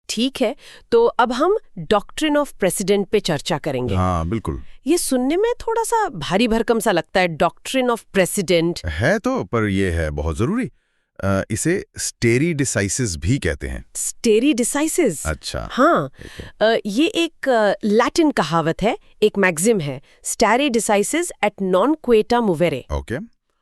ठीक है, तो अब हम डॉक्ट्रिन ऑफ प्रेसिडेंट पे चर्चा करेंगे। हाँ बिल्कुल। ये सुनने में थोड़ा सा भारी भरकम सा लगता है, डॉक्ट्रिन ऑफ प्रेसिडेंट। है तो, पर ये है बहुत जरूरी। इसे स्टेरी डिसाइसिस भी कहते हैं। स्टेरी डिसाइसिस? अच्छा। हाँ, ये एक लैटिन कहावत है, एक मैक्सिम है, stare decisis et non quieta movere. Okay,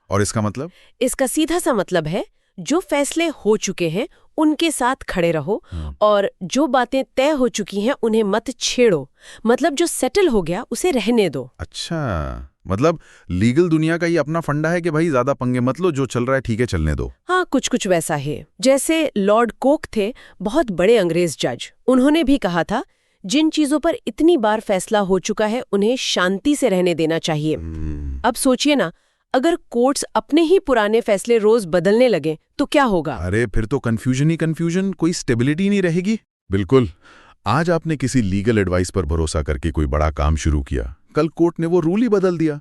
और इसका मतलब? इसका सीधा सा मतलब है, जो फैसले हो चुके हैं उनके साथ खड़े रहो, और जो बातें तय हो चुकी हैं उन्हें मत छेड़ो। मतलब जो सेटल हो गया उसे रहने दो। अच्छा, मतलब लीगल दुनिया का ये अपना फंडा है कि भाई ज्यादा पंगे मत लो, जो चल रहा है ठीक है चलने दो। हाँ, कुछ कुछ वैसा है। जैसे लॉर्ड कोक थे, बहुत बड़े अंग्रेज जज, उन्होंने भी कहा था जिन चीजों पर इतनी बार फैसला हो चुका है उन्हें शांति से रहने देना चाहिए। अब सोचिए ना, अगर कोर्ट्स अपने ही पुराने फैसले रोज बदलने लगे तो क्या होगा? अरे फिर तो कंफ्यूजन ही कंफ्यूजन, कोई स्टेबिलिटी नहीं रहेगी। बिल्कुल। आज आपने किसी लीगल एडवाइस पर भरोसा करके कोई बड़ा काम शुरू किया, कल कोर्ट ने वो रूल ही बदल दिया,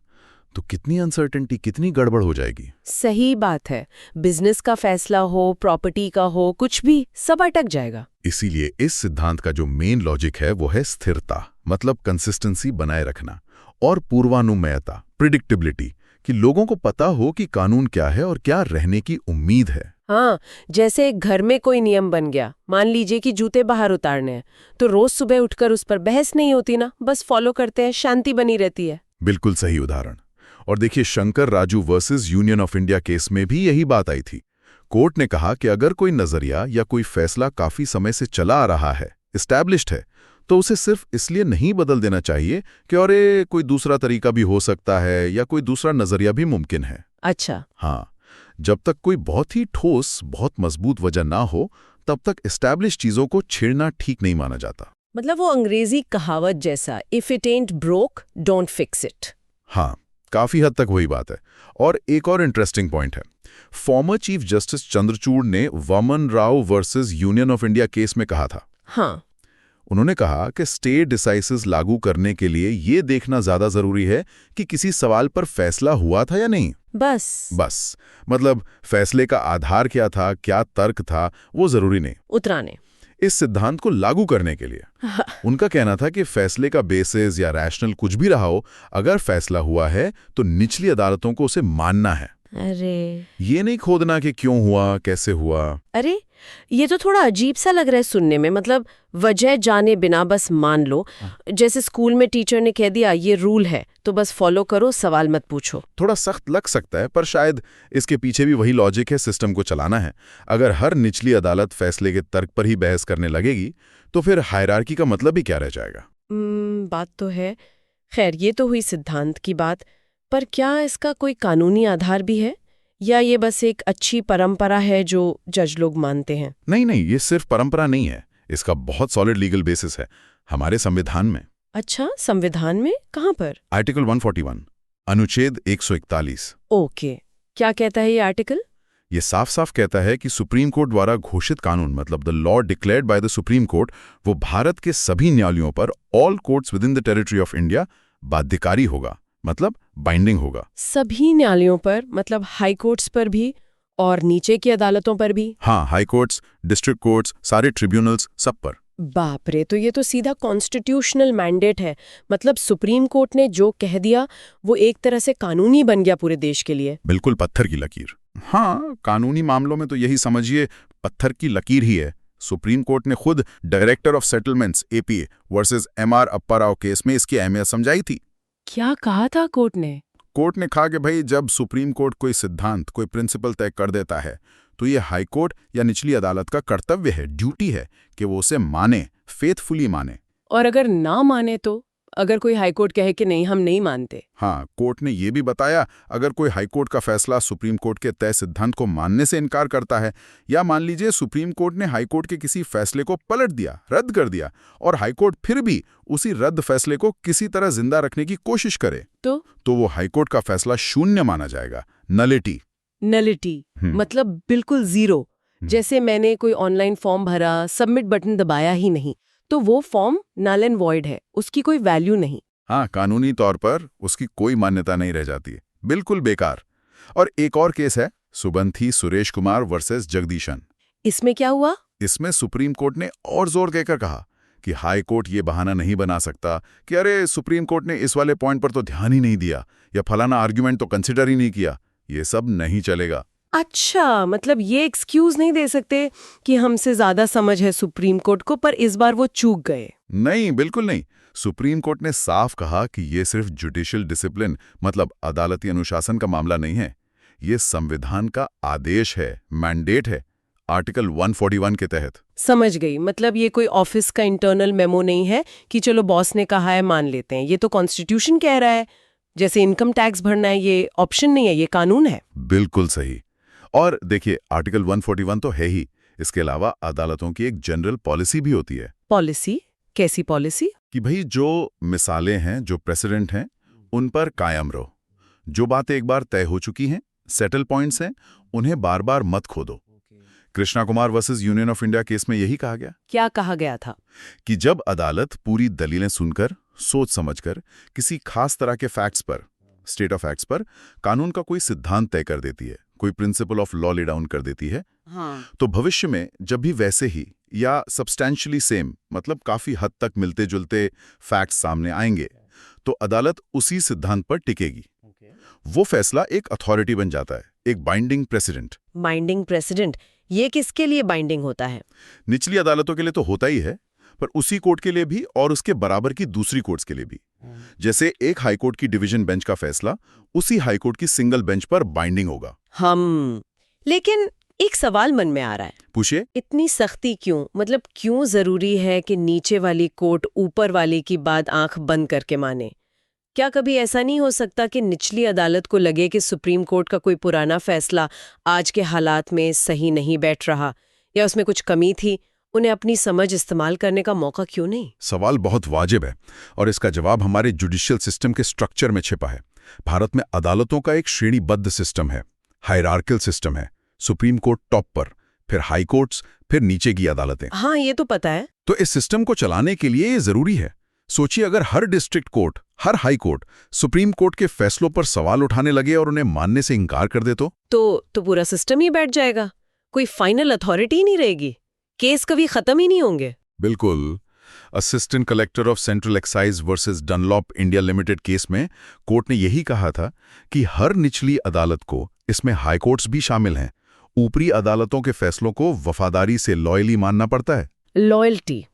तो कितनी अनसर्टेनिटी, कितनी गड़बड़ हो जाएगी। सही बात है। बिजनेस का फैसला हो, प्रॉपर्टी का हो, कुछ भी, सब अटक जाएगा। इसीलिए इस सिद्धांत का जो मेन लॉजिक है वो है स्थिरता, मतलब कंसिस्टेंसी बनाए रखना, और पूर्वानुमेयता, प्रिडिक्टेबिलिटी, कि लोगों को पता हो कि कानून क्या है और क्या रहने की उम्मीद है। हाँ, जैसे घर में कोई नियम बन गया, मान लीजिए कि जूते बाहर उतारने हैं, तो रोज सुबह उठकर उस पर बहस नहीं होती ना, बस फॉलो करते हैं, शांति बनी रहती है। बिल्कुल सही उदाहरण। और देखिए, Shankar Raju versus union of India case में भी यही बात आई थी। कोर्ट ने कहा कि अगर कोई नजरिया या कोई फैसला काफी समय से चला आ रहा है, एस्टैब्लिश्ड है, तो उसे सिर्फ इसलिए नहीं बदल देना चाहिए कि अरे कोई दूसरा तरीका भी हो सकता है या कोई दूसरा नजरिया भी मुमकिन है। अच्छा। हाँ, जब तक कोई बहुत ही ठोस, बहुत मजबूत वजह ना हो, तब तक एस्टैब्लिश चीजों को छेड़ना ठीक नहीं माना जाता। मतलब वो अंग्रेजी कहावत जैसा, if it ant broke don't fix it. हाँ, काफी हद तक वही बात है। और एक और इंटरेस्टिंग पॉइंट है, फॉर्मर चीफ जस्टिस चंद्रचूड़ ने Vaman Rao versus union of India case में कहा था। हाँ, उन्होंने कहा कि स्टे डिसाइसिस लागू करने के लिए ये देखना ज्यादा जरूरी है कि किसी सवाल पर फैसला हुआ था या नहीं। बस मतलब फैसले का आधार क्या था, क्या तर्क था, वो जरूरी नहीं। उतराने इस सिद्धांत को लागू करने के लिए उनका कहना था कि फैसले का बेसिस या रैशनल कुछ भी रहा हो, अगर फैसला हुआ है तो निचली अदालतों को उसे मानना है। अरे, ये नहीं खोदना कि क्यों हुआ, कैसे हुआ। अरे, ये तो थोड़ा अजीब सा लग रहा है सुनने में। मतलब वजह जाने बिना बस मान लो, जैसे स्कूल में टीचर ने कह दिया ये रूल है तो बस फॉलो करो, सवाल मत पूछो। थोड़ा सख्त लग सकता है, पर शायद इसके पीछे भी वही लॉजिक है, सिस्टम को चलाना है। अगर हर निचली अदालत फैसले के तर्क पर ही बहस करने लगेगी तो फिर हायरार्की का मतलब ही क्या रह जाएगा। बात तो है। खैर, ये तो हुई सिद्धांत की बात, पर क्या इसका कोई कानूनी आधार भी है, या ये बस एक अच्छी परंपरा है जो जज लोग मानते हैं? नहीं, ये सिर्फ परंपरा नहीं है, इसका बहुत सॉलिड लीगल बेसिस है हमारे संविधान में। अच्छा, संविधान में? कहाँ पर? आर्टिकल 141, अनुच्छेद 141। ओके, क्या कहता है ये आर्टिकल? ये साफ साफ कहता है कि सुप्रीम कोर्ट द्वारा घोषित कानून, मतलब the law declared by the supreme court, वो भारत के सभी न्यायालयों पर, all courts with in the territory of India, बाध्यकारी होगा, मतलब बाइंडिंग होगा। सभी न्यायालयों पर, मतलब हाई कोर्ट्स पर भी और नीचे की अदालतों पर भी? हाँ, हाई कोर्ट्स, डिस्ट्रिक्ट कोर्ट्स, सारे ट्रिब्यूनल्स, सब पर। बाप रे, तो ये तो सीधा कॉन्स्टिट्यूशनल मैंडेट है। मतलब सुप्रीम कोर्ट ने जो कह दिया वो एक तरह से कानूनी बन गया पूरे देश के लिए। बिल्कुल पत्थर की लकीर। हाँ, कानूनी मामलों में तो यही समझिए, पत्थर की लकीर ही है। सुप्रीम कोर्ट ने खुद director of settlements APA versus MR Appa Rao case में इसकी अहमियत समझाई थी। क्या कहा था कोर्ट ने? कोर्ट ने कहा कि भाई जब सुप्रीम कोर्ट कोई सिद्धांत, कोई प्रिंसिपल तय कर देता है तो ये हाई कोर्ट या निचली अदालत का कर्तव्य है, ड्यूटी है कि वो उसे माने, फेथफुली माने। और अगर ना माने तो? अगर कोई हाई कोर्ट कहे कि नहीं, हम नहीं मानते? हाँ, कोर्ट ने ये भी बताया, अगर कोई हाई कोर्ट का फैसला सुप्रीम कोर्ट के तय सिद्धांत को मानने से इनकार करता है, या मान लीजिए सुप्रीम कोर्ट ने हाई कोर्ट के किसी फैसले को पलट दिया, रद्द कर दिया, और हाई कोर्ट फिर भी उसी रद्द फैसले को किसी तरह जिंदा रखने की कोशिश करे, तो वो हाई कोर्ट का फैसला शून्य माना जाएगा, नलिटी। मतलब बिल्कुल जीरो। जैसे मैंने कोई ऑनलाइन फॉर्म भरा, सबमिट बटन दबाया ही नहीं, तो वो फॉर्म नल एंड वॉइड है, उसकी कोई वैल्यू नहीं। हाँ, कानूनी तौर पर उसकी कोई मान्यता नहीं रह जाती, बिल्कुल बेकार। और एक और केस है, सुबंथी सुरेश कुमार वर्सेस जगदीशन। इसमें क्या हुआ? इसमें सुप्रीम कोर्ट ने और जोर देकर कहा कि हाई कोर्ट ये बहाना नहीं बना सकता कि अरे सुप्रीम कोर्ट ने इस वाले पॉइंट पर तो ध्यान ही नहीं दिया या फलाना आर्ग्यूमेंट तो कंसिडर ही नहीं किया। ये सब नहीं चलेगा। अच्छा, मतलब ये एक्सक्यूज नहीं दे सकते कि हमसे ज्यादा समझ है सुप्रीम कोर्ट को, पर इस बार वो चूक गए। नहीं, बिल्कुल नहीं। सुप्रीम कोर्ट ने साफ कहा कि ये सिर्फ जुडिशियल डिसिप्लिन मतलब अदालती अनुशासन का मामला नहीं है, ये संविधान का आदेश है, मैंडेट है, आर्टिकल 141 के तहत। समझ गई, मतलब ये कोई ऑफिस का इंटरनल मेमो नहीं है कि चलो बॉस ने कहा है मान लेते हैं। ये तो कॉन्स्टिट्यूशन कह रहा है, जैसे इनकम टैक्स भरना है, ये ऑप्शन नहीं है, ये कानून है। बिल्कुल सही। और देखिए, आर्टिकल 141 तो है ही, इसके अलावा अदालतों की एक जनरल पॉलिसी भी होती है। पॉलिसी? कैसी पॉलिसी? कि भाई जो मिसालें हैं, जो प्रेसिडेंट हैं, उन पर कायम रहो। जो बातें एक बार तय हो चुकी हैं, सेटल पॉइंट्स हैं, उन्हें बार बार मत खोदो। Krishna Kumar versus union of India case में यही कहा गया। क्या कहा गया था? कि जब अदालत पूरी दलीलें सुनकर, सोच समझकर किसी खास तरह के फैक्ट्स पर, स्टेट ऑफ फैक्ट्स पर कानून का कोई सिद्धांत तय कर देती है, कोई principle of law lay down कर देती है, तो भविष्य में जब भी वैसे ही या सब्सटैंशियली सेम मतलब काफी हद तक मिलते जुलते फैक्ट्स सामने आएंगे, तो अदालत उसी सिद्धांत पर टिकेगी। वो फैसला एक अथॉरिटी बन जाता है, एक बाइंडिंग प्रेसिडेंट। Binding president? ये किसके लिए बाइंडिंग होता है? निचली अदालतों के लिए तो होता ही है, पर उसी कोर्ट के लिए भी और उसके बराबर की दूसरी कोर्ट्स के लिए भी। जैसे एक हाईकोर्ट की डिवीजन बेंच का फैसला उसी हाईकोर्ट की सिंगल बेंच पर बाइंडिंग होगा। लेकिन एक सवाल मन में आ रहा है। पूछिए। इतनी सख्ती क्यों? मतलब क्यों जरूरी है कि नीचे वाली कोर्ट ऊपर वाली की बात आंख बंद करके माने? क्या कभी ऐसा नहीं हो सकता कि निचली अदालत को लगे कि सुप्रीम कोर्ट का कोई पुराना फैसला आज के हालात में सही नहीं बैठ रहा या उसमें कुछ कमी थी, उन्हें अपनी समझ इस्तेमाल करने का मौका क्यों नहीं? सवाल बहुत वाजिब है और इसका जवाब हमारे जुडिशियल सिस्टम के स्ट्रक्चर में छिपा है। भारत में अदालतों का एक श्रेणीबद्ध सिस्टम है, हायरार्कियल सिस्टम है। सुप्रीम कोर्ट टॉप पर, फिर हाई कोर्ट्स, फिर नीचे की अदालतें। हाँ, ये तो पता है। तो इस सिस्टम को चलाने के लिए ये जरूरी है। सोचिए, अगर हर डिस्ट्रिक्ट कोर्ट, हर हाई कोर्ट सुप्रीम कोर्ट के फैसलों पर सवाल उठाने लगे और उन्हें मानने से इंकार कर दे तो पूरा सिस्टम ही बैठ जाएगा, कोई फाइनल अथॉरिटी ही नहीं रहेगी, केस कभी खत्म ही नहीं होंगे। बिल्कुल। Assistant collector of central excise versus Dunlop India limited case में कोर्ट ने यही कहा था कि हर निचली अदालत को, इसमें हाई कोर्ट्स भी शामिल हैं, ऊपरी अदालतों के फैसलों को वफादारी से लॉयली मानना पड़ता है। लॉयल्टी,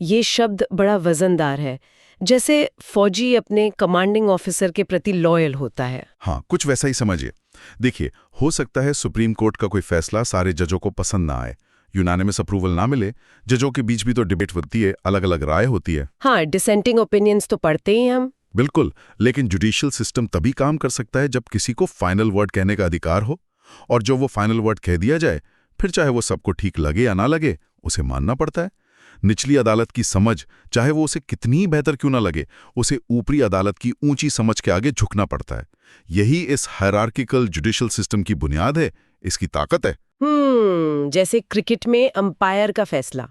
ये शब्द बड़ा वजनदार है, जैसे फौजी अपने कमांडिंग ऑफिसर के प्रति लॉयल होता है। हाँ, कुछ वैसा ही समझिए। देखिए, हो सकता है सुप्रीम कोर्ट का कोई फैसला सारे जजों को पसंद ना आए, यूनानिमस अप्रूवल ना मिले, जजों के बीच भी तो डिबेट होती है, अलग अलग राय होती है। हाँ, डिसेंटिंग ओपिनियंस तो पढ़ते ही हम। बिल्कुल, लेकिन जुडिशियल सिस्टम तभी काम कर सकता है जब किसी को फाइनल वर्ड कहने का अधिकार हो, और जो वो फाइनल वर्ड कह दिया जाए, फिर चाहे वो सबको ठीक लगे या ना लगे, उसे मानना पड़ता है। निचली अदालत की समझ, चाहे वो उसे कितनी बेहतर क्यों ना लगे, उसे ऊपरी अदालत की ऊंची समझ के आगे झुकना पड़ता है। यही इस हायरार्किकल जुडिशियल सिस्टम की बुनियाद है, इसकी ताकत है। जैसे क्रिकेट में अंपायर का फैसला,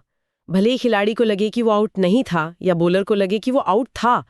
भले ही खिलाड़ी को लगे कि वो आउट नहीं था या बॉलर को लगे कि वो आउट था,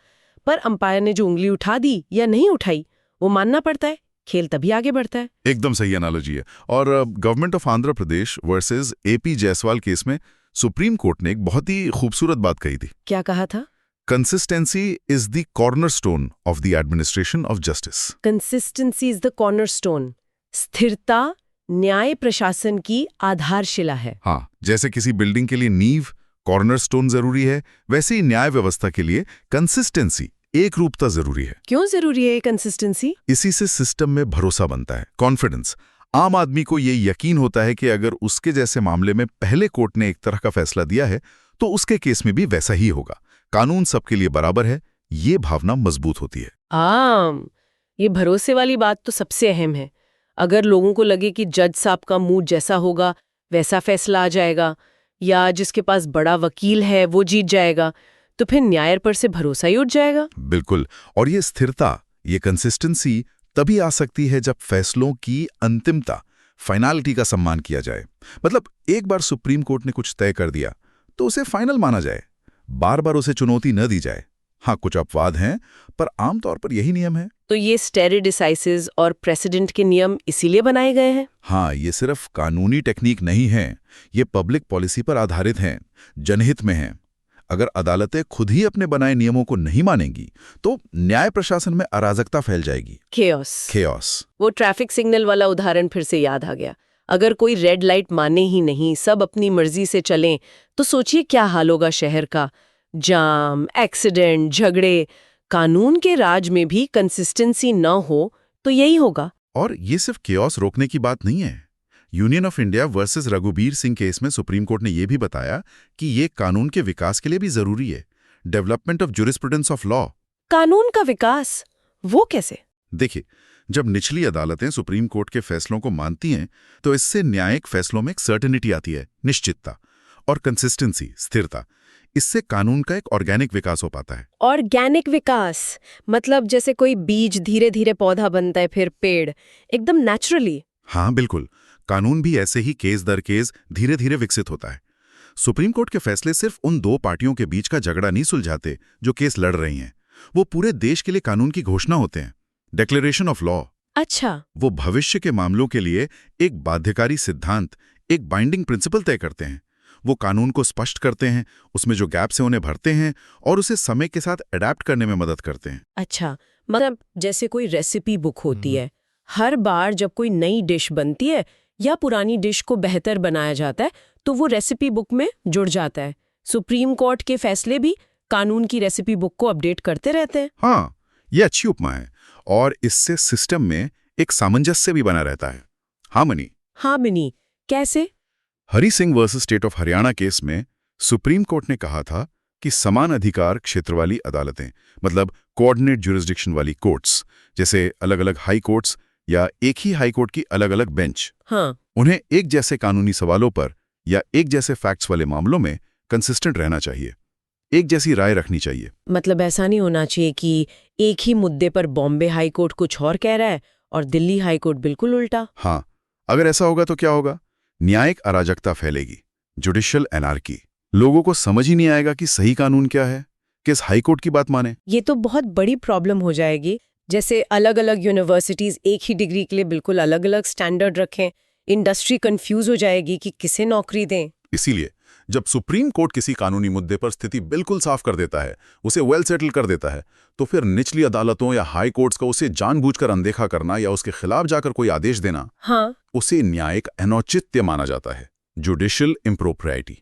पर अंपायर ने जो उंगली उठा दी या नहीं उठाई, वो मानना पड़ता है, खेल तभी आगे बढ़ता है। एकदम सही एनालॉजी है। और government of Andhra Pradesh versus AP Jaiswal case में सुप्रीम कोर्ट ने एक बहुत ही खूबसूरत बात कही थी। क्या कहा था? Consistency is the cornerstone of the administration of justice. Consistency is the cornerstone. स्थिरता न्याय प्रशासन की आधारशिला है। हाँ, जैसे किसी बिल्डिंग के लिए नींव, कॉर्नरस्टोन जरूरी है, वैसे ही न्याय व्यवस्था के लिए कंसिस्टेंसी, एक रूपता जरूरी है। क्यों जरूरी है कंसिस्टेंसी? इसी से सिस्टम में भरोसा बनता है, कॉन्फिडेंस। आम आदमी को ये यकीन होता है कि अगर उसके जैसे मामले में पहले कोर्ट ने एक तरह का फैसला दिया है, तो उसके केस में भी वैसा ही होगा। कानून सबके लिए बराबर है, ये भावना मजबूत होती है। ये भरोसे वाली बात तो सबसे अहम है। अगर लोगों को लगे कि जज साहब का मूड जैसा होगा वैसा फैसला आ जाएगा, या जिसके पास बड़ा वकील है वो जीत जाएगा, तो फिर न्याय पर से भरोसा ही उठ जाएगा। बिल्कुल। और ये स्थिरता, ये कंसिस्टेंसी तभी आ सकती है जब फैसलों की अंतिमता, फाइनलिटी का सम्मान किया जाए। मतलब एक बार सुप्रीम कोर्ट ने कुछ तय कर दिया तो उसे फाइनल माना जाए, बार बार उसे चुनौती न दी जाए। हाँ, कुछ अपवाद हैं, पर आमतौर पर यही नियम है। तो ये स्टेरे डिसाइसिस और प्रेसिडेंट के नियम इसीलिए बनाए गए हैं? हाँ, ये सिर्फ कानूनी टेक्निक नहीं है, ये पब्लिक पॉलिसी पर आधारित हैं, जनहित में हैं। अगर अदालतें खुद ही अपने बनाए नियमों को नहीं मानेंगी तो न्याय प्रशासन में अराजकता फैल जाएगी। खेओस। वो ट्रैफिक सिग्नल वाला उदाहरण फिर से याद आ गया। अगर कोई रेड लाइट माने ही नहीं, सब अपनी मर्जी से चलें, तो सोचिए क्या हाल होगा शहर का। जाम, एक्सीडेंट, झगड़े। कानून के राज में भी कंसिस्टेंसी न हो तो यही होगा। और ये सिर्फ केओस रोकने की बात नहीं है। Union of India versus Raghubir Singh case में सुप्रीम कोर्ट ने यह भी बताया कि ये कानून के विकास के लिए भी जरूरी है। Development of jurisprudence of law. कानून का विकास, वो कैसे? देखिए, जब निचली अदालतें सुप्रीम कोर्ट के फैसलों को मानती हैं तो इससे न्यायिक फैसलों में एक सर्टेनिटी आती है, निश्चितता और कंसिस्टेंसी, स्थिरता। इससे कानून का एक ऑर्गेनिक विकास हो पाता है। ऑर्गेनिक विकास मतलब जैसे कोई बीज धीरे धीरे पौधा बनता है, फिर पेड़, एकदम नेचुरली। हाँ बिल्कुल, कानून भी ऐसे ही केस दर केस धीरे धीरे विकसित होता है। सुप्रीम कोर्ट के फैसले सिर्फ उन दो पार्टियों के बीच का झगड़ा नहीं सुलझाते जो केस लड़ रही हैं, वो पूरे देश के लिए कानून की घोषणा होते हैं, डिक्लेरेशन ऑफ लॉ। अच्छा। वो भविष्य के मामलों के लिए एक बाध्यकारी सिद्धांत, एक बाइंडिंग प्रिंसिपल तय करते हैं। वो कानून को स्पष्ट करते हैं, उसमें जो गैप से उन्हें भरते हैं और उसे समय के साथ अडेप्ट करने में मदद करते हैं। अच्छा, मतलब जैसे कोई रेसिपी बुक होती है, हर बार जब कोई नई डिश बनती है या पुरानी डिश को बेहतर बनाया जाता है तो वो रेसिपी बुक में जुड़ जाता है। सुप्रीम कोर्ट के फैसले भी कानून की रेसिपी बुक को अपडेट करते रहते हैं। हाँ, ये अच्छी उपमा है और इससे सिस्टम में एक सामंजस्य भी बना रहता है। हार्मनी कैसे? Hari Singh versus state of Haryana case में सुप्रीम कोर्ट ने कहा था कि समान अधिकार क्षेत्र वाली अदालतें, मतलब कोऑर्डिनेट ज्यूरिसडिक्शन वाली कोर्ट्स, जैसे अलग अलग हाई कोर्ट्स या एक ही हाई कोर्ट की अलग अलग बेंच, हाँ, उन्हें एक जैसे कानूनी सवालों पर या एक जैसे फैक्ट्स वाले मामलों में कंसिस्टेंट रहना चाहिए, एक जैसी राय रखनी चाहिए। मतलब ऐसा नहीं होना चाहिए कि एक ही मुद्दे पर बॉम्बे हाई कोर्ट कुछ और कह रहा है और दिल्ली हाई कोर्ट बिल्कुल उल्टा। हाँ, अगर ऐसा होगा तो क्या होगा? न्यायिक अराजकता फैलेगी, जुडिशियल एनार्की। लोगों को समझ ही नहीं आएगा कि सही कानून क्या है, किस हाई कोर्ट की बात माने। ये तो बहुत बड़ी प्रॉब्लम हो जाएगी। जैसे अलग अलग यूनिवर्सिटीज एक ही डिग्री के लिए बिल्कुल अलग अलग स्टैंडर्ड रखें, इंडस्ट्री कंफ्यूज हो जाएगी कि किसे नौकरी दें। इसीलिए जब सुप्रीम कोर्ट किसी कानूनी मुद्दे पर स्थिति बिल्कुल साफ कर देता है, उसे वेल सेटल कर देता है, तो फिर निचली अदालतों या हाई कोर्ट्स का उसे जानबूझकर अनदेखा करना या उसके खिलाफ जाकर कोई आदेश देना, हाँ, उसे न्यायिक अनौचित्य माना जाता है, जुडिशियल इम्प्रोप्रिएटी।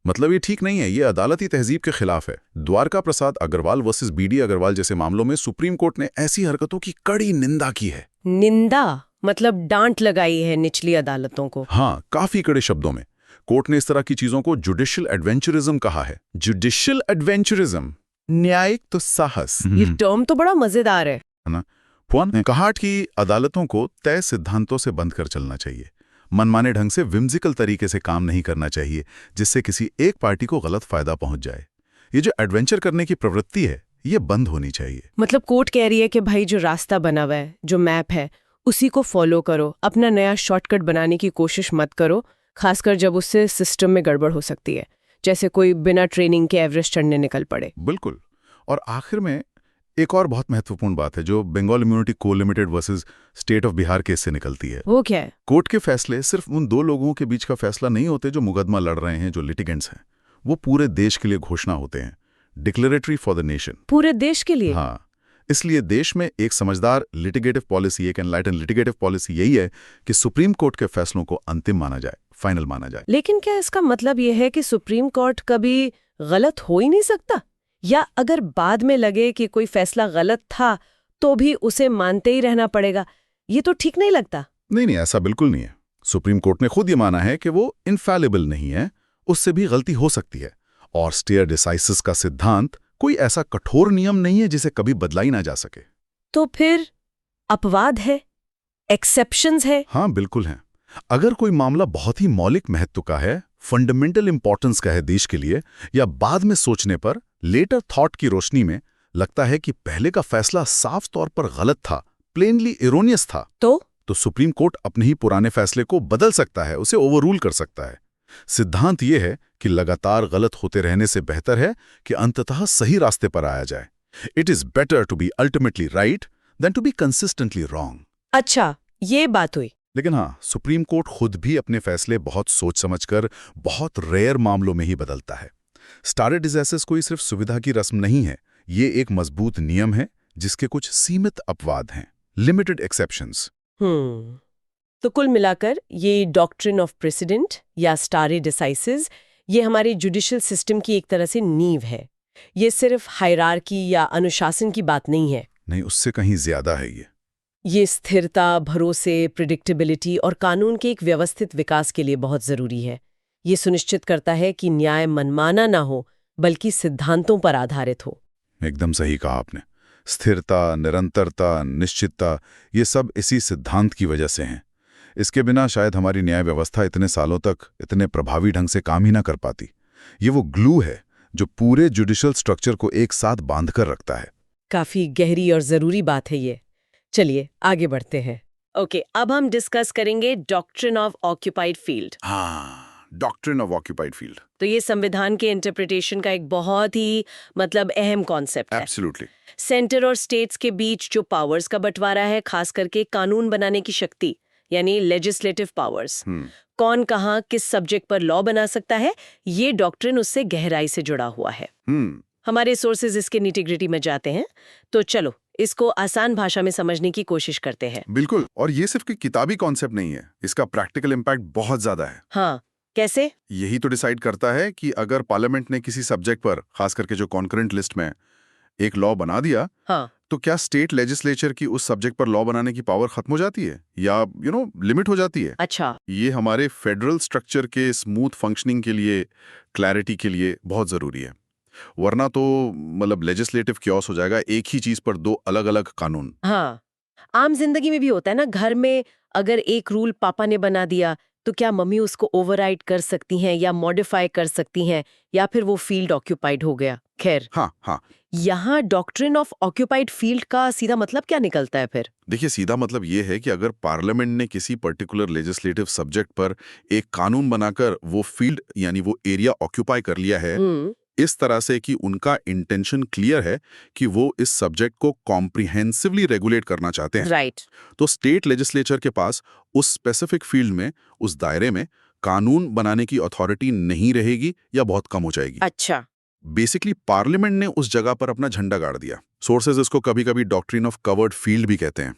मतलब ये ठीक नहीं है, ये अदालती तहजीब के खिलाफ है। द्वारका प्रसाद अग्रवाल वर्सेस बीडी अग्रवाल जैसे मामलों में सुप्रीम कोर्ट ने ऐसी हरकतों की कड़ी निंदा की है। निंदा मतलब डांट लगाई है निचली अदालतों को। हाँ, काफी कड़े शब्दों में। कोर्ट ने इस तरह की चीजों को जुडिशियल एडवेंचरिज्म कहा है। जुडिशियल एडवेंचरिज्म, न्यायिक तो साहस। ये टर्म तो बड़ा मजेदार है ना? पुआन ने कहा कि अदालतों को तय सिद्धांतों से बंध कर चलना चाहिए, मनमाने ढंग से विम्सिकल तरीके से काम नहीं करना चाहिए जिससे किसी एक पार्टी को गलत फायदा पहुंच जाए। ये जो एडवेंचर करने की प्रवृत्ति है, ये बंद होनी चाहिए। मतलब कोर्ट कह रही है कि भाई जो रास्ता बना हुआ है, जो मैप है, उसी को फॉलो करो, अपना नया शॉर्टकट बनाने की कोशिश मत करो, खासकर जब उससे सिस्टम में गड़बड़ हो सकती है, जैसे कोई बिना ट्रेनिंग के एवरेस्ट चढ़ने निकल पड़े। बिल्कुल। और आखिर में एक और बहुत महत्वपूर्ण बात है जो Bengal immunity coal limited versus state of Bihar case से निकलती है। वो क्या है? कोर्ट के फैसले सिर्फ उन दो लोगों के बीच का फैसला नहीं होते जो मुकदमा लड़ रहे हैं, जो लिटिगेंट्स हैं। वो पूरे देश के लिए घोषणा होते हैं, डिक्लेरेटरी फॉर द नेशन। पूरे देश के लिए? हाँ, इसलिए देश में एक समझदार लिटिगेटिव पॉलिसी, एक एनलाइटन लिटिगेटिव पॉलिसी यही है कि सुप्रीम कोर्ट के फैसलों को अंतिम माना जाए, फाइनल माना जाए। लेकिन क्या इसका मतलब यह है कि सुप्रीम कोर्ट कभी गलत हो ही नहीं सकता? या अगर बाद में लगे कि कोई फैसला गलत था तो भी उसे मानते ही रहना पड़ेगा? ये तो ठीक नहीं लगता। नहीं, ऐसा बिल्कुल नहीं है। सुप्रीम कोर्ट ने खुद ये माना है कि वो इनफैलिबल नहीं है, उससे भी गलती हो सकती है। और स्टेयर डिसाइसिस का सिद्धांत कोई ऐसा कठोर नियम नहीं है जिसे कभी बदला ही ना जा सके। तो फिर अपवाद है, एक्सेप्शंस है? हाँ, बिल्कुल है। अगर कोई मामला बहुत ही मौलिक महत्व का है, फंडामेंटल इंपॉर्टेंस का है देश के लिए, या बाद में सोचने पर, लेटर थॉट की रोशनी में लगता है कि पहले का फैसला साफ तौर पर गलत था, प्लेनली एरोनियस था, तो सुप्रीम कोर्ट अपने ही पुराने फैसले को बदल सकता है, उसे ओवररूल कर सकता है। सिद्धांत यह है कि लगातार गलत होते रहने से बेहतर है कि अंततः सही रास्ते पर आया जाए। It is better to be ultimately right than to be consistently wrong. अच्छा, ये बात हुई। लेकिन हाँ, सुप्रीम कोर्ट खुद भी अपने फैसले बहुत सोच समझकर बहुत रेयर मामलों में ही बदलता है। स्टारे डिसास्टर्स कोई सिर्फ सुविधा की रस्म नहीं है, ये एक मजबूत नियम है जिसके कुछ सीमित अपवाद हैं, लिमिटेड एक्सेप्शंस। तो कुल मिलाकर ये डॉक्ट्रिन ऑफ प्रेसिडेंट या स्टारे डिसाइसिस ये हमारे जुडिशियल सिस्टम की एक तरह से नींव है। ये सिर्फ हायरार्की या अनुशासन की बात नहीं है। नहीं, उससे कहीं ज्यादा है ये स्थिरता, भरोसे, प्रिडिक्टेबिलिटी और कानून के एक व्यवस्थित विकास के लिए बहुत जरूरी है। ये सुनिश्चित करता है कि न्याय मनमाना ना हो, बल्कि सिद्धांतों पर आधारित हो। एकदम सही कहा आपने। स्थिरता, निरंतरता, निश्चितता, ये सब इसी सिद्धांत की वजह से हैं। इसके बिना शायद हमारी न्याय व्यवस्था इतने सालों तक इतने प्रभावी ढंग से काम ही ना कर पाती। ये वो ग्लू है जो पूरे जुडिशियल स्ट्रक्चर को एक साथ बांध कर रखता है। काफी गहरी और जरूरी बात है ये। चलिए आगे बढ़ते हैं। ओके, अब हम डिस्कस करेंगे डॉक्ट्रिन ऑफ ऑक्यूपाइड फील्ड। हाँ, डॉक्ट्रिन ऑफ ऑक्यूपाइड फील्ड। तो ये संविधान के इंटरप्रिटेशन का एक बहुत ही अहम कॉन्सेप्ट है। एब्सोल्युटली। सेंटर और स्टेट्स के बीच जो पावर्स का बंटवारा है, खास करके कानून बनाने की शक्ति यानी लेजिस्लेटिव पावर्स, कौन कहाँ किस सब्जेक्ट पर लॉ बना सकता है, ये डॉक्ट्रिन उससे गहराई से जुड़ा हुआ है। हमारे सोर्सेज इसके नीटी-ग्रिटी में जाते हैं, तो चलो इसको आसान भाषा में समझने की कोशिश करते हैं। बिल्कुल, और ये सिर्फ किताबी कॉन्सेप्ट नहीं है, इसका प्रैक्टिकल इम्पैक्ट बहुत ज्यादा है। हाँ, कैसे? यही तो डिसाइड करता है कि अगर पार्लियामेंट ने किसी सब्जेक्ट पर, खास करके जो कॉन्करेंट लिस्ट में, एक लॉ बना दिया, हाँ, तो क्या स्टेट लेजिस्लेचर की उस सब्जेक्ट पर लॉ बनाने की पावर खत्म हो जाती है या लिमिट हो जाती है? अच्छा। ये हमारे फेडरल स्ट्रक्चर के स्मूथ फंक्शनिंग के लिए, क्लैरिटी के लिए बहुत जरूरी है। वरना तो लेजिस्लेटिव क्योस हो जाएगा, एक ही चीज पर दो अलग अलग कानून। हाँ, आम जिंदगी में भी होता है ना, घर में अगर एक रूल पापा ने बना दिया तो क्या मम्मी उसको ओवरराइड कर सकती हैं या मॉडिफाई कर सकती हैं, या फिर वो फील्ड ऑक्यूपाइड हो गया। खैर, हाँ, यहाँ डॉक्ट्रिन ऑफ ऑक्यूपाइड फील्ड का सीधा मतलब क्या निकलता है फिर? देखिए, सीधा मतलब ये है कि अगर पार्लियामेंट ने किसी पर्टिकुलर लेजिस्लेटिव सब्जेक्ट पर एक कानून बनाकर वो फील्ड यानी वो एरिया ऑक्यूपाई कर लिया है, इस तरह से कि उनका इंटेंशन क्लियर है कि वो इस सब्जेक्ट को कॉम्प्रिहेंसिवली रेगुलेट करना चाहते हैं, राइट। तो स्टेट लेजिस्लेचर के पास उस स्पेसिफिक फील्ड में, उस दायरे में कानून बनाने की अथॉरिटी नहीं रहेगी या बहुत कम हो जाएगी। अच्छा। बेसिकली पार्लियामेंट ने उस जगह पर अपना झंडा गाड़ दिया। सोर्सेज इसको कभी-कभी डॉक्ट्रिन ऑफ कवर्ड फील्ड भी कहते हैं।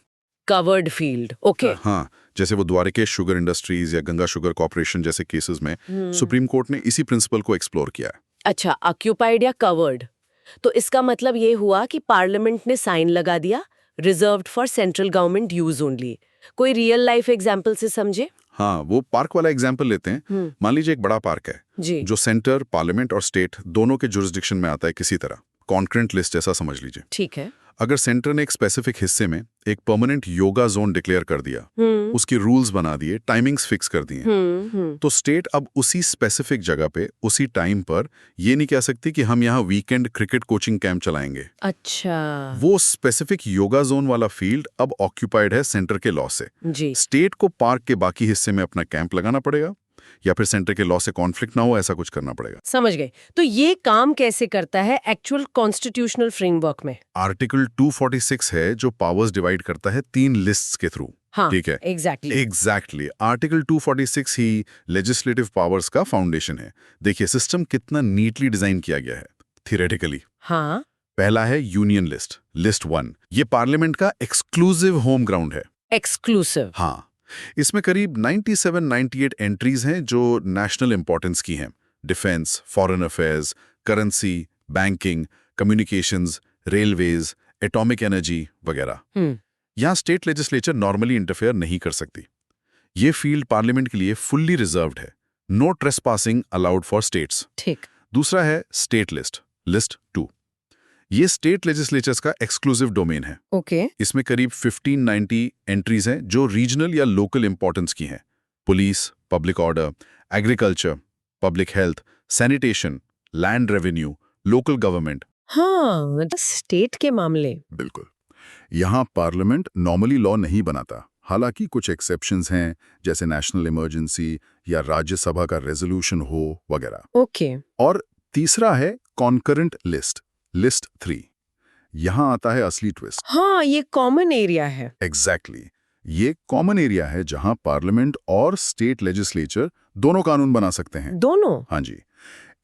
Covered field, okay. हाँ, जैसे वो द्वारकेश शुगर इंडस्ट्रीज या गंगा शुगर कॉर्पोरेशन जैसे केसेस में सुप्रीम कोर्ट ने इसी प्रिंसिपल को एक्सप्लोर किया है। अच्छा, ऑक्यूपाइड या कवर्ड, तो इसका मतलब ये हुआ कि पार्लियामेंट ने साइन लगा दिया, reserved for central government use only. कोई रियल लाइफ एग्जांपल से समझे? हाँ, वो पार्क वाला एग्जाम्पल लेते हैं। मान लीजिए एक बड़ा पार्क है जी, जो सेंटर, पार्लियामेंट और स्टेट दोनों के जुरिस्डिक्शन में आता है किसी तरह, कॉन्करेंट लिस्ट जैसा समझ लीजिए। ठीक है। अगर सेंटर ने एक स्पेसिफिक हिस्से में एक परमानेंट योगा जोन डिक्लेयर कर दिया, उसकी रूल्स बना दिए, टाइमिंग्स फिक्स कर दिए, तो स्टेट अब उसी स्पेसिफिक जगह पे उसी टाइम पर ये नहीं कह सकती कि हम यहाँ वीकेंड क्रिकेट कोचिंग कैंप चलाएंगे। अच्छा। वो स्पेसिफिक योगा जोन वाला फील्ड अब ऑक्यूपाइड है सेंटर के लॉ से। जी। स्टेट को पार्क के बाकी हिस्से में अपना कैंप लगाना पड़ेगा या फिर सेंटर के लॉ से कॉन्फ्लिक्ट ना हो, ऐसा कुछ करना पड़ेगा। समझ गए। तो ये काम कैसे करता है एक्चुअल कॉन्स्टिट्यूशनल फ्रेमवर्क में? आर्टिकल 246 है जो पावर्स डिवाइड करता है 3 लिस्ट्स के थ्रू। हाँ, ठीक है, एग्जैक्टली। आर्टिकल 246 ही लेजिस्लेटिव पावर्स का फाउंडेशन है। देखिए सिस्टम कितना नीटली डिजाइन किया गया है थियोरेटिकली। हाँ। पहला है यूनियन लिस्ट, लिस्ट 1। ये पार्लियामेंट का एक्सक्लूसिव होम ग्राउंड है। एक्सक्लूसिव? हाँ, इसमें करीब 97-98 एंट्रीज हैं जो नेशनल इंपॉर्टेंस की हैं। Defence, foreign affairs, currency, banking, communications, railways, atomic energy वगैरह। यहाँ स्टेट लेजिस्लेचर नॉर्मली इंटरफेयर नहीं कर सकती। ये फील्ड पार्लियामेंट के लिए फुल्ली रिजर्व्ड है। No trespassing allowed for states. ठीक। दूसरा है स्टेट लिस्ट, लिस्ट 2। ये स्टेट लेजिस्लेचर्स का एक्सक्लूसिव डोमेन है। ओके। इसमें करीब 1590 एंट्रीज हैं जो रीजनल या लोकल इंपॉर्टेंस की हैं। Police, public order, agriculture, public health, sanitation, land revenue, local government. हाँ, स्टेट के मामले। बिल्कुल। यहाँ पार्लियामेंट नॉर्मली लॉ नहीं बनाता, हालांकि कुछ एक्सेप्शंस हैं, जैसे नेशनल इमरजेंसी या राज्यसभा का रेजोल्यूशन हो वगैरह। ओके। और तीसरा है कॉन्करेंट लिस्ट, लिस्ट 3। यहाँ आता है असली ट्विस्ट। हाँ, ये कॉमन एरिया है। एग्जैक्टली ये कॉमन एरिया है जहां पार्लियामेंट और स्टेट लेजिस्लेचर दोनों कानून बना सकते हैं। दोनों? हाँ जी।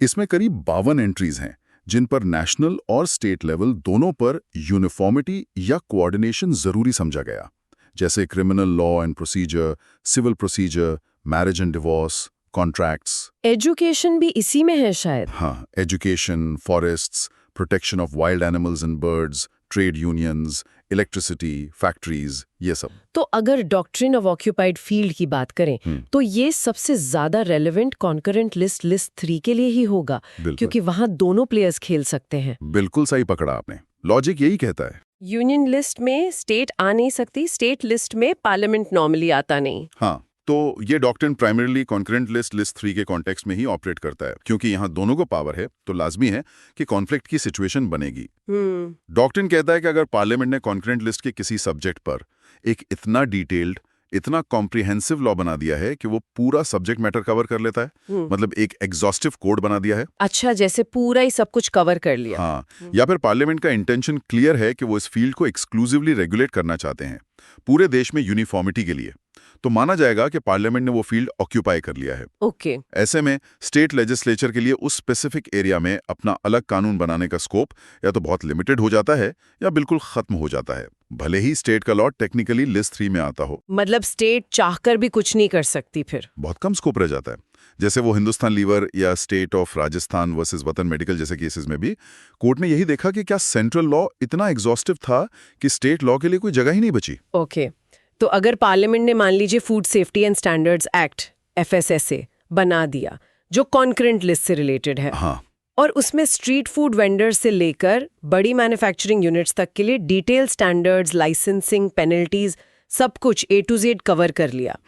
इसमें करीब 52 एंट्रीज हैं जिन पर नेशनल और स्टेट लेवल दोनों पर यूनिफॉर्मिटी या कोऑर्डिनेशन जरूरी समझा गया, जैसे criminal law and procedure, civil procedure, marriage and divorce, contracts. Education भी इसी में है शायद। हाँ, education, forests, protection of wild animals and birds, trade unions, electricity, factories, ये सब। तो अगर डॉक्ट्रिन ऑफ ऑक्यूपाइड फील्ड की बात करें तो ये सबसे ज्यादा रेलेवेंट कॉन्करेंट लिस्ट 3 के लिए ही होगा, क्योंकि वहां दोनों प्लेयर्स खेल सकते हैं। बिल्कुल सही पकड़ा आपने, लॉजिक यही कहता है। यूनियन लिस्ट में स्टेट आ नहीं सकती, स्टेट लिस्ट में पार्लियामेंट नॉर्मली आता नहीं। हाँ, तो ये डॉक्ट्रिन प्राइमरीली कॉन्करेंट लिस्ट 3 के कॉन्टेक्स्ट में ही ऑपरेट करता है, क्योंकि यहाँ दोनों को पावर है तो लाजमी है कि कॉन्फ्लिक्ट की सिचुएशन बनेगी। डॉक्ट्रिन कहता है कि अगर पार्लियामेंट ने कॉन्करेंट लिस्ट के किसी सब्जेक्ट पर एक इतना डिटेल्ड, इतना कॉम्प्रिहेंसिव लॉ बना दिया है कि वो पूरा सब्जेक्ट मैटर कवर कर लेता है, मतलब एक एग्जॉस्टिव कोड बना दिया है। अच्छा, जैसे पूरा ही सब कुछ कवर कर लिया। हाँ, या फिर पार्लियामेंट का इंटेंशन क्लियर है कि वो इस फील्ड को एक्सक्लूसिवली रेगुलेट करना चाहते हैं पूरे देश में यूनिफॉर्मिटी के लिए, तो माना जाएगा कि पार्लियामेंट ने वो फील्ड ऑक्यूपाई कर लिया है। ओके। ऐसे में स्टेट लेजिस्लेचर के लिए उस स्पेसिफिक एरिया में अपना अलग कानून बनाने का स्कोप या तो बहुत लिमिटेड हो जाता है या बिल्कुल खत्म हो जाता है, भले ही स्टेट का लॉ टेक्निकली लिस्ट 3 में आता हो। मतलब स्टेट चाहकर भी कुछ नहीं कर सकती फिर? बहुत कम स्कोप रह जाता है। जैसे वो हिंदुस्तान लीवर या स्टेट ऑफ राजस्थान वर्सेस वतन मेडिकल जैसे केसेस में भी कोर्ट ने यही देखा कि क्या सेंट्रल लॉ इतना एग्जॉस्टिव था कि स्टेट लॉ के लिए कोई जगह ही नहीं बची। ओके, तो अगर पार्लियामेंट ने मान लीजिए food safety and standards act FSSA बना दिया जो कॉन्करेंट लिस्ट से रिलेटेड है, हाँ, और उसमें स्ट्रीट फूड वेंडर्स से लेकर बड़ी मैन्युफैक्चरिंग यूनिट्स तक के लिए डिटेल स्टैंडर्ड्स, लाइसेंसिंग, पेनल्टीज, सब कुछ A to Z कवर कर लिया,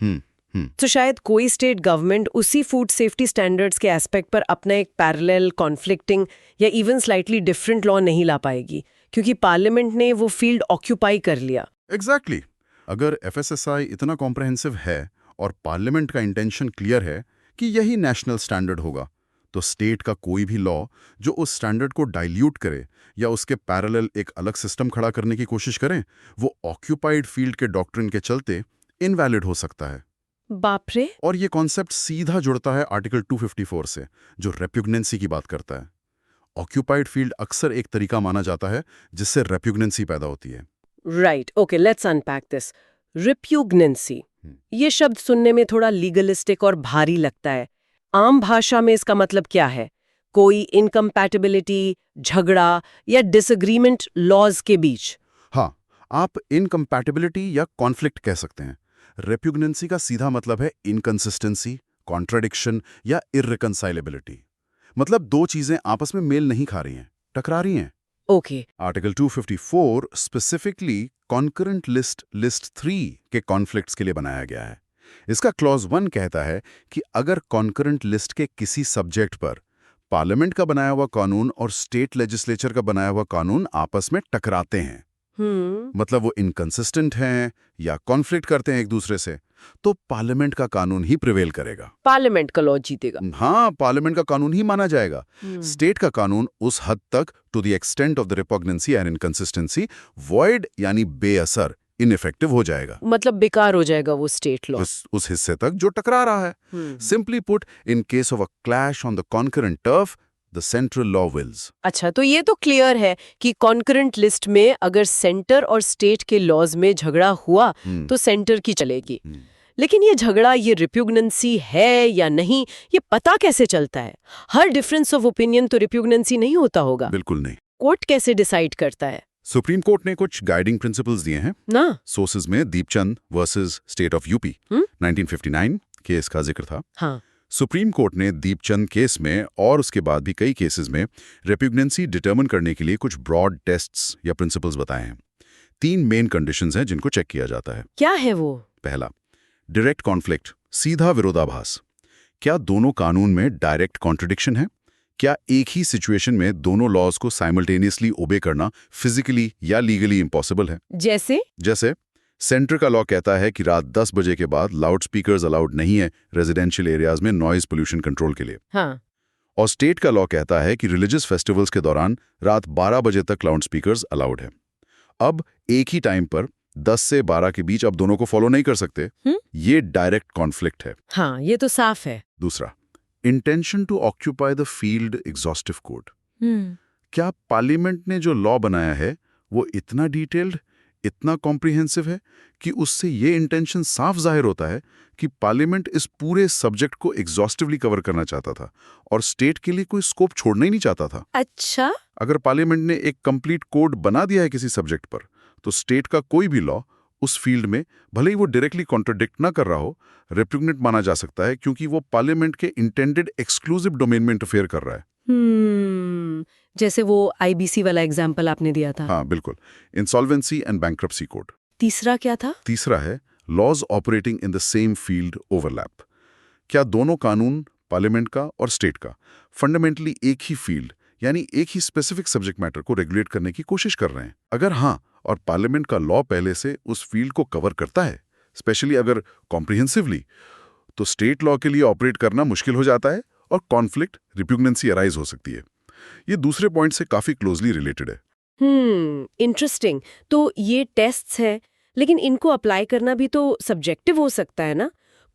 तो शायद कोई स्टेट गवर्नमेंट उसी फूड सेफ्टी स्टैंडर्ड्स के एस्पेक्ट पर अपना एक पैरेलल, कॉन्फ्लिक्टिंग या इवन स्लाइटली डिफरेंट लॉ नहीं ला पाएगी, क्योंकि पार्लियामेंट ने वो फील्ड ऑक्यूपाई कर लिया। एग्जैक्टली। अगर FSSI इतना कॉम्प्रहेंसिव है और पार्लियामेंट का इंटेंशन क्लियर है कि यही नेशनल स्टैंडर्ड होगा, तो स्टेट का कोई भी लॉ जो उस स्टैंडर्ड को डाइल्यूट करे या उसके पैरेलल एक अलग सिस्टम खड़ा करने की कोशिश करें, वो ऑक्यूपाइड फील्ड के डॉक्ट्रिन के चलते इनवैलिड हो सकता है। बाप रे। और ये कॉन्सेप्ट सीधा जुड़ता है आर्टिकल 254 से, जो रेप्यूग्नेंसी की बात करता है। ऑक्यूपाइड फील्ड अक्सर एक तरीका माना जाता है जिससे रेप्यूग्नेंसी पैदा होती है। Right, okay, let's unpack this. Repugnancy, ये शब्द सुनने में थोड़ा लीगलिस्टिक और भारी लगता है। आम भाषा में इसका मतलब क्या है? कोई इनकम्पैटिबिलिटी, झगड़ा या डिसएग्रीमेंट लॉज के बीच? हाँ, आप इनकम्पैटिबिलिटी या कॉन्फ्लिक्ट कह सकते हैं। रेप्यूग्नेंसी का सीधा मतलब है इनकंसिस्टेंसी, कॉन्ट्राडिक्शन या इररिकंसाइलेबिलिटी, मतलब दो चीजें आपस में मेल नहीं खा रही हैं, टकरा रही हैं। Okay. Article 254 specifically concurrent list 3 के कॉन्फ्लिक्ट्स के लिए बनाया गया है। इसका क्लॉज 1 कहता है कि अगर कॉन्करेंट लिस्ट के किसी सब्जेक्ट पर पार्लियामेंट का बनाया हुआ कानून और स्टेट लेजिस्लेचर का बनाया हुआ कानून आपस में टकराते हैं, मतलब वो इनकंसिस्टेंट हैं या कॉन्फ्लिक्ट करते हैं एक दूसरे से, तो पार्लियामेंट का कानून ही प्रिवेल करेगा। पार्लियामेंट का लॉ जीतेगा। हाँ, पार्लियामेंट का कानून ही माना जाएगा। स्टेट का कानून उस हद तक, to the extent of the repugnancy and inconsistency, void यानी बेअसर, इनइफेक्टिव हो जाएगा, मतलब बेकार हो जाएगा वो स्टेट लॉ उस हिस्से तक जो टकरा रहा है। Simply put, in case of a clash on the concurrent turf, the central law wills. अच्छा, तो ये तो क्लियर है कि कॉन्करेंट लिस्ट में अगर सेंटर और स्टेट के लॉज में झगड़ा हुआ तो सेंटर की चलेगी। लेकिन ये झगड़ा, ये रिप्यूग्नेंसी है या नहीं, ये पता कैसे चलता है? हर डिफरेंस ऑफ ओपिनियन तो रिप्यूग्नेंसी नहीं होता होगा। बिल्कुल नहीं। कोर्ट कैसे डिसाइड करता है? सुप्रीम कोर्ट ने कुछ गाइडिंग प्रिंसिपल्स दिए हैं ना। सोर्सेज में Deepchand versus state of UP 1959 case का जिक्र था। हाँ। सुप्रीम कोर्ट ने दीपचंद केस में और उसके बाद भी कई केसेस में रेप्यूग्नेंसी डिटरमिन करने के लिए कुछ ब्रॉड टेस्ट्स या प्रिंसिपल्स बताए हैं। 3 मेन कंडीशंस हैं जिनको चेक किया जाता है। क्या है वो? पहला, डायरेक्ट कॉन्फ्लिक्ट, सीधा विरोधाभास। क्या दोनों कानून में डायरेक्ट कॉन्ट्रडिक्शन है? क्या एक ही सिचुएशन में दोनों लॉज को साइमल्टेनियसली ओबे करना फिजिकली या लीगली इम्पॉसिबल है? जैसे सेंटर का लॉ कहता है कि रात 10 बजे के बाद लाउड स्पीकर्स अलाउड नहीं है रेजिडेंशियल एरियाज में नॉइज पोल्यूशन कंट्रोल के लिए। हाँ। और स्टेट का लॉ कहता है कि रिलीजियस फेस्टिवल्स के दौरान रात 12 बजे तक लाउड स्पीकर्स अलाउड है। अब एक ही टाइम पर 10 से 12 के बीच आप दोनों को फॉलो नहीं कर सकते। ये डायरेक्ट कॉन्फ्लिक्ट है। हाँ, ये तो साफ है। दूसरा, intention to occupy the field exhaustive code. क्या पार्लियामेंट ने जो लॉ बनाया है वो इतना डिटेल्ड, इतना कॉम्प्रिहेंसिव है कि उससे ये इंटेंशन साफ जाहिर होता है कि पार्लियामेंट इस पूरे सब्जेक्ट को एग्जॉस्टिवली कवर करना चाहता था और स्टेट के लिए कोई स्कोप छोड़ना ही नहीं चाहता था। अच्छा, अगर पार्लियामेंट ने एक कंप्लीट कोड बना दिया है किसी सब्जेक्ट पर, तो स्टेट का कोई भी लॉ उस फील्ड में, भले ही वो डायरेक्टली कॉन्ट्राडिक्ट ना कर रहा हो, रेपुग्नेंट माना जा सकता है, क्योंकि वो पार्लियामेंट के इंटेंडेड एक्सक्लूसिव डोमेन में इंटरफेयर कर रहा है। जैसे वो आईबीसी वाला एग्जाम्पल आपने दिया था। हाँ, बिल्कुल। Insolvency and bankruptcy code. तीसरा क्या था? तीसरा है laws operating in the same field overlap. क्या दोनों कानून, पार्लियामेंट का और स्टेट का, फंडामेंटली एक ही फील्ड यानी एक ही स्पेसिफिक सब्जेक्ट मैटर को रेगुलेट करने की कोशिश कर रहे हैं? अगर हाँ, और पार्लियामेंट का लॉ पहले से उस फील्ड को कवर करता है, स्पेशली अगर कॉम्प्रिहेंसिवली, तो स्टेट लॉ के लिए ऑपरेट करना मुश्किल हो जाता है और कॉन्फ्लिक्ट, रिप्यूग्नेंसी अराइज हो सकती है। ये दूसरे पॉइंट से काफी क्लोजली रिलेटेड है। इंटरेस्टिंग। तो ये टेस्ट्स हैं, लेकिन इनको अप्लाई करना भी तो सब्जेक्टिव हो सकता है ना?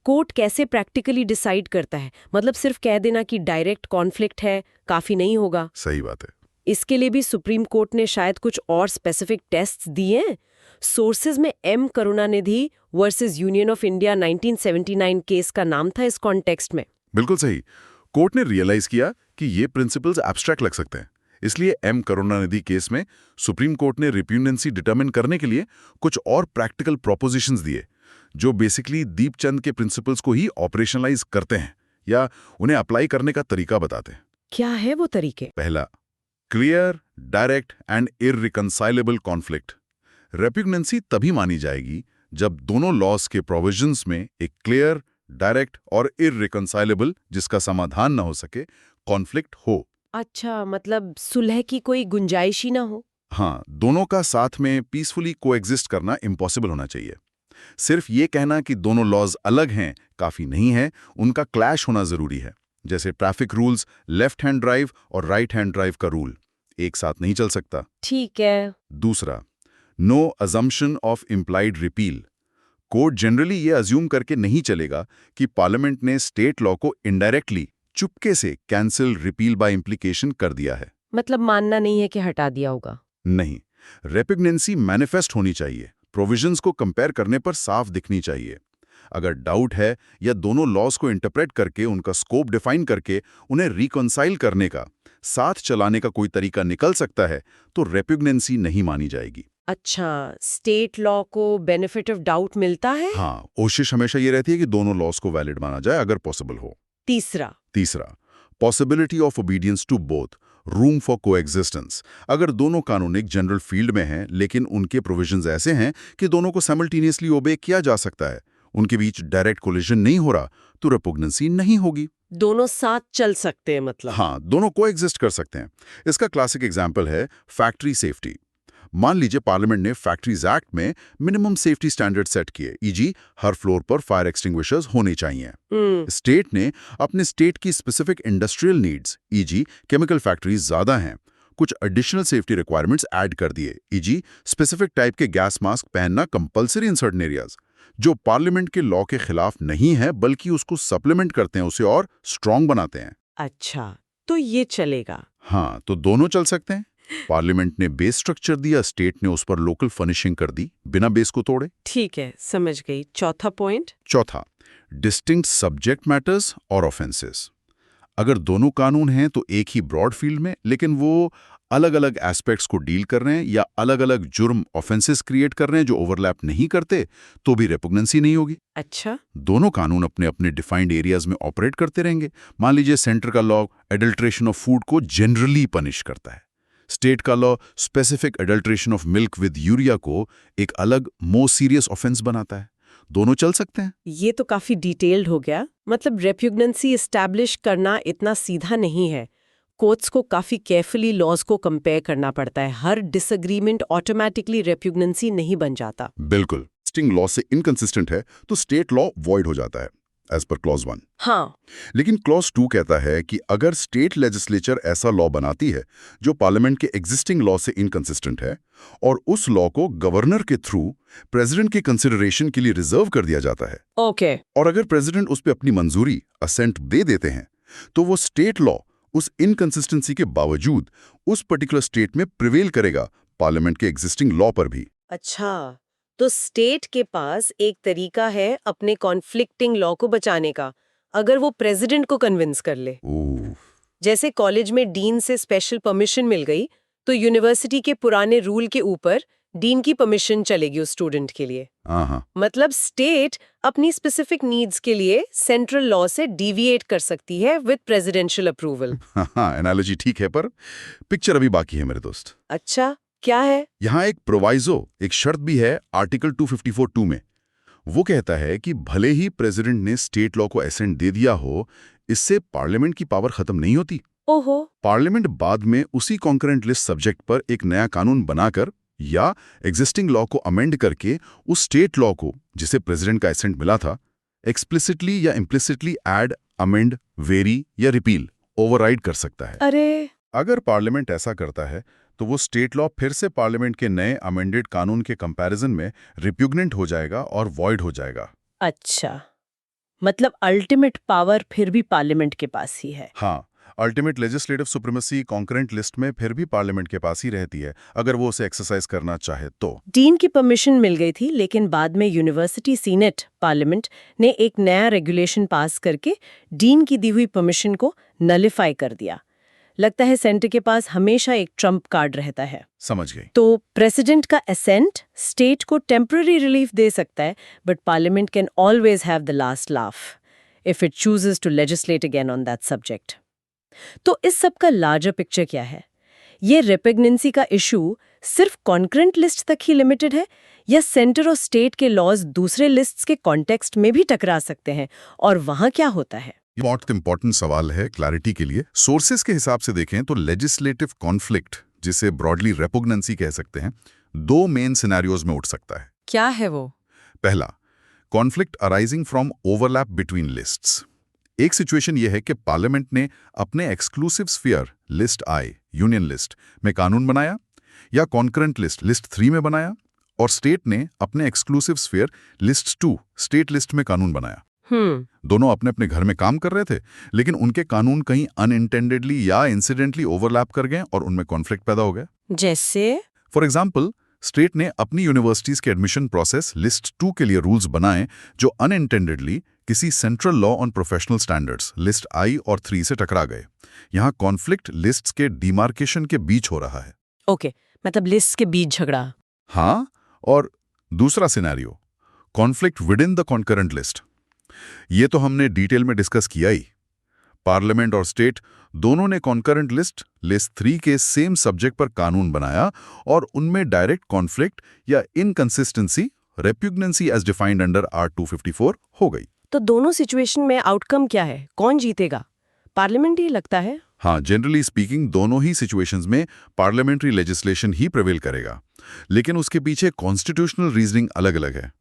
कोर्ट कैसे प्रैक्टिकली डिसाइड करता है? मतलब सिर्फ कह देना कि डायरेक्ट कॉन्फ्लिक्ट है काफी नहीं होगा। सही बात है। इसके लिए भी सुप्रीम कोर्ट ने शायद कुछ और स्पेसिफिक टेस्ट्स दिए हैं। सोर्सेज में M Karunanidhi versus union of India 1979 case का नाम था इस कॉन्टेक्स्ट में। बिल्कुल सही। कोर्ट ने रियलाइज किया कि ये प्रिंसिपल्स एब्स्ट्रैक्ट लग सकते हैं, इसलिए एम करुणानिधि केस में सुप्रीम कोर्ट ने रिप्यूग्नेंसी डिटरमिन करने के लिए कुछ और प्रैक्टिकल प्रोपोजिशंस दिए, जो बेसिकली दीपचंद के प्रिंसिपल्स को ही ऑपरेशनलाइज करते हैं या उन्हें अप्लाई करने का तरीका बताते हैं। क्या है वो तरीके? पहला, क्लियर, डायरेक्ट एंड इररिकंसाइलेबल कॉन्फ्लिक्ट। रेपुग्नेंसी तभी मानी जाएगी जब दोनों लॉज के प्रोविजंस में एक क्लियर, डायरेक्ट और इररिकंसाइलेबल, जिसका समाधान न हो सके, कॉन्फ्लिक्ट हो। अच्छा, मतलब सुलह की कोई गुंजाइश ही ना हो। हाँ, दोनों का साथ में पीसफुली कोएग्जिस्ट करना इम्पॉसिबल होना चाहिए। सिर्फ ये कहना कि दोनों लॉज अलग हैं काफी नहीं है, उनका क्लैश होना जरूरी है। जैसे traffic rules, left hand drive और राइट हैंड ड्राइव का रूल एक साथ नहीं चल सकता। ठीक है। दूसरा, no assumption of implied repeal. Court generally ये अज्यूम करके नहीं चलेगा कि पार्लियामेंट ने स्टेट लॉ को इनडायरेक्टली, चुपके से कैंसिल, रिपील बाय इम्प्लीकेशन कर दिया है। मतलब मानना नहीं है कि हटा दिया होगा। नहीं, रेपुग्नेंसी मैनिफेस्ट होनी चाहिए, प्रोविजंस को कंपेयर करने पर साफ दिखनी चाहिए। अगर डाउट है या दोनों लॉज को इंटरप्रेट करके, उनका स्कोप डिफाइन करके उन्हें रिकंसाइल करने का, साथ चलाने का कोई तरीका निकल सकता है, तो रेपुग्नेंसी नहीं मानी जाएगी। अच्छा, स्टेट लॉ को बेनिफिट ऑफ डाउट मिलता है? हाँ, कोशिश हमेशा ये रहती है कि दोनों लॉज को वैलिड माना जाए अगर पॉसिबल हो। तीसरा, possibility of obedience to both, room for coexistence. अगर दोनों कानून एक जनरल फील्ड में हैं, लेकिन उनके प्रोविजंस ऐसे हैं कि दोनों को साइमल्टेनियसली ओबे किया जा सकता है, उनके बीच डायरेक्ट कोलिजन नहीं हो रहा, तो रेपुग्नेंसी नहीं होगी। दोनों साथ चल सकते हैं मतलब? हाँ, दोनों कोएग्जिस्ट कर सकते हैं। इसका क्लासिक एग्जाम्पल है फैक्ट्री सेफ्टी। मान लीजिए पार्लियामेंट ने फैक्ट्रीज एक्ट में मिनिमम सेफ्टी स्टैंडर्ड सेट किए, ईजी हर फ्लोर पर फायर एक्सटिंग्विशर्स होने चाहिए। स्टेट ने अपने स्टेट की specific industrial needs, easy chemical factories ज्यादा हैं, कुछ एडिशनल सेफ्टी रिक्वायरमेंट्स ऐड कर दिए, ईजी स्पेसिफिक टाइप के गैस मास्क पहनना कंपलसरी इन सर्टेन एरियाज, जो पार्लियामेंट के लॉ के खिलाफ नहीं है बल्कि उसको सप्लीमेंट करते हैं, उसे और स्ट्रांग बनाते हैं। अच्छा, तो ये चलेगा? हाँ, तो दोनों चल सकते हैं। पार्लियामेंट ने बेस स्ट्रक्चर दिया, स्टेट ने उस पर लोकल फर्निशिंग कर दी बिना बेस को तोड़े। ठीक है, समझ गई। चौथा पॉइंट? चौथा, डिस्टिंक्ट सब्जेक्ट मैटर्स और ऑफेंसेस। अगर दोनों कानून हैं तो एक ही ब्रॉड फील्ड में, लेकिन वो अलग अलग एस्पेक्ट्स को डील कर रहे हैं या अलग अलग जुर्म, ऑफेंसेस क्रिएट कर रहे हैं जो ओवरलैप नहीं करते, तो भी रेपुग्नेंसी नहीं होगी। अच्छा, दोनों कानून अपने अपने डिफाइंड एरियाज में ऑपरेट करते रहेंगे। मान लीजिए सेंटर का लॉ एडल्ट्रेशन ऑफ फूड को जनरली पनिश करता है, स्टेट का law specific adulteration of milk with urea को एक अलग, मोर सीरियस ऑफेंस बनाता है। दोनों चल सकते हैं। ये तो काफी डिटेल्ड हो गया। मतलब रेपुग्नेंसी एस्टैब्लिश करना इतना सीधा नहीं है। कोर्ट्स को काफी केयरफुली लॉज को कंपेयर करना पड़ता है। हर डिसएग्रीमेंट ऑटोमेटिकली रेपुग्नेंसी नहीं बन जाता। बिल्कुल, स्टिंग लॉ से इनकंसिस्टेंट है तो स्टेट लॉ वॉइड हो जाता है। As per clause 1। हाँ। लेकिन क्लॉज 2 कहता है कि अगर स्टेट लेजिस्लेचर ऐसा लॉ बनाती है जो पार्लियामेंट के एग्जिस्टिंग लॉ से इनकंसिस्टेंट है और उस लॉ को गवर्नर के थ्रू प्रेसिडेंट के कंसिडरेशन के लिए रिजर्व कर दिया जाता है, ओके। और अगर प्रेसिडेंट उस पर अपनी मंजूरी असेंट दे देते हैं, तो वो स्टेट लॉ उस इनकंसिस्टेंसी के बावजूद उस पर्टिकुलर स्टेट में प्रिवेल करेगा पार्लियामेंट के एग्जिस्टिंग लॉ पर भी। अच्छा, तो स्टेट के पास एक तरीका है अपने कॉन्फ्लिक्टिंग लॉ को बचाने का, अगर वो प्रेसिडेंट को कन्विंस कर ले। जैसे कॉलेज में डीन से स्पेशल परमिशन मिल गई, तो यूनिवर्सिटी के पुराने रूल के ऊपर डीन की परमिशन चलेगी उस स्टूडेंट के लिए। मतलब स्टेट अपनी स्पेसिफिक नीड्स के लिए सेंट्रल लॉ से डिविएट कर सकती है विद प्रेसिडेंशियल अप्रूवल। एनालॉजी ठीक है, पर पिक्चर अभी बाकी है मेरे दोस्त। अच्छा, क्या है? यहाँ एक प्रोवाइजो, एक शर्त भी है आर्टिकल 254(2) में। वो कहता है कि भले ही प्रेसिडेंट ने स्टेट लॉ को एसेंट दे दिया हो, इससे पार्लियामेंट की पावर खत्म नहीं होती। ओहो। पार्लियामेंट बाद में उसी कॉन्करेंट लिस्ट सब्जेक्ट पर एक नया कानून बनाकर या एग्जिस्टिंग लॉ को अमेंड करके उस स्टेट लॉ को जिसे प्रेसिडेंट का एसेंट मिला था, एक्सप्लिसिटली या इम्प्लिसिटली ऐड, अमेंड, वेरी या रिपील, ओवरराइड कर सकता है। अरे, अगर पार्लियामेंट ऐसा करता है तो वो स्टेट लॉ फिर से पार्लियामेंट के नए अमेंडेड कानून के कंपैरिजन में रिप्यूग्नेंट हो जाएगा और वॉइड हो जाएगा। अच्छा, मतलब अल्टीमेट पावर फिर भी पार्लियामेंट के पास ही है। हाँ, ultimate legislative supremacy concurrent list में फिर भी पार्लियामेंट के पास ही रहती है, अगर वो उसे एक्सरसाइज करना चाहे तो। डीन की परमिशन मिल गई थी, लेकिन बाद में यूनिवर्सिटी सीनेट पार्लियामेंट ने एक नया रेगुलेशन पास करके डीन की दी हुई परमिशन को नलिफाई कर दिया। लगता है सेंटर के पास हमेशा एक ट्रम्प कार्ड रहता है। समझ गई। तो प्रेसिडेंट का एसेंट स्टेट को टेम्पररी रिलीफ दे सकता है, but parliament can always have the last laugh if it chooses to legislate again on that subject. तो इस सब का लार्जर पिक्चर क्या है? ये रिपेग्नेंसी का इशू सिर्फ कॉन्करेंट लिस्ट तक ही लिमिटेड है, या सेंटर और स्टेट के लॉज दूसरे लिस्ट्स के कॉन्टेक्स्ट में भी टकरा सकते हैं, और वहां क्या होता है? बहुत इंपॉर्टेंट सवाल है क्लैरिटी के लिए। सोर्सेस के हिसाब से देखें तो लेजिस्लेटिव कॉन्फ्लिक्ट, जिसे ब्रॉडली रेपुग्नेंसी कह सकते हैं, दो मेन सिनेरियोज में उठ सकता है। क्या है वो? पहला, conflict arising from overlap between lists. एक सिचुएशन यह है कि पार्लियामेंट ने अपने एक्सक्लूसिव स्फीयर लिस्ट आई, यूनियन लिस्ट में कानून बनाया, या कॉन्करेंट लिस्ट, लिस्ट 3 में बनाया, और स्टेट ने अपने exclusive sphere list 2, state list में कानून बनाया। दोनों अपने अपने घर में काम कर रहे थे, लेकिन उनके कानून कहीं अनइंटेंडेडली या इंसिडेंटली ओवरलैप कर गए और उनमें कॉन्फ्लिक्ट पैदा हो गया। जैसे फॉर एग्जाम्पल, स्टेट ने अपनी यूनिवर्सिटीज के एडमिशन प्रोसेस लिस्ट 2 के लिए रूल्स बनाए जो अनइंटेंडेडली किसी central law on professional standards list I और 3 से टकरा गए। यहाँ कॉन्फ्लिक्ट लिस्ट्स के डिमार्केशन के बीच हो रहा है। ओके, मतलब लिस्ट के बीच झगड़ा। हाँ, और दूसरा scenario, conflict with in the concurrent list. ये तो हमने डिटेल में डिस्कस किया ही। पार्लियामेंट और स्टेट दोनों ने कॉन्करेंट लिस्ट 3 के सेम सब्जेक्ट पर कानून बनाया, और उनमें डायरेक्ट कॉन्फ्लिक्ट या inconsistency, repugnancy as defined under art 254 हो गई। तो दोनों सिचुएशन में आउटकम क्या है? कौन जीतेगा? पार्लियामेंट ही लगता है। हाँ, जनरली स्पीकिंग दोनों ही सिचुएशंस में पार्लियामेंट्री लेजिस्लेशन ही प्रिवेल करेगा, लेकिन उसके पीछे कॉन्स्टिट्यूशनल रीजनिंग अलग अलग है।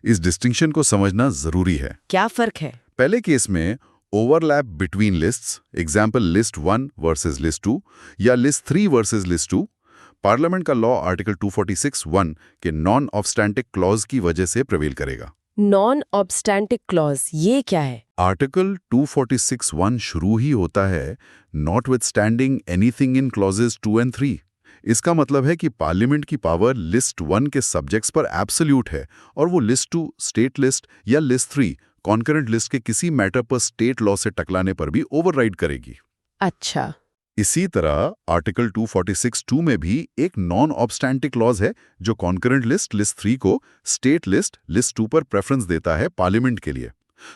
इस डिस्टिंक्शन को समझना जरूरी है। क्या फर्क है? पहले केस में overlap between lists, example list 1 versus list 2 या लिस्ट 3 वर्सेस लिस्ट 2, पार्लियामेंट का लॉ आर्टिकल 246(1) के नॉन ऑब्स्टैंटिक क्लॉज की वजह से प्रिवेल करेगा। नॉन ऑब्स्टैंटिक क्लॉज, ये क्या है? आर्टिकल 246(1) शुरू ही होता है नॉटविथस्टैंडिंग एनीथिंग इन क्लॉजेस 2 और 3। इसका मतलब है कि पार्लियामेंट की पावर लिस्ट 1 के सब्जेक्ट्स पर एब्सोल्यूट है, और वो लिस्ट 2 स्टेट लिस्ट या लिस्ट 3 कॉन्करेंट लिस्ट के किसी मैटर पर स्टेट लॉ से टकराने पर भी ओवरराइड करेगी। अच्छा। इसी तरह आर्टिकल 246(2) में भी एक नॉन ऑब्स्टैंटिक क्लॉज है जो कॉन्करेंट लिस्ट 3 को स्टेट लिस्ट 2 पर प्रेफरेंस देता है पार्लियामेंट के लिए।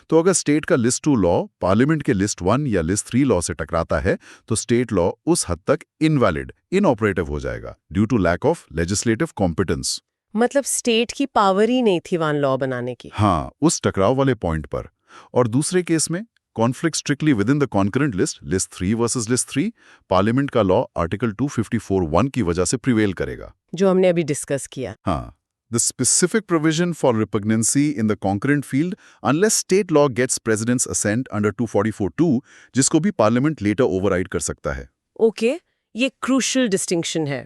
तो अगर स्टेट का लिस्ट 2 लॉ पार्लियामेंट के लिस्ट 1 या लिस्ट 3 लॉ से टकराता है, तो स्टेट लॉ उस हद तक इनवैलिड, इनऑपरेटिव हो जाएगा due to lack of legislative competence. मतलब स्टेट की पावर ही नहीं थी वहां लॉ बनाने की। हाँ, उस टकराव वाले पॉइंट पर। और दूसरे केस में conflict strictly with in the concurrent list 3 versus list 3, parliament का लॉ आर्टिकल 254(1) की वजह से प्रिवेल करेगा, जो हमने अभी डिस्कस किया। हाँ, The specific provision for repugnancy in the concurrent field unless state law gets president's assent under 244(2) जिसको भी पार्लियामेंट later override कर सकता है। ओके, ये क्रूशियल डिस्टिंक्शन है।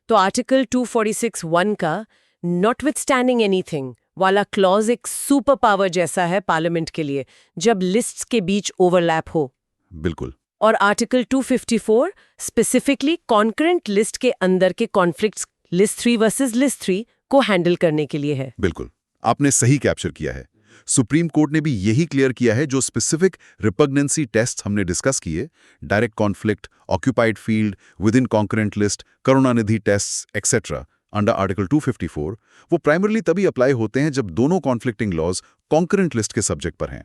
तो आर्टिकल 246(1) का नॉटविथस्टैंडिंग एनीथिंग वाला क्लॉज एक सुपर पावर जैसा है पार्लियामेंट के लिए जब लिस्ट्स के बीच ओवरलैप हो। बिल्कुल। और आर्टिकल 254 स्पेसिफिकली कॉन्करेंट लिस्ट के अंदर के कॉन्फ्लिक्ट्स लिस्ट 3 वर्सेस लिस्ट 3 को हैंडल करने के लिए है। बिल्कुल, आपने सही कैप्चर किया है। सुप्रीम कोर्ट ने भी यही क्लियर किया है जो स्पेसिफिक रिपग्नेंसी टेस्ट हमने डिस्कस किए, direct conflict, occupied field, within concurrent list, Karunanidhi test etcetera under article 254, वो प्राइमरली तभी अप्लाई होते हैं जब दोनों कॉन्फ्लिक्टिंग लॉज कॉन्करेंट लिस्ट के सब्जेक्ट पर हैं।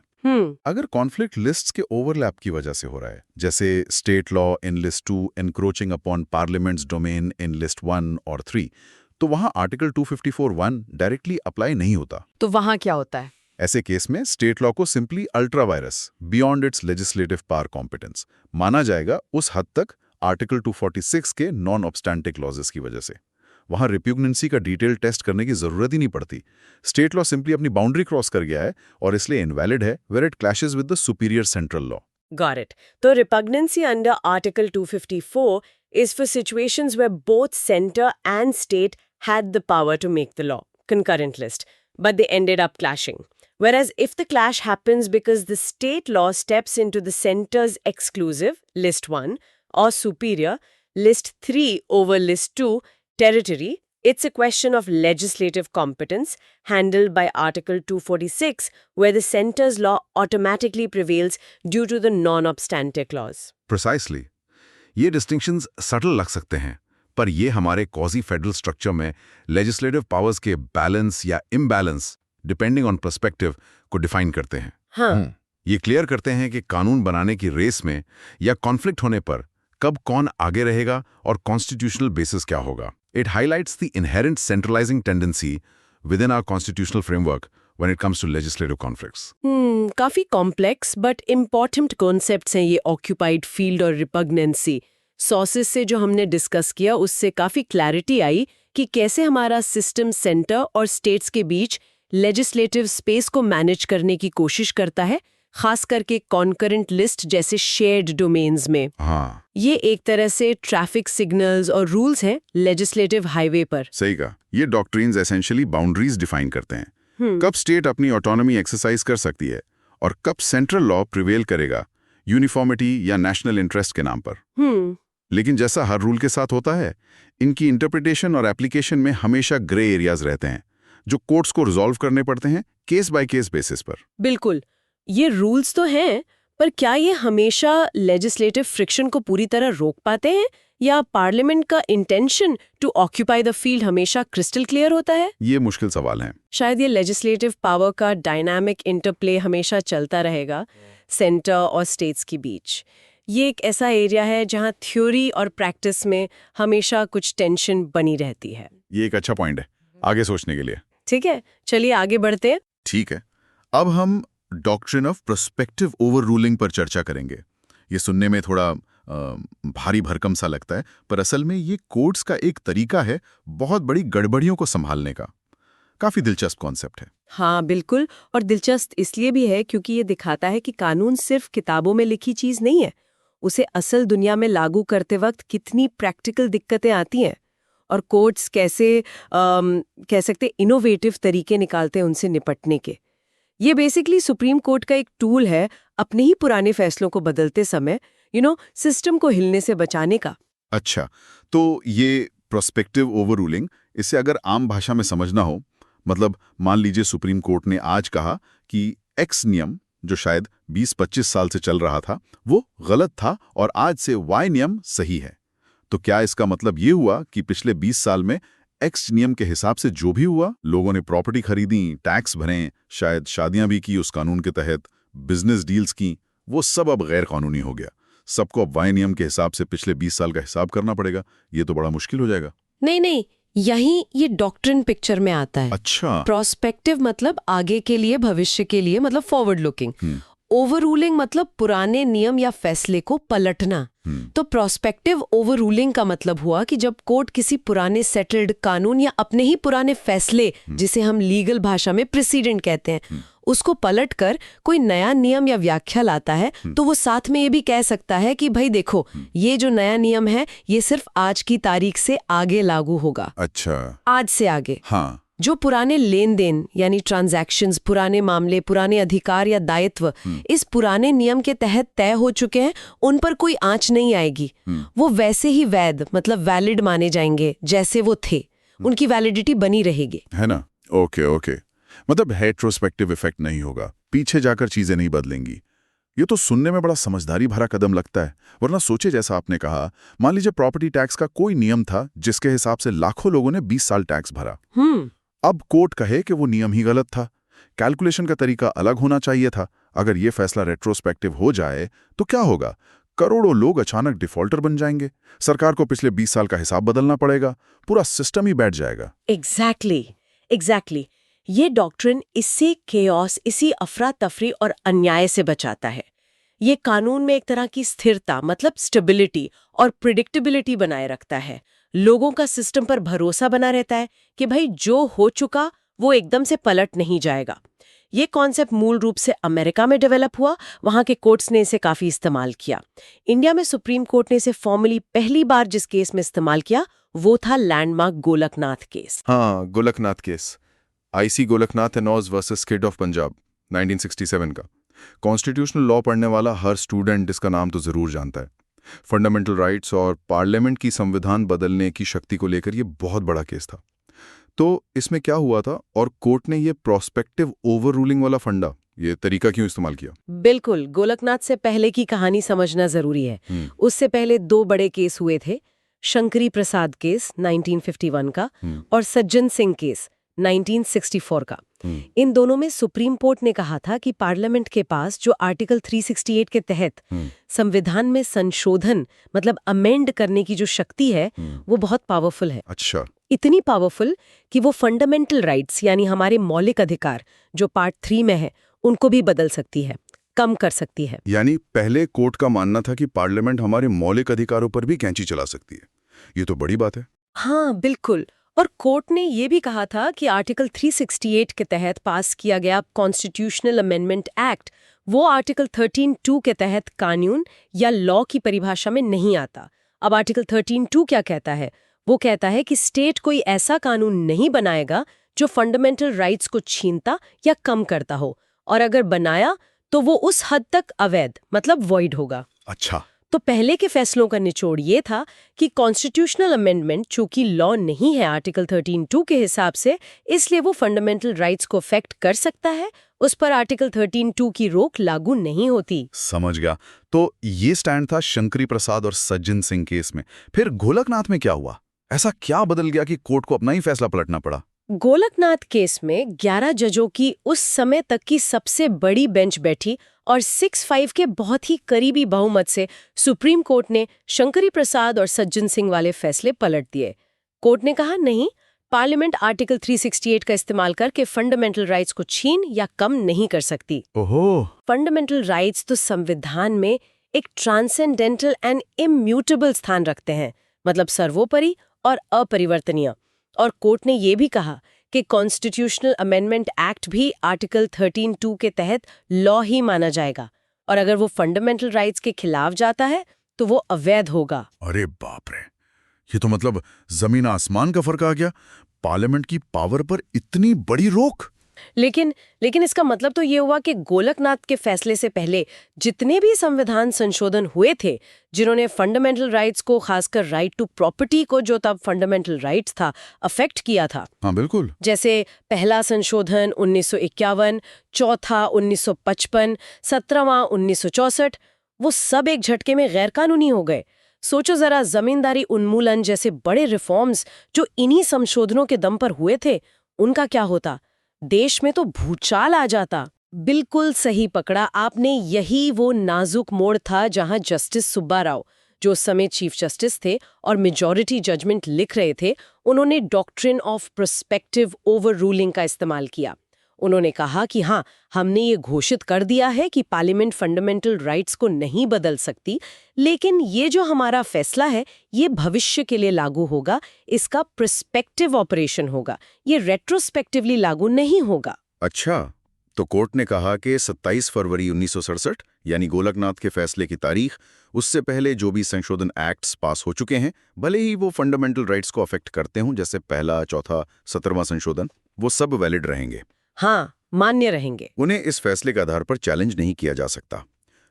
अगर कॉन्फ्लिक्ट लिस्ट्स के ओवरलैप की वजह से हो रहा है, जैसे state law in list 2 encroaching upon parliaments domain in list 1 और 3, तो वहां आर्टिकल 254(1) डायरेक्टली अप्लाई नहीं होता। तो वहां क्या होता है? ऐसे केस में स्टेट लॉ को simply ultra vires beyond it's legislative power competence माना जाएगा उस हद तक आर्टिकल 246 के नॉन ऑब्स्टैंटिक क्लॉजेस की वजह से। वहां रिप्यूगनेंसी का डिटेल टेस्ट करने की जरूरत ही नहीं पड़ती। स्टेट लॉ सिंपली अपनी बाउंड्री क्रॉस कर गया है और इसलिए इनवैलिड है where it clashes with the superior central law. Got it. So repugnancy under Article 254 is for situations where both center and state had the power to make the law, concurrent list, but they ended up clashing. Whereas if the clash happens because the state law steps into the center's exclusive, list 1, or superior, list 3 over list 2, territory, it's a question of legislative competence handled by Article 246, where the center's law automatically prevails due to the non-obstante clause. Precisely. ये distinctions subtle लग सकते हैं, पर ये हमारे quasi federal structure में legislative powers के balance या इम्बैलेंस डिपेंडिंग ऑन पर्सपेक्टिव को डिफाइन करते हैं। हाँ। ये क्लियर करते हैं कि कानून बनाने की रेस में या कॉन्फ्लिक्ट होने पर कब कौन आगे रहेगा और कॉन्स्टिट्यूशनल बेसिस क्या होगा। It highlights the inherent centralizing tendency within our constitutional framework when it comes to legislative conflicts. काफी कॉम्प्लेक्स बट इम्पॉर्टेंट कॉन्सेप्ट्स हैं ये ऑक्यूपाइड फील्ड और रिपग्नेंसी। सोर्सेस से जो हमने डिस्कस किया उससे काफी क्लैरिटी आई कि कैसे हमारा सिस्टम सेंटर और स्टेट्स के बीच लेजिस्लेटिव स्पेस को मैनेज करने की कोशिश करता है, खास करके कॉन्करेंट लिस्ट जैसे शेयर्ड डोमेन्स में। हाँ, ये एक तरह से ट्रैफिक सिग्नल्स और रूल्स हैं लेजिस्लेटिव हाईवे पर। सही कहा। ये डॉक्ट्रिन्स एसेंशियली बाउंड्रीज डिफाइन करते हैं, कब स्टेट अपनी ऑटोनॉमी एक्सरसाइज कर सकती है और कब सेंट्रल लॉ प्रिवेल करेगा यूनिफॉर्मिटी या नेशनल इंटरेस्ट के नाम पर। लेकिन जैसा हर रूल के साथ होता है, इनकी इंटरप्रिटेशन और एप्लीकेशन में हमेशा ग्रे एरियाज रहते हैं जो कोर्ट्स को रिजॉल्व करने पड़ते हैं केस बाय केस बेसिस पर। बिल्कुल, ये रूल्स तो हैं, पर क्या ये हमेशा लेजिस्लेटिव फ्रिक्शन को पूरी तरह रोक पाते हैं या पार्लियामेंट का intention to occupy the field हमेशा क्रिस्टल क्लियर होता है? ये मुश्किल सवाल है। शायद ये लेजिस्लेटिव पावर का डायनामिक इंटरप्ले हमेशा चलता रहेगा सेंटर और स्टेट्स के बीच। ये एक ऐसा एरिया है जहां थ्योरी और प्रैक्टिस में हमेशा कुछ टेंशन बनी रहती है। ये एक अच्छा पॉइंट है आगे सोचने के लिए। ठीक है, चलिए आगे बढ़ते हैं। ठीक है, अब हम डॉक्ट्रिन ऑफ प्रोस्पेक्टिव ओवररूलिंग पर चर्चा करेंगे। ये सुनने में थोड़ा भारी भरकम सा लगता है, पर असल में ये कोर्ट्स का एक तरीका है बहुत बड़ी गड़बड़ियों को संभालने का। काफी दिलचस्प कॉन्सेप्ट है। हाँ बिल्कुल, और दिलचस्प इसलिए भी है क्योंकि ये दिखाता है कि कानून सिर्फ किताबों में लिखी चीज नहीं है, उसे असल दुनिया में लागू करते वक्त कितनी प्रैक्टिकल दिक्कतें आती हैं और कोर्ट्स कैसे कह सकते इनोवेटिव तरीके निकालते हैं उनसे निपटने के। ये बेसिकली सुप्रीम कोर्ट का एक टूल है अपने ही पुराने फैसलों को बदलते समय सिस्टम को हिलने से बचाने का। अच्छा, तो ये प्रोस्पेक्टिव ओवररूलिंग, इसे अगर आम भाषा में समझना हो, मतलब मान लीजिए सुप्रीम कोर्ट ने आज कहा कि एक्स नियम जो शायद 20-25 साल से चल रहा था वो गलत था और आज से वाई नियम सही है, तो क्या इसका मतलब ये हुआ कि पिछले 20 साल में एक्स नियम के हिसाब से जो भी हुआ, लोगों ने प्रॉपर्टी खरीदी, टैक्स भरे, शायद शादियां भी की उस कानून के तहत, बिजनेस डील्स की, वो सब अब गैर कानूनी हो गया? सबको अब वाई नियम के हिसाब से पिछले 20 साल का हिसाब करना पड़ेगा? ये तो बड़ा मुश्किल हो जाएगा। नहीं, यही ये डॉक्ट्रिन पिक्चर में आता है। अच्छा, प्रोस्पेक्टिव मतलब आगे के लिए, भविष्य के लिए, मतलब फॉरवर्ड लुकिंग। ओवररूलिंग मतलब पुराने नियम या फैसले को पलटना। तो प्रोस्पेक्टिव ओवररूलिंग का मतलब हुआ कि जब कोर्ट किसी पुराने सेटल्ड कानून या अपने ही पुराने फैसले, जिसे हम लीगल भाषा में प्रेसिडेंट कहते हैं, उसको पलटकर कोई नया नियम या व्याख्या लाता है, तो वो साथ में ये भी कह सकता है कि भाई देखो, ये जो नया नियम है ये सिर्फ आज की तारीख से आगे लागू होगा। अच्छा, आज से आगे। हाँ, जो पुराने लेन देन यानी ट्रांजैक्शंस, पुराने मामले, पुराने अधिकार या दायित्व इस पुराने नियम के तहत तय हो चुके हैं, उन पर कोई आंच नहीं आएगी। वो वैसे ही वैध मतलब वैलिड माने जाएंगे जैसे वो थे, उनकी वैलिडिटी बनी रहेगी, है ना। ओके ओके, मतलब रेट्रोस्पेक्टिव इफेक्ट नहीं होगा, पीछे जाकर चीजें नहीं बदलेंगी। ये तो सुनने में बड़ा समझदारी भरा कदम लगता है। वरना सोचे, जैसा आपने कहा, मान लीजिए प्रॉपर्टी टैक्स का कोई नियम था जिसके हिसाब से लाखों लोगों ने 20 साल टैक्स भरा। अब कोर्ट कहे कि वो नियम ही गलत था, कैलकुलेशन का तरीका अलग होना चाहिए था। अगर ये फैसला रेट्रोस्पेक्टिव हो जाए तो क्या होगा? करोड़ों लोग अचानक डिफॉल्टर बन जाएंगे, सरकार को पिछले 20 साल का हिसाब बदलना पड़ेगा, पूरा सिस्टम ही बैठ जाएगा। एग्जैक्टली। ये डॉक्ट्रिन इससे केओस, इसी अफरा तफरी और अन्याय से बचाता है। ये कानून में एक तरह की स्थिरता मतलब स्टेबिलिटी और प्रिडिक्टेबिलिटी बनाए रखता है। लोगों का सिस्टम पर भरोसा बना रहता है कि भाई जो हो चुका वो एकदम से पलट नहीं जाएगा। ये कॉन्सेप्ट मूल रूप से अमेरिका में डेवलप हुआ, वहां के कोर्ट्स ने इसे काफी इस्तेमाल किया। इंडिया में सुप्रीम कोर्ट ने इसे फॉर्मली पहली बार जिस केस में इस्तेमाल किया वो था लैंडमार्क गोलकनाथ केस। हाँ, Golaknath case, IC Golaknath and ors versus state of Punjab, 1967 का। कॉन्स्टिट्यूशनल लॉ पढ़ने वाला हर स्टूडेंट इसका नाम तो जरूर जानता है। फंडामेंटल राइट्स और पार्लियामेंट की संविधान बदलने की शक्ति को लेकर यह बहुत बड़ा केस था। तो इसमें क्या हुआ था और कोर्ट ने ये प्रोस्पेक्टिव ओवर रूलिंग वाला फंडा, ये तरीका क्यों इस्तेमाल किया? बिल्कुल, गोलकनाथ से पहले की कहानी समझना जरूरी है। उससे पहले 2 बड़े केस हुए थे, शंकरी प्रसाद केस 1951 का और सज्जन सिंह केस 1964 का। इन दोनों में सुप्रीम कोर्ट ने कहा था कि पार्लियामेंट के पास जो आर्टिकल 368 के तहत संविधान में संशोधन मतलब अमेंड करने की जो शक्ति है वो बहुत पावरफुल है। अच्छा, इतनी पावरफुल कि वो फंडामेंटल राइट्स यानी हमारे मौलिक अधिकार जो पार्ट 3 में है उनको भी बदल सकती है, कम कर सकती है। यानी पहले कोर्ट का मानना था कि पार्लियामेंट हमारे मौलिक अधिकारों पर भी कैंची चला सकती है। ये तो बड़ी बात है। हाँ बिल्कुल, और कोर्ट ने ये भी कहा था कि आर्टिकल 368 के तहत पास किया गया कॉन्स्टिट्यूशनल अमेंडमेंट एक्ट वो आर्टिकल 13(2) के तहत कानून या लॉ की परिभाषा में नहीं आता। अब आर्टिकल 13(2) क्या कहता है? वो कहता है कि स्टेट कोई ऐसा कानून नहीं बनाएगा जो फंडामेंटल राइट्स को छीनता या कम करता हो, और अगर बनाया तो वो उस हद तक अवैध मतलब वॉइड होगा। अच्छा, तो पहले के फैसलों का निचोड़ ये था कि कॉन्स्टिट्यूशनल अमेंडमेंट चूंकि लॉ नहीं है आर्टिकल 13(2) के हिसाब से, इसलिए वो फंडामेंटल राइट्स को अफेक्ट कर सकता है, उस पर आर्टिकल 13(2) की रोक लागू नहीं होती। समझ गया। तो ये स्टैंड था शंकरी प्रसाद और सज्जन सिंह केस में। फिर गोलकनाथ में क्या हुआ? ऐसा क्या बदल गया कि कोर्ट को अपना ही फैसला पलटना पड़ा? गोलकनाथ केस में 11 जजों की उस समय तक की सबसे बड़ी बेंच बैठी और 6-5 के बहुत ही करीबी बहुमत से सुप्रीम कोर्ट ने शंकरी प्रसाद और सज्जन सिंह वाले फैसले पलट दिए। कोर्ट ने कहा नहीं, पार्लियामेंट आर्टिकल 368 का इस्तेमाल करके फंडामेंटल राइट्स को छीन या कम नहीं कर सकती। ओहो, फंडामेंटल राइट्स तो संविधान में एक ट्रांसेंडेंटल एंड इम्यूटेबल स्थान रखते हैं, मतलब सर्वोपरि और अपरिवर्तनीय। और कोर्ट ने यह भी कहा कि कॉन्स्टिट्यूशनल अमेंडमेंट एक्ट भी आर्टिकल 13(2) के तहत लॉ ही माना जाएगा, और अगर वो फंडामेंटल राइट्स के खिलाफ जाता है तो वो अवैध होगा। अरे बाप रे, ये तो मतलब जमीन आसमान का फर्क आ गया। पार्लियामेंट की पावर पर इतनी बड़ी रोक। लेकिन इसका मतलब तो ये हुआ कि गोलकनाथ के फैसले से पहले जितने भी संविधान संशोधन हुए थे जिन्होंने फंडामेंटल राइट्स को, खासकर राइट टू प्रॉपर्टी को जो तब फंडामेंटल राइट्स था, अफेक्ट किया था। हाँ बिल्कुल। जैसे पहला संशोधन 1951, चौथा 1955, 17वां 1964, वो सब एक झटके में गैर कानूनी हो गए। सोचो जरा, जमींदारी उन्मूलन जैसे बड़े रिफॉर्म्स जो इन्हीं संशोधनों के दम पर हुए थे, उनका क्या होता? देश में तो भूचाल आ जाता। बिल्कुल सही पकड़ा आपने, यही वो नाजुक मोड़ था जहां जस्टिस सुब्बा राव, जो उस समय चीफ जस्टिस थे और मेजॉरिटी जजमेंट लिख रहे थे, उन्होंने doctrine of prospective over ruling का इस्तेमाल किया। उन्होंने कहा कि हाँ, हमने ये घोषित कर दिया है कि पार्लियामेंट फंडामेंटल राइट्स को नहीं बदल सकती, लेकिन ये जो हमारा फैसला है ये भविष्य के लिए लागू होगा, इसका प्रोस्पेक्टिव ऑपरेशन होगा, ये रेट्रोस्पेक्टिवली लागू नहीं होगा। अच्छा, तो कोर्ट ने कहा कि 27 फरवरी 1967 यानी गोलकनाथ के फैसले की तारीख, उससे पहले जो भी संशोधन एक्ट्स पास हो चुके हैं, भले ही वो फंडामेंटल राइट्स को अफेक्ट करते हों, जैसे पहला, चौथा, 17वां संशोधन, वो सब वैलिड रहेंगे। हाँ, मान्य रहेंगे। उन्हें इस फैसले के आधार पर चैलेंज नहीं किया जा सकता।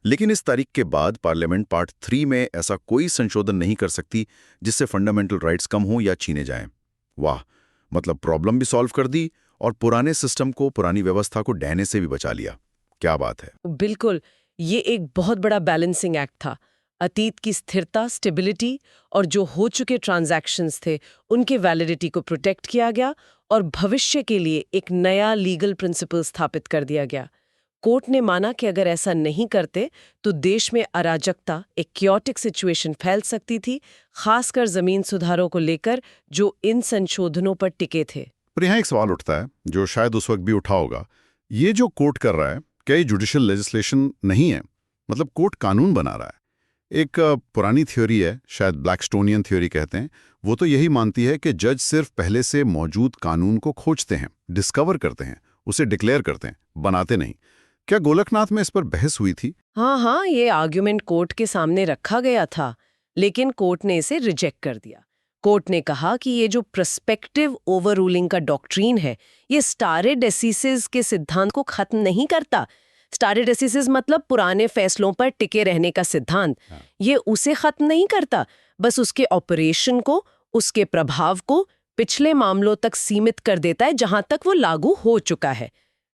लेकिन इस तारीख के बाद पार्लियामेंट पार्ट 3 में ऐसा कोई संशोधन नहीं कर सकती जिससे फंडामेंटल राइट्स कम हों या छीने जाएं। वाह, मतलब प्रॉब्लम भी सॉल्व कर दी और पुराने सिस्टम को, पुरानी व्यवस्था को ढहने से भी बचा लिया। क्या बात है। बिल्कुल, ये एक बहुत बड़ा बैलेंसिंग एक्ट था। अतीत की स्थिरता, स्टेबिलिटी और जो हो चुके ट्रांजैक्शंस थे उनके वैलिडिटी को प्रोटेक्ट किया गया और भविष्य के लिए एक नया लीगल प्रिंसिपल स्थापित कर दिया गया। कोर्ट ने माना कि अगर ऐसा नहीं करते तो देश में अराजकता, एक क्योटिक सिचुएशन फैल सकती थी, खासकर जमीन सुधारों को लेकर जो इन संशोधनों पर टिके थे। पर यहाँ एक सवाल उठता है जो शायद उस वक्त भी उठा होगा, ये जो कोर्ट कर रहा है क्या ये जुडिशियल लेजिस्लेशन नहीं है? मतलब कोर्ट कानून बना रहा है। एक पुरानी थ्योरी है, शायद ब्लैकस्टोनियन थ्योरी कहते हैं, वो तो यही मानती है कि जज सिर्फ पहले से मौजूद कानून को खोजते हैं, डिस्कवर करते हैं, उसे डिक्लेयर करते हैं, बनाते नहीं। क्या गोलकनाथ में इस पर बहस हुई थी? हाँ, ये आर्ग्यूमेंट कोर्ट के सामने रखा गया था, लेकिन कोर्ट ने इसे रिजेक्ट कर दिया। कोर्ट ने कहा कि ये जो प्रोस्पेक्टिव ओवररूलिंग का डॉक्ट्रीन है, ये स्टारे डेसिसिस के सिद्धांत को खत्म नहीं करता। स्टारे डेसिसिस मतलब पुराने फैसलों पर टिके रहने का सिद्धांत। ये उसे खत्म नहीं करता, बस उसके ऑपरेशन को, उसके प्रभाव को पिछले मामलों तक सीमित कर देता है जहां तक वो लागू हो चुका है।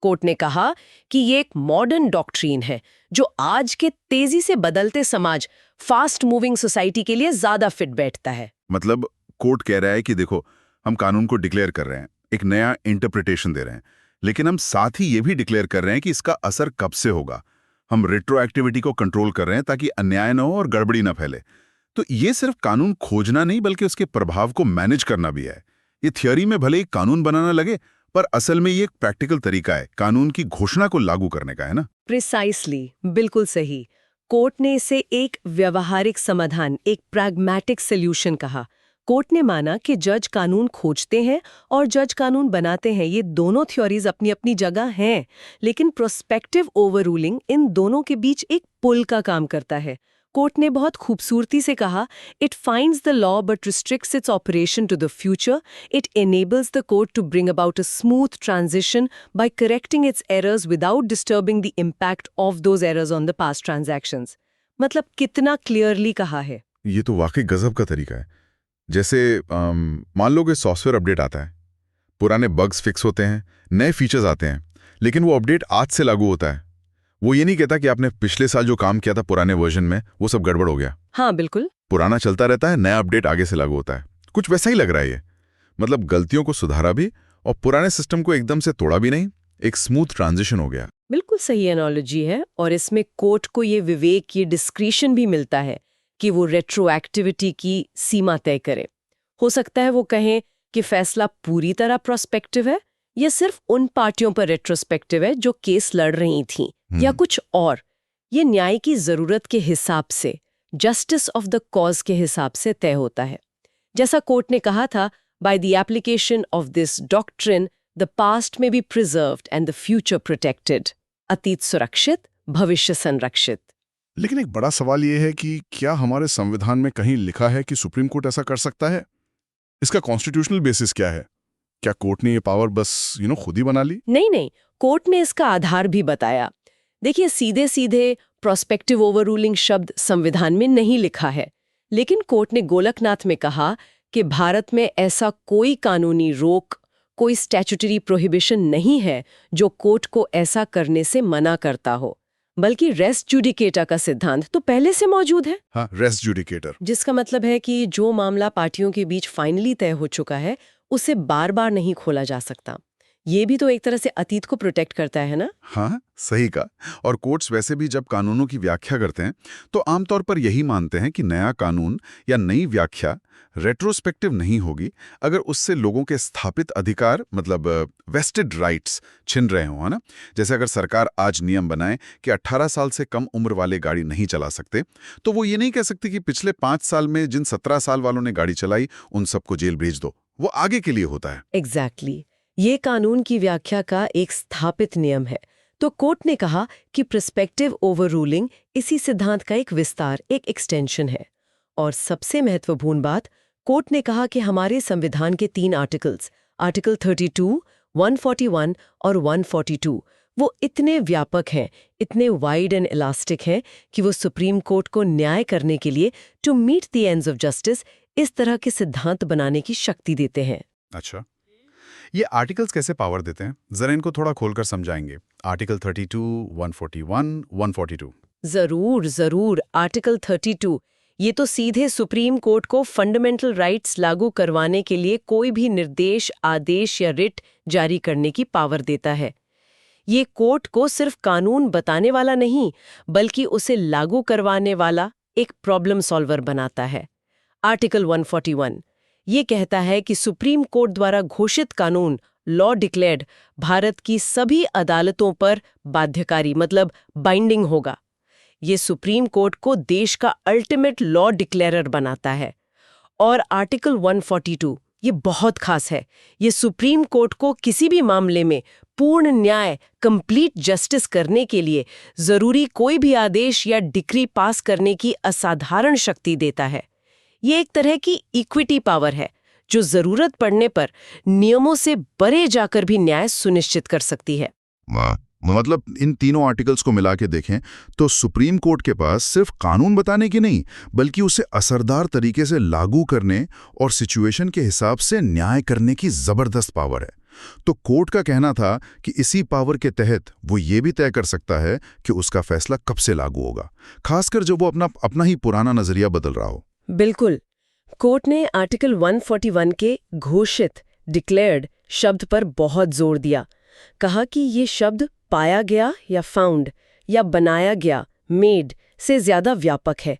कोर्ट ने कहा कि ये एक मॉडर्न डॉक्ट्रीन है जो आज के तेजी से बदलते समाज, फास्ट मूविंग सोसाइटी के लिए ज्यादा फिट बैठता है। मतलब कोर्ट कह रहा है कि देखो, हम कानून को डिक्लेयर कर रहे हैं, एक नया इंटरप्रिटेशन दे रहे हैं, लेकिन हम साथ ही ये भी डिक्लेयर कर रहे हैं कि इसका असर कब से होगा। हम रेट्रोएक्टिविटी को कंट्रोल कर रहे हैं ताकि अन्याय न हो और गड़बड़ी न फैले। तो ये सिर्फ कानून खोजना नहीं बल्कि उसके प्रभाव को मैनेज करना भी है। ये थियोरी में भले ही कानून बनाना लगे, पर असल में ये एक प्रैक्टिकल तरीका है कानून की घोषणा को लागू करने का, है ना? प्रिसाइसली, बिल्कुल सही। कोर्ट ने इसे एक व्यवहारिक समाधान, एक प्रैग्मैटिक सॉल्यूशन कहा। कोर्ट ने माना कि जज कानून खोजते हैं और जज कानून बनाते हैं, ये दोनों थ्योरीज अपनी अपनी जगह हैं, लेकिन प्रोस्पेक्टिव ओवररूलिंग इन दोनों के बीच एक पुल का काम करता है। कोर्ट ने बहुत खूबसूरती से कहा, it finds the law but restricts its operation to the future, it enables the court to bring about a smooth transition by correcting its errors without disturbing the impact of those errors on the past transactions। मतलब कितना clearly कहा है। ये तो वाकई गजब का तरीका है। जैसे मान लो कि सॉफ्टवेयर अपडेट आता है, पुराने बग्स फिक्स होते हैं, नए फीचर्स आते हैं, लेकिन वो अपडेट आज से लागू होता है। वो ये नहीं कहता कि आपने पिछले साल जो काम किया था पुराने वर्जन में वो सब गड़बड़ हो गया। हाँ, बिल्कुल। पुराना चलता रहता है, नया अपडेट आगे से लागू होता है। कुछ वैसा ही लग रहा है ये। मतलब गलतियों को सुधारा भी और पुराने सिस्टम को एकदम से तोड़ा भी नहीं, एक स्मूथ ट्रांजिशन हो गया। बिल्कुल सही एनालॉजी है, और इसमें कोर्ट को ये विवेक, ये डिस्क्रिशन भी मिलता है कि वो रेट्रोएक्टिविटी की सीमा तय करे। हो सकता है वो कहें कि फैसला पूरी तरह प्रोस्पेक्टिव है या सिर्फ उन पार्टियों पर रेट्रोस्पेक्टिव है जो केस लड़ रही थीं, या कुछ और। ये न्याय की जरूरत के हिसाब से, जस्टिस ऑफ द कॉज के हिसाब से तय होता है। जैसा कोर्ट ने कहा था, by the application of this doctrine the past may be preserved and the future protected. अतीत सुरक्षित, भविष्य संरक्षित। लेकिन एक बड़ा सवाल ये है कि क्या हमारे संविधान में कहीं लिखा है कि सुप्रीम कोर्ट ऐसा कर सकता है? इसका कॉन्स्टिट्यूशनल बेसिस क्या है? क्या कोर्ट ने ये पावर बस खुद ही बना ली? नहीं, कोर्ट ने इसका आधार भी बताया। देखिए, सीधे सीधे प्रोस्पेक्टिव ओवररूलिंग शब्द संविधान में नहीं लिखा है, लेकिन कोर्ट ने गोलकनाथ में कहा कि भारत में ऐसा कोई कानूनी रोक, कोई स्टैट्यूटरी प्रोहिबिशन नहीं है जो कोर्ट को ऐसा करने से मना करता हो, बल्कि रेस जुडिकेटा का सिद्धांत तो पहले से मौजूद है। हाँ, रेस जुडिकेटर, जिसका मतलब है कि जो मामला पार्टियों के बीच फाइनली तय हो चुका है उसे बार बार नहीं खोला जा सकता। ये भी तो एक तरह से अतीत को प्रोटेक्ट करता है ना? हाँ, सही कहा। और कोर्ट्स वैसे भी जब कानूनों की व्याख्या करते हैं तो आमतौर पर यही मानते हैं कि नया कानून या नई व्याख्या रेट्रोस्पेक्टिव नहीं होगी अगर उससे लोगों के स्थापित अधिकार मतलब वेस्टेड राइट्स छिन रहे हों, है ना? जैसे अगर सरकार आज नियम बनाए कि 18 साल से कम उम्र वाले गाड़ी नहीं चला सकते, तो वो ये नहीं कह सकती कि पिछले 5 साल में जिन 17 साल वालों ने गाड़ी चलाई उन सबको जेल भेज दो। वो आगे के लिए होता है। एग्जैक्टली ये कानून की व्याख्या का एक स्थापित नियम है। तो कोर्ट ने कहा कि प्रोस्पेक्टिव ओवर रूलिंग इसी सिद्धांत का एक विस्तार, एक एक्सटेंशन है। और सबसे महत्वपूर्ण बात, कोर्ट ने कहा कि हमारे संविधान के 3 आर्टिकल्स, आर्टिकल 32, 141 और 142, वो इतने व्यापक हैं, इतने वाइड एंड इलास्टिक हैं कि वो सुप्रीम कोर्ट को न्याय करने के लिए to meet the ends of justice इस तरह के सिद्धांत बनाने की शक्ति देते हैं। अच्छा, ये आर्टिकल्स कैसे पावर देते हैं? जरा इनको थोड़ा खोलकर समझाएंगे। आर्टिकल 32, 141, 142। जरूर। आर्टिकल 32 ये तो सीधे सुप्रीम कोर्ट को फंडामेंटल राइट्स लागू करवाने के लिए कोई भी निर्देश, आदेश या रिट जारी करने की पावर देता है। ये कोर्ट को सिर्फ कानून बताने वाला नहीं, बल्कि उसे लागू करवाने वाला एक प्रॉब्लम सॉल्वर बनाता है। आर्टिकल 141 ये कहता है कि सुप्रीम कोर्ट द्वारा घोषित कानून, लॉ डिक्लेयर्ड, भारत की सभी अदालतों पर बाध्यकारी मतलब बाइंडिंग होगा। ये सुप्रीम कोर्ट को देश का अल्टीमेट लॉ डिक्लेरर बनाता है। और आर्टिकल 142 ये बहुत खास है। ये सुप्रीम कोर्ट को किसी भी मामले में पूर्ण न्याय, कंप्लीट जस्टिस करने के लिए जरूरी कोई भी आदेश या डिक्री पास करने की असाधारण शक्ति देता है। ये एक तरह की इक्विटी पावर है जो जरूरत पड़ने पर नियमों से परे जाकर भी न्याय सुनिश्चित कर सकती है। वाह, मतलब इन तीनों आर्टिकल्स को मिला के देखें तो सुप्रीम कोर्ट के पास सिर्फ कानून बताने की नहीं, बल्कि उसे असरदार तरीके से लागू करने और सिचुएशन के हिसाब से न्याय करने की जबरदस्त पावर है। तो कोर्ट का कहना था कि इसी पावर के तहत वो ये भी तय कर सकता है कि उसका फैसला कब से लागू होगा, खासकर जब वो अपना ही पुराना नजरिया बदल रहा हो। बिल्कुल। कोर्ट ने आर्टिकल 141 के घोषित, डिक्लेयर्ड शब्द पर बहुत जोर दिया। कहा कि ये शब्द पाया गया या फाउंड या बनाया गया, मेड से ज्यादा व्यापक है।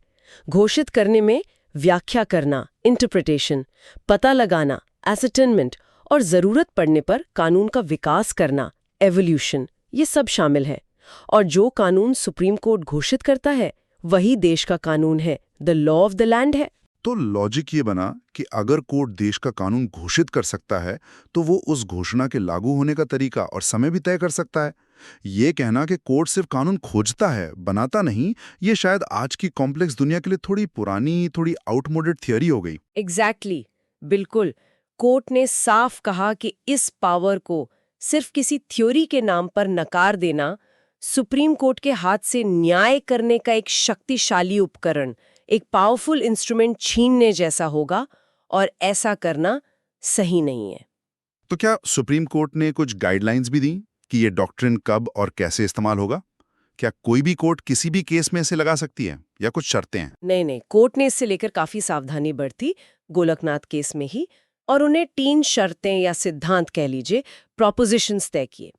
घोषित करने में व्याख्या करना, इंटरप्रिटेशन, पता लगाना, एसर्टेनमेंट और जरूरत पड़ने पर कानून का विकास करना, एवोल्यूशन, ये सब शामिल है। और जो कानून सुप्रीम कोर्ट घोषित करता है वही देश का कानून है, the law of the land है। तो लॉजिक ये बना कि अगर कोर्ट देश का कानून घोषित कर सकता है तो वो उस घोषणा के लागू होने का तरीका और समय भी तय कर सकता है। ये कहना कि कोर्ट सिर्फ कानून खोजता है, बनाता नहीं, ये शायद आज की कॉम्प्लेक्स दुनिया के लिए थोड़ी पुरानी, थोड़ी आउटमोडेड थियरी हो गई। एग्जैक्टली, बिल्कुल। कोर्ट ने साफ कहा कि इस पावर को सिर्फ किसी थ्योरी के नाम पर नकार देना सुप्रीम कोर्ट के हाथ से न्याय करने का एक शक्तिशाली उपकरण, एक पावरफुल इंस्ट्रूमेंट छीनने जैसा होगा, और ऐसा करना सही नहीं है। तो क्या सुप्रीम कोर्ट ने कुछ गाइडलाइंस भी दी कि ये डॉक्ट्रिन कब और कैसे इस्तेमाल होगा? क्या कोई भी कोर्ट किसी भी केस में इसे लगा सकती है या कुछ शर्तें हैं? नहीं, कोर्ट ने इससे लेकर काफी सावधानी बरती, गोलकनाथ केस में ही, और उन्हें 3 शर्तें या सिद्धांत कह लीजिए, प्रोपोजिशंस तय किए।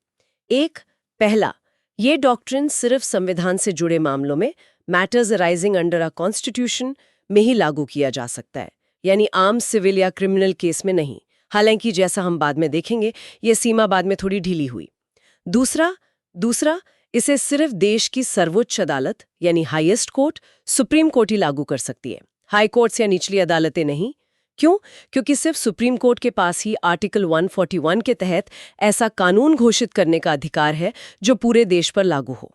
एक, पहला, ये डॉक्ट्रिन सिर्फ संविधान से जुड़े मामलों में, matters arising under a constitution में ही लागू किया जा सकता है, यानी आम सिविल या क्रिमिनल केस में नहीं। हालांकि जैसा हम बाद में देखेंगे, ये सीमा बाद में थोड़ी ढीली हुई। दूसरा, इसे सिर्फ देश की सर्वोच्च अदालत यानी हाईएस्ट कोर्ट, सुप्रीम कोर्ट ही लागू कर सकती है, हाई कोर्ट्स या निचली अदालतें नहीं। क्यों? क्योंकि सिर्फ सुप्रीम कोर्ट के पास ही आर्टिकल 141 के तहत ऐसा कानून घोषित करने का अधिकार है जो पूरे देश पर लागू हो।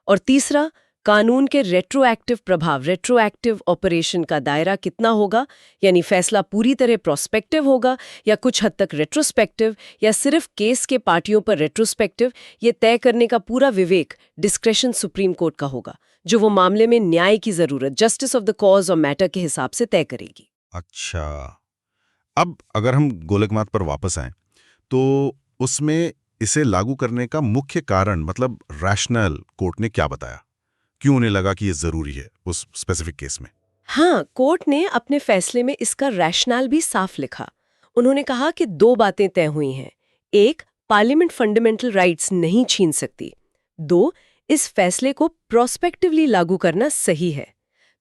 और तीसरा, कानून के रेट्रोएक्टिव प्रभाव, रेट्रोएक्टिव ऑपरेशन का दायरा कितना होगा, यानी फैसला पूरी तरह प्रोस्पेक्टिव होगा या कुछ हद तक रेट्रोस्पेक्टिव, या सिर्फ केस के पार्टियों पर रेट्रोस्पेक्टिव, ये तय करने का पूरा विवेक, डिस्क्रेशन सुप्रीम कोर्ट का होगा, जो वो मामले में न्याय की जरूरत, जस्टिस ऑफ द कॉज और मैटर के हिसाब से तय करेगी। अच्छा, अब अगर हम गोलकनाथ पर वापस आएं, तो उसमें इसे लागू करने का मुख्य कारण मतलब रैशनल कोर्ट ने क्या बताया? क्यों उन्हें लगा कि ये जरूरी है उस स्पेसिफिक केस में? हाँ, कोर्ट ने अपने फैसले में इसका रैशनल भी साफ लिखा। उन्होंने कहा कि 2 बातें तय हुई हैं। एक, पार्लियामेंट फंडामेंटल राइट्स नहीं छीन सकती। 2, इस फैसले को प्रोस्पेक्टिवली लागू करना सही है।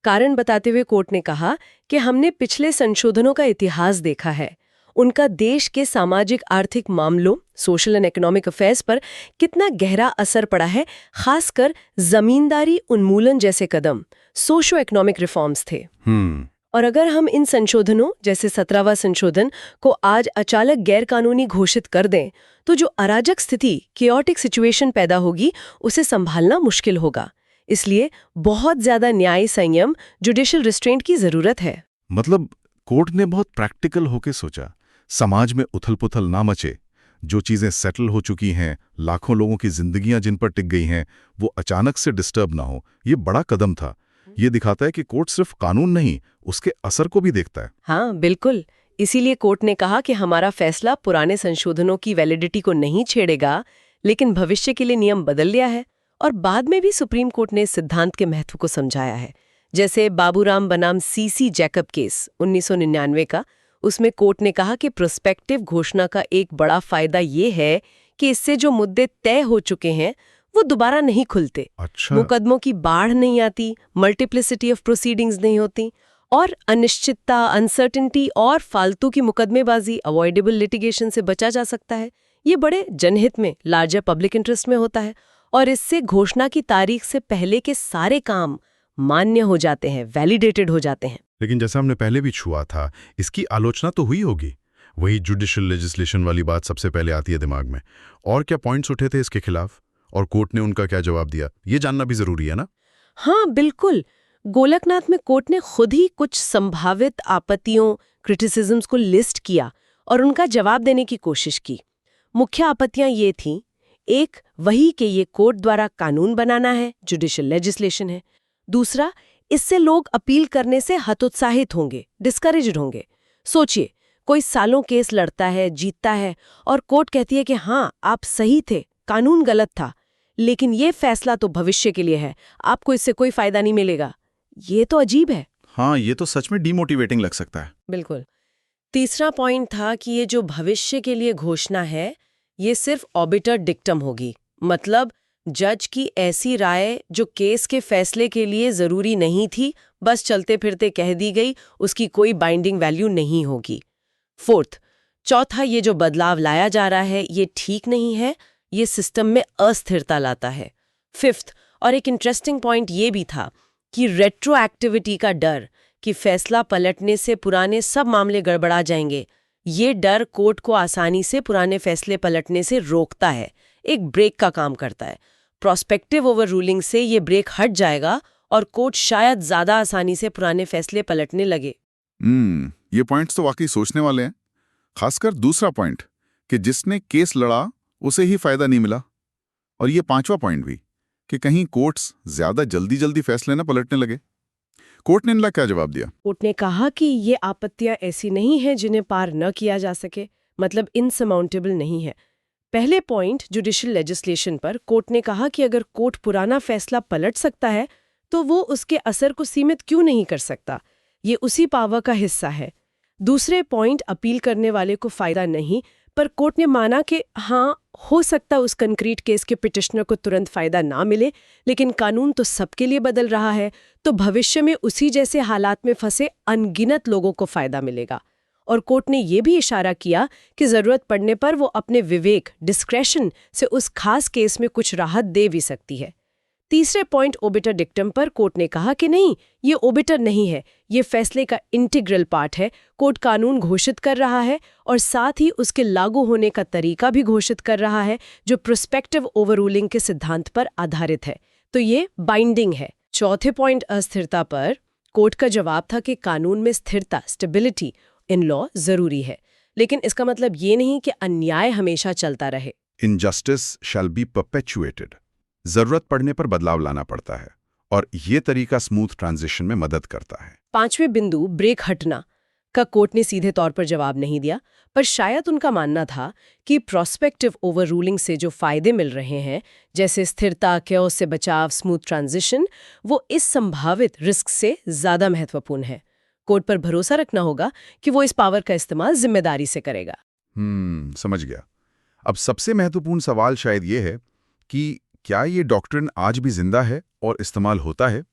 कारण बताते हुए कोर्ट ने कहा कि हमने पिछले संशोधनों का इतिहास देखा है, उनका देश के सामाजिक आर्थिक मामलों, सोशल एंड इकोनॉमिक अफेयर्स पर कितना गहरा असर पड़ा है, खासकर जमींदारी उन्मूलन जैसे कदम सोशो इकोनॉमिक रिफॉर्म्स थे। और अगर हम इन संशोधनों जैसे 17वां संशोधन को आज अचानक गैरकानूनी घोषित कर दें, तो जो अराजक स्थिति, केओटिक सिचुएशन पैदा होगी, उसे संभालना मुश्किल होगा। इसलिए बहुत ज्यादा न्याय संयम, जुडिशियल रिस्ट्रेंट की जरूरत है। मतलब कोर्ट ने बहुत प्रैक्टिकल होके सोचा, समाज में उथल-पुथल ना मचे, जो चीजें सेटल हो चुकी हैं, लाखों लोगों की जिंदगियां जिन पर टिक गई हैं, वो अचानक से डिस्टर्ब ना हो। ये बड़ा कदम था। ये दिखाता है कि कोर्ट सिर्फ कानून नहीं, उसके असर को भी देखता है। हाँ, बिल्कुल। इसीलिए कोर्ट ने कहा कि हमारा फैसला पुराने संशोधनों की वैलिडिटी को नहीं छेड़ेगा, लेकिन भविष्य के लिए नियम बदल लिया है। और बाद में भी सुप्रीम कोर्ट ने इस सिद्धांत के महत्व को समझाया है। जैसे बाबूराम बनाम सीसी जैकब केस 1999 का, उसमें कोर्ट ने कहा कि प्रोस्पेक्टिव घोषणा का एक बड़ा फायदा ये है कि इससे जो मुद्दे तय हो चुके हैं वो दोबारा नहीं खुलते। अच्छा। मुकदमों की बाढ़ नहीं आती, मल्टीप्लिसिटी ऑफ प्रोसीडिंग्स नहीं होती, और अनिश्चितता, अनसर्टेनिटी और फालतू की मुकदमेबाजी, अवॉइडेबल लिटिगेशन से बचा जा सकता है। ये बड़े जनहित में, लार्जर पब्लिक इंटरेस्ट में होता है, और इससे घोषणा की तारीख से पहले के सारे काम मान्य हो जाते हैं, वैलिडेटेड हो जाते हैं। लेकिन जैसा हमने पहले भी छुआ था, इसकी आलोचना तो हुई होगी। वही जुडिशियल लेजिस्लेशन वाली बात सबसे पहले आती है दिमाग में। और क्या पॉइंट्स उठे थे इसके खिलाफ, और कोर्ट ने उनका क्या जवाब दिया, ये जानना भी जरूरी है ना? हाँ, बिल्कुल। गोलकनाथ में कोर्ट ने खुद ही कुछ संभावित आपत्तियों, क्रिटिसिज्म्स को लिस्ट किया और उनका जवाब देने की कोशिश की। मुख्य आपत्तियां ये थीं, एक, वही कि ये कोर्ट द्वारा कानून बनाना है, जुडिशियल लेजिस्लेशन है। दूसरा, इससे लोग अपील करने से हतोत्साहित होंगे, डिस्करेज्ड होंगे। सोचिए, कोई सालों केस लड़ता है, जीतता है, और कोर्ट कहती है कि हाँ, आप सही थे, कानून गलत था, लेकिन ये फैसला तो भविष्य के लिए है, आपको इससे कोई फायदा नहीं मिलेगा। ये तो अजीब है। हाँ, ये तो सच में डीमोटिवेटिंग लग सकता है। बिल्कुल। तीसरा पॉइंट था कि ये जो भविष्य के लिए घोषणा है, ये सिर्फ ऑबिटर डिक्टम होगी। मतलब जज की ऐसी राय जो केस के फैसले के लिए जरूरी नहीं थी, बस चलते फिरते कह दी गई, उसकी कोई बाइंडिंग वैल्यू नहीं होगी। चौथा, ये जो बदलाव लाया जा रहा है, ये ठीक नहीं है, ये सिस्टम में अस्थिरता लाता है। फिफ्थ, और एक इंटरेस्टिंग पॉइंट ये भी था कि रेट्रोएक्टिविटी का डर, कि फैसला पलटने से पुराने सब मामले गड़बड़ा जाएंगे, ये डर कोर्ट को आसानी से पुराने फैसले पलटने से रोकता है, एक ब्रेक का काम करता है। प्रोस्पेक्टिव ओवर रूलिंग से ये ब्रेक हट जाएगा और कोर्ट शायद ज्यादा आसानी से पुराने फैसले पलटने लगे। ये पॉइंट्स तो वाकई सोचने वाले हैं। खासकर दूसरा पॉइंट कि जिसने केस लड़ा उसे ही फायदा नहीं मिला, और ये पांचवा पॉइंट भी कि कहीं कोर्ट्स ज्यादा जल्दी फैसले न पलटने लगे। कोर्ट ने इनका क्या जवाब दिया? कोर्ट ने कहा कि ये आपत्तियां ऐसी नहीं हैं जिन्हें पार न किया जा सके, मतलब इनसमाउंटेबल नहीं है। पहले पॉइंट, जुडिशियल लेजिस्लेशन पर, कोर्ट ने कहा कि अगर कोर्ट पुराना फैसला पलट सकता है तो वो उसके असर को सीमित क्यों नहीं कर सकता, ये उसी पावर का हिस्सा है। दूसरे पॉइंट, अपील करने वाले को फायदा नहीं, पर कोर्ट ने माना कि हाँ, हो सकता उस कंक्रीट केस के पिटिशनर को तुरंत फायदा ना मिले, लेकिन कानून तो सबके लिए बदल रहा है, तो भविष्य में उसी जैसे हालात में फंसे अनगिनत लोगों को फायदा मिलेगा। और कोर्ट ने यह भी इशारा किया कि जरूरत पड़ने पर वो अपने विवेक, डिस्क्रेशन से उस खास केस में कुछ राहत दे भी सकती है। तीसरे पॉइंट, ओबिटर डिक्टम पर, कोर्ट ने कहा कि नहीं, ये ओबिटर नहीं है, ये फैसले का इंटीग्रल पार्ट है। कोर्ट कानून घोषित कर रहा है और साथ ही उसके लागू होने का तरीका भी घोषित कर रहा है, जो प्रोस्पेक्टिव ओवररूलिंग के सिद्धांत पर आधारित है, तो ये बाइंडिंग है। चौथे पॉइंट, अस्थिरता पर, कोर्ट का जवाब था कि कानून में स्थिरता, स्टेबिलिटी इन लॉ जरूरी है, लेकिन इसका मतलब ये नहीं कि अन्याय हमेशा चलता रहे। Injustice shall be परपेचुएटेड। जरूरत पड़ने पर बदलाव लाना पड़ता है, और ये तरीका स्मूथ ट्रांजिशन में मदद करता है। पांचवें बिंदु, ब्रेक हटना का, कोर्ट ने सीधे तौर पर जवाब नहीं दिया, पर शायद उनका मानना था कि प्रोस्पेक्टिव ओवररूलिंग से जो फायदे मिल रहे हैं, जैसे स्थिरता, कैओस से बचाव, स्मूथ ट्रांजिशन, वो इस संभावित रिस्क से ज्यादा महत्वपूर्ण है। कोर्ट पर भरोसा रखना होगा कि वो इस पावर का इस्तेमाल जिम्मेदारी से करेगा। समझ गया। अब सबसे महत्वपूर्ण सवाल शायद ये है कि क्या ये डॉक्ट्रिन आज भी जिंदा है और इस्तेमाल होता है?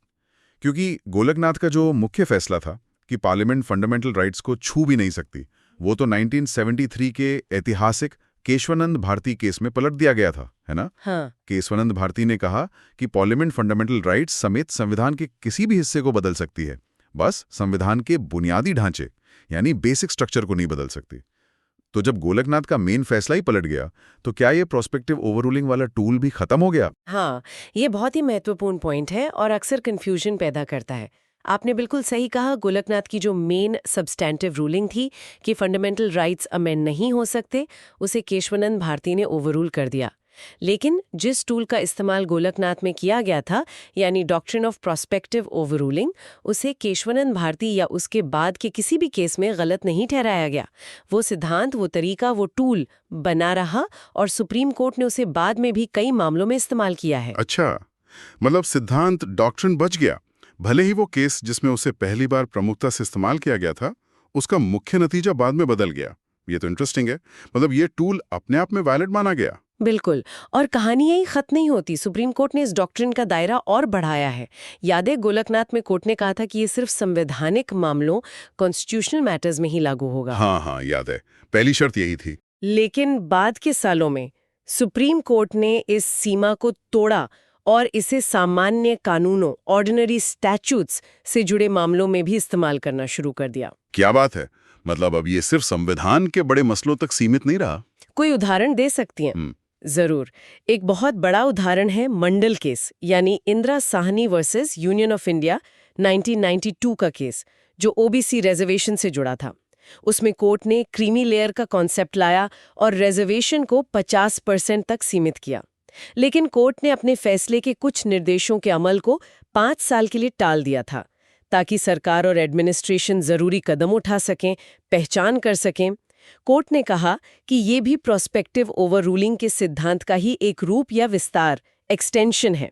क्योंकि गोलकनाथ का जो मुख्य फैसला था कि पार्लियामेंट फंडामेंटल राइट्स को छू भी नहीं सकती, वो तो 1973 के ऐतिहासिक केशवानंद भारती केस में पलट दिया गया था, है ना? हाँ। केशवानंद भारती ने कहा कि पार्लियामेंट फंडामेंटल राइट्स समेत संविधान के किसी भी हिस्से को बदल सकती है, बस संविधान के बुनियादी ढांचे यानी बेसिक स्ट्रक्चर को नहीं बदल सकती। तो जब गोलकनाथ का मेन फैसला ही पलट गया, तो क्या ये प्रोस्पेक्टिव ओवररूलिंग वाला टूल भी खत्म हो गया? हाँ, ये बहुत ही महत्वपूर्ण पॉइंट है और अक्सर कंफ्यूजन पैदा करता है। आपने बिल्कुल सही कहा, गोलकनाथ की जो मेन सब्सटैंटिव रूलिंग थी कि फंडामेंटल राइट्स अमेंड नहीं हो सकते, उसे केशवानंद भारती ने ओवररूल कर दिया। लेकिन जिस टूल का इस्तेमाल गोलकनाथ में किया गया था, यानी डॉक्ट्रिन ऑफ प्रोस्पेक्टिव ओवररूलिंग, उसे केशवानंद भारती या उसके बाद के किसी भी केस में गलत नहीं ठहराया गया। वो सिद्धांत, वो तरीका, वो टूल बना रहा और सुप्रीम कोर्ट ने उसे बाद में भी कई मामलों में इस्तेमाल किया है। अच्छा, मतलब सिद्धांत डॉक्ट्रिन बच गया, भले ही वो केस जिसमें उसे पहली बार प्रमुखता से इस्तेमाल किया गया था, उसका मुख्य नतीजा बाद में बदल गया। ये तो इंटरेस्टिंग है। मतलब ये टूल अपने आप में वैलिड माना गया। बिल्कुल, और कहानी यही खत्म नहीं होती। सुप्रीम कोर्ट ने इस डॉक्ट्रिन का दायरा और बढ़ाया है। याद है, गोलकनाथ में कोर्ट ने कहा था कि ये सिर्फ संवैधानिक मामलों, कॉन्स्टिट्यूशनल मैटर्स में ही लागू होगा। हाँ, याद है, पहली शर्त यही थी। लेकिन बाद के सालों में सुप्रीम कोर्ट ने इस सीमा को तोड़ा और इसे सामान्य कानूनों, ऑर्डिनरी स्टैट्यूट्स से जुड़े मामलों में भी इस्तेमाल करना शुरू कर दिया। क्या बात है, मतलब अब ये सिर्फ संविधान के बड़े मसलों तक सीमित नहीं रहा। कोई उदाहरण दे सकती हैं? जरूर। एक बहुत बड़ा उदाहरण है मंडल केस, यानी Indira Sahni versus union of India 1992 का केस, जो ओबीसी रिजर्वेशन से जुड़ा था। उसमें कोर्ट ने क्रीमी लेयर का कॉन्सेप्ट लाया और रिजर्वेशन को 50% तक सीमित किया। लेकिन कोर्ट ने अपने फैसले के कुछ निर्देशों के अमल को 5 साल के लिए टाल दिया था, ताकि सरकार और एडमिनिस्ट्रेशन जरूरी कदम उठा सकें, पहचान कर सकें। कोर्ट ने कहा कि ये भी प्रोस्पेक्टिव ओवररूलिंग के सिद्धांत का ही एक रूप या विस्तार, एक्सटेंशन है,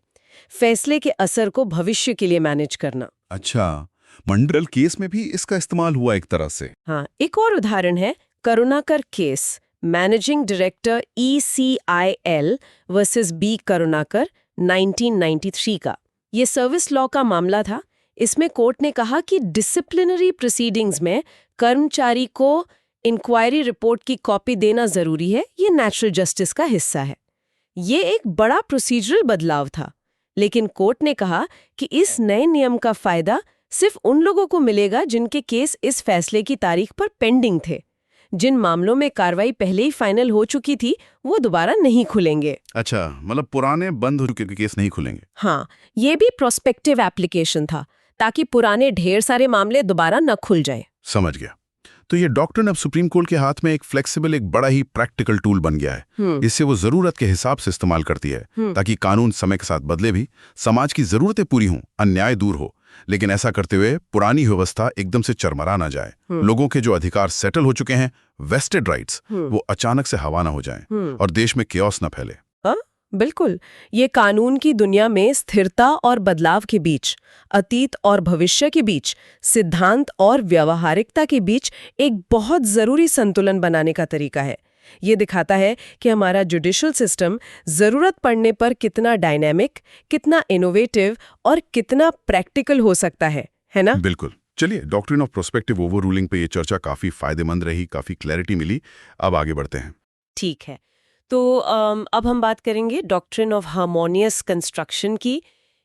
फैसले के असर को भविष्य के लिए मैनेज करना। अच्छा, मंडल केस में भी इसका इस्तेमाल हुआ एक तरह से। हाँ, एक और उदाहरण है Karunakar case, managing director ECIL versus B Karunakar 1993 का। ये सर्विस लॉ का मामला था। इसमें कोर्ट ने कहा कि डिसिप्लिनरी प्रोसीडिंग्स में कर्मचारी को इंक्वायरी रिपोर्ट की कॉपी देना जरूरी है, ये नेचुरल जस्टिस का हिस्सा है। ये एक बड़ा प्रोसीजरल बदलाव था, लेकिन कोर्ट ने कहा कि इस नए नियम का फायदा सिर्फ उन लोगों को मिलेगा जिनके केस इस फैसले की तारीख पर पेंडिंग थे। जिन मामलों में कार्रवाई पहले ही फाइनल हो चुकी थी, वो दोबारा नहीं खुलेंगे। अच्छा, मतलब पुराने बंद हो चुके केस नहीं खुलेंगे। हाँ, ये भी प्रोस्पेक्टिव एप्लीकेशन था, ताकि पुराने ढेर सारे मामले दोबारा न खुल जाए। समझ गया। तो ये डॉक्ट्रिन अब सुप्रीम कोर्ट के हाथ में एक फ्लेक्सिबल, एक बड़ा ही प्रैक्टिकल टूल बन गया है। इससे वो जरूरत के हिसाब से इस्तेमाल करती है, ताकि कानून समय के साथ बदले भी, समाज की जरूरतें पूरी हों, अन्याय दूर हो। लेकिन ऐसा करते हुए पुरानी व्यवस्था एकदम से चरमरा ना जाए। लोगों के जो अधिकार सेटल हो चुके हैं, वेस्टेड राइट्स, वो अचानक से हवा ना हो जाएं और देश में केओस ना फैले। बिल्कुल, ये कानून की दुनिया में स्थिरता और बदलाव के बीच, अतीत और भविष्य के बीच, सिद्धांत और व्यावहारिकता के बीच एक बहुत जरूरी संतुलन बनाने का तरीका है। ये दिखाता है कि हमारा जुडिशल सिस्टम जरूरत पड़ने पर कितना डायनेमिक, कितना इनोवेटिव और कितना प्रैक्टिकल हो सकता है ना? बिल्कुल। चलिए, डॉक्ट्रिन ऑफ प्रोस्पेक्टिव ओवररूलिंग पे ये चर्चा काफी फायदेमंद रही, काफी क्लैरिटी मिली। अब आगे बढ़ते हैं। ठीक है, तो अब हम बात करेंगे डॉक्ट्रिन ऑफ हार्मोनियस कंस्ट्रक्शन की।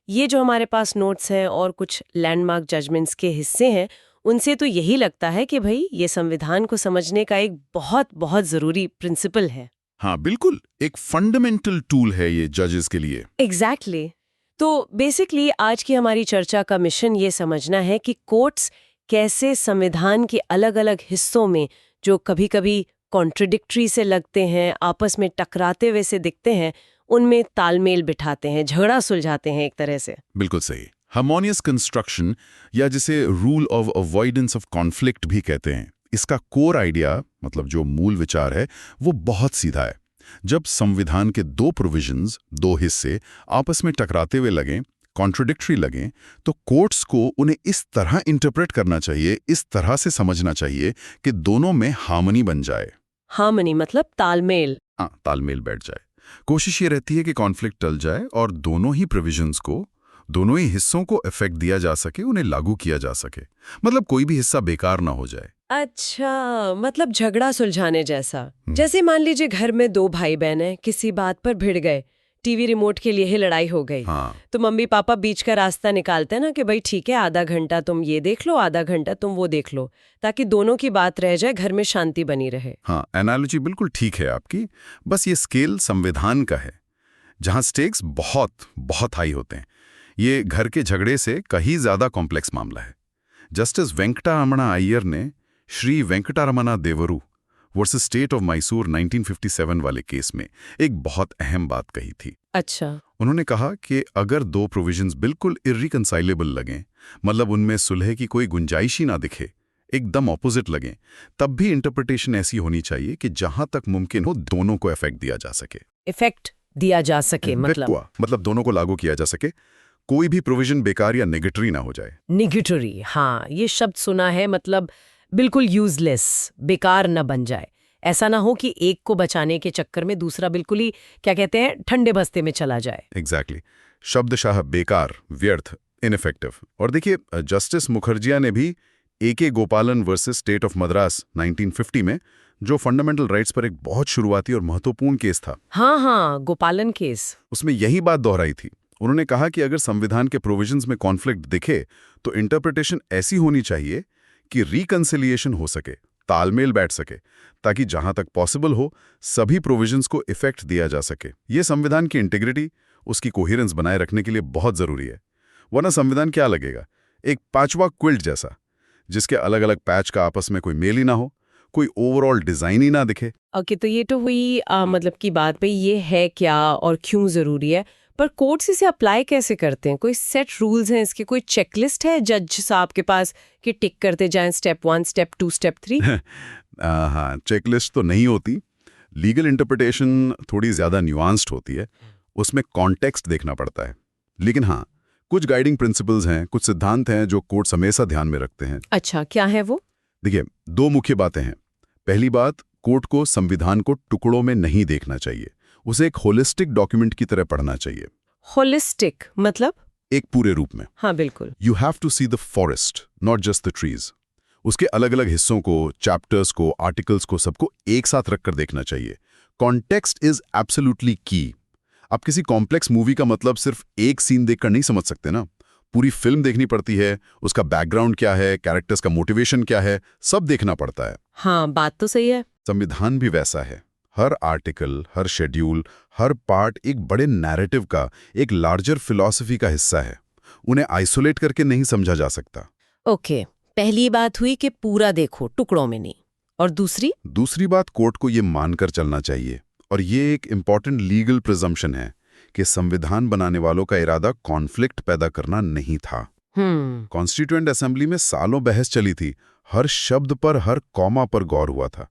ये जो हमारे पास नोट्स हैं और कुछ लैंडमार्क जजमेंट्स के हिस्से हैं, उनसे तो यही लगता है कि भाई ये संविधान को समझने का एक बहुत बहुत जरूरी प्रिंसिपल है। हाँ बिल्कुल, एक फंडामेंटल टूल है ये जजेस के लिए। एग्जैक्टली। तो बेसिकली आज की हमारी चर्चा का मिशन ये समझना है कि कोर्ट्स कैसे संविधान के अलग अलग हिस्सों में, जो कभी कभी कॉन्ट्रडिक्टरी से लगते हैं, आपस में टकराते हुए से दिखते हैं, उनमें तालमेल बिठाते हैं, झगड़ा सुलझाते हैं एक तरह से। बिल्कुल सही। हार्मोनियस कंस्ट्रक्शन, या जिसे rule of avoidance of conflict भी कहते हैं, इसका कोर आइडिया, मतलब जो मूल विचार है, वो बहुत सीधा है। जब संविधान के दो प्रोविजंस, दो हिस्से आपस में टकराते हुए लगें, कॉन्ट्रडिक्टरी लगें, तो कोर्ट्स को उन्हें इस तरह इंटरप्रेट करना चाहिए, इस तरह से समझना चाहिए कि दोनों में हार्मनी बन जाए। हार्मनी मतलब तालमेल। हाँ, तालमेल बैठ जाए। कोशिश ये रहती है कि कॉन्फ्लिक्ट टल जाए और दोनों ही प्रोविजंस को, दोनों ही हिस्सों को इफेक्ट दिया जा सके, उन्हें लागू किया जा सके। मतलब कोई भी हिस्सा बेकार ना हो जाए। अच्छा, मतलब झगड़ा सुलझाने जैसा। जैसे मान लीजिए घर में दो भाई बहन हैं, किसी बात पर भिड़ गए, टीवी रिमोट के लिए ही लड़ाई हो गई। हाँ। तो मम्मी पापा बीच का रास्ता निकालते हैं ना कि भाई ठीक है, आधा घंटा तुम ये देख लो, आधा घंटा तुम वो देख लो, ताकि दोनों की बात रह जाए, घर में शांति बनी रहे। हाँ, एनालॉजी बिल्कुल ठीक है आपकी। बस ये स्केल संविधान का है, जहां स्टेक्स बहुत बहुत हाई होते हैं। ये घर के झगड़े से कहीं ज्यादा कॉम्प्लेक्स मामला है। जस्टिस वेंकटरमणा अय्यर ने श्री वेंकटरमणा देवरू वर्सेस स्टेट ऑफ मैसूर 1957 वाले केस में एक बहुत अहम बात कही थी। अच्छा। उन्होंने कहा कि अगर दो प्रोविजंस बिल्कुल इर्रिकंसाइलेबल लगें, मतलब उनमें सुलह की कोई गुंजाइश ही ना दिखे, एकदम ऑपोजिट लगें, तब भी इंटरप्रिटेशन ऐसी होनी चाहिए कि जहां तक मुमकिन हो दोनों को इफेक्ट दिया जा सके। इफेक्ट दिया जा सके मतलब दोनों को लागू किया जा सके, कोई भी प्रोविजन बेकार या नेगेटरी ना हो जाए। निगेटरी, हाँ, ये शब्द सुना है। मतलब बिल्कुल यूजलेस, बेकार न बन जाए। ऐसा ना हो कि एक को बचाने के चक्कर में दूसरा बिल्कुल ही, क्या कहते हैं, ठंडे बस्ते में चला जाए। एग्जैक्टली। शब्दशाह बेकार, व्यर्थ, इनइफेक्टिव। और देखिए, जस्टिस मुखर्जिया ने भी ए.के. गोपालन वर्सेस स्टेट ऑफ मद्रास 1950 में, जो फंडामेंटल राइट्स पर एक बहुत शुरुआती और महत्वपूर्ण केस था। हाँ, गोपालन केस। उसमें यही बात दोहराई थी। उन्होंने कहा कि अगर संविधान के प्रोविजंस में कॉन्फ्लिक्ट दिखे तो इंटरप्रिटेशन ऐसी होनी चाहिए कि रिकंसिलिएशन हो सके, तालमेल बैठ सके, ताकि जहां तक पॉसिबल हो सभी प्रोविजंस को इफेक्ट दिया जा सके। ये संविधान की इंटीग्रिटी, उसकी कोहेरेंस बनाए रखने के लिए बहुत जरूरी है। वरना संविधान क्या लगेगा, एक पांचवा क्विल्ट जैसा, जिसके अलग अलग पैच का आपस में कोई मेल ही ना हो, कोई ओवरऑल डिजाइन ही ना दिखे। ओके, तो ये तो हुई मतलब की बात पे ये है क्या और क्यों जरूरी है। पर कोर्ट्स इसे अप्लाई कैसे करते हैं? कोई सेट रूल्स हैं इसके? कोई चेकलिस्ट है जज साहब के पास कि टिक करते जाएं, स्टेप 1, स्टेप 2, स्टेप 3? हाँ, चेकलिस्ट तो नहीं होती। लीगल इंटरप्रिटेशन थोड़ी ज्यादा न्यूआंस्ड होती है, उसमें कॉन्टेक्स्ट देखना पड़ता है। लेकिन हाँ, कुछ गाइडिंग प्रिंसिपल्स हैं, कुछ सिद्धांत हैं जो कोर्ट्स हमेशा ध्यान में रखते हैं। अच्छा, क्या है वो? देखिए, दो मुख्य बातें हैं। पहली बात, कोर्ट को संविधान को टुकड़ों में नहीं देखना चाहिए, उसे एक होलिस्टिक डॉक्यूमेंट की तरह पढ़ना चाहिए। होलिस्टिक मतलब? एक पूरे रूप में। हाँ, बिल्कुल। You have to see the forest, not just the trees. उसके अलग अलग हिस्सों को, चैप्टर्स को, आर्टिकल्स को, सबको एक साथ रखकर देखना चाहिए। कॉन्टेक्स्ट इज एब्सोल्युटली की। आप किसी कॉम्प्लेक्स मूवी का मतलब सिर्फ एक सीन देखकर नहीं समझ सकते ना, पूरी फिल्म देखनी पड़ती है। उसका बैकग्राउंड क्या है, कैरेक्टर्स का मोटिवेशन क्या है, सब देखना पड़ता है। हाँ, बात तो सही है। संविधान भी वैसा है। हर आर्टिकल, हर शेड्यूल, हर पार्ट एक बड़े नैरेटिव का, एक लार्जर फिलॉसफी का हिस्सा है। उन्हें आइसोलेट करके नहीं समझा जा सकता। ओके, पहली बात हुई कि पूरा देखो, टुकड़ों में नहीं। और दूसरी बात, कोर्ट को ये मानकर चलना चाहिए, और ये एक इंपॉर्टेंट लीगल प्रिजम्पशन है कि संविधान बनाने वालों का इरादा कॉन्फ्लिक्ट पैदा करना नहीं था। कॉन्स्टिट्यूएंट असेंबली में सालों बहस चली थी, हर शब्द पर, हर कॉमा पर गौर हुआ था।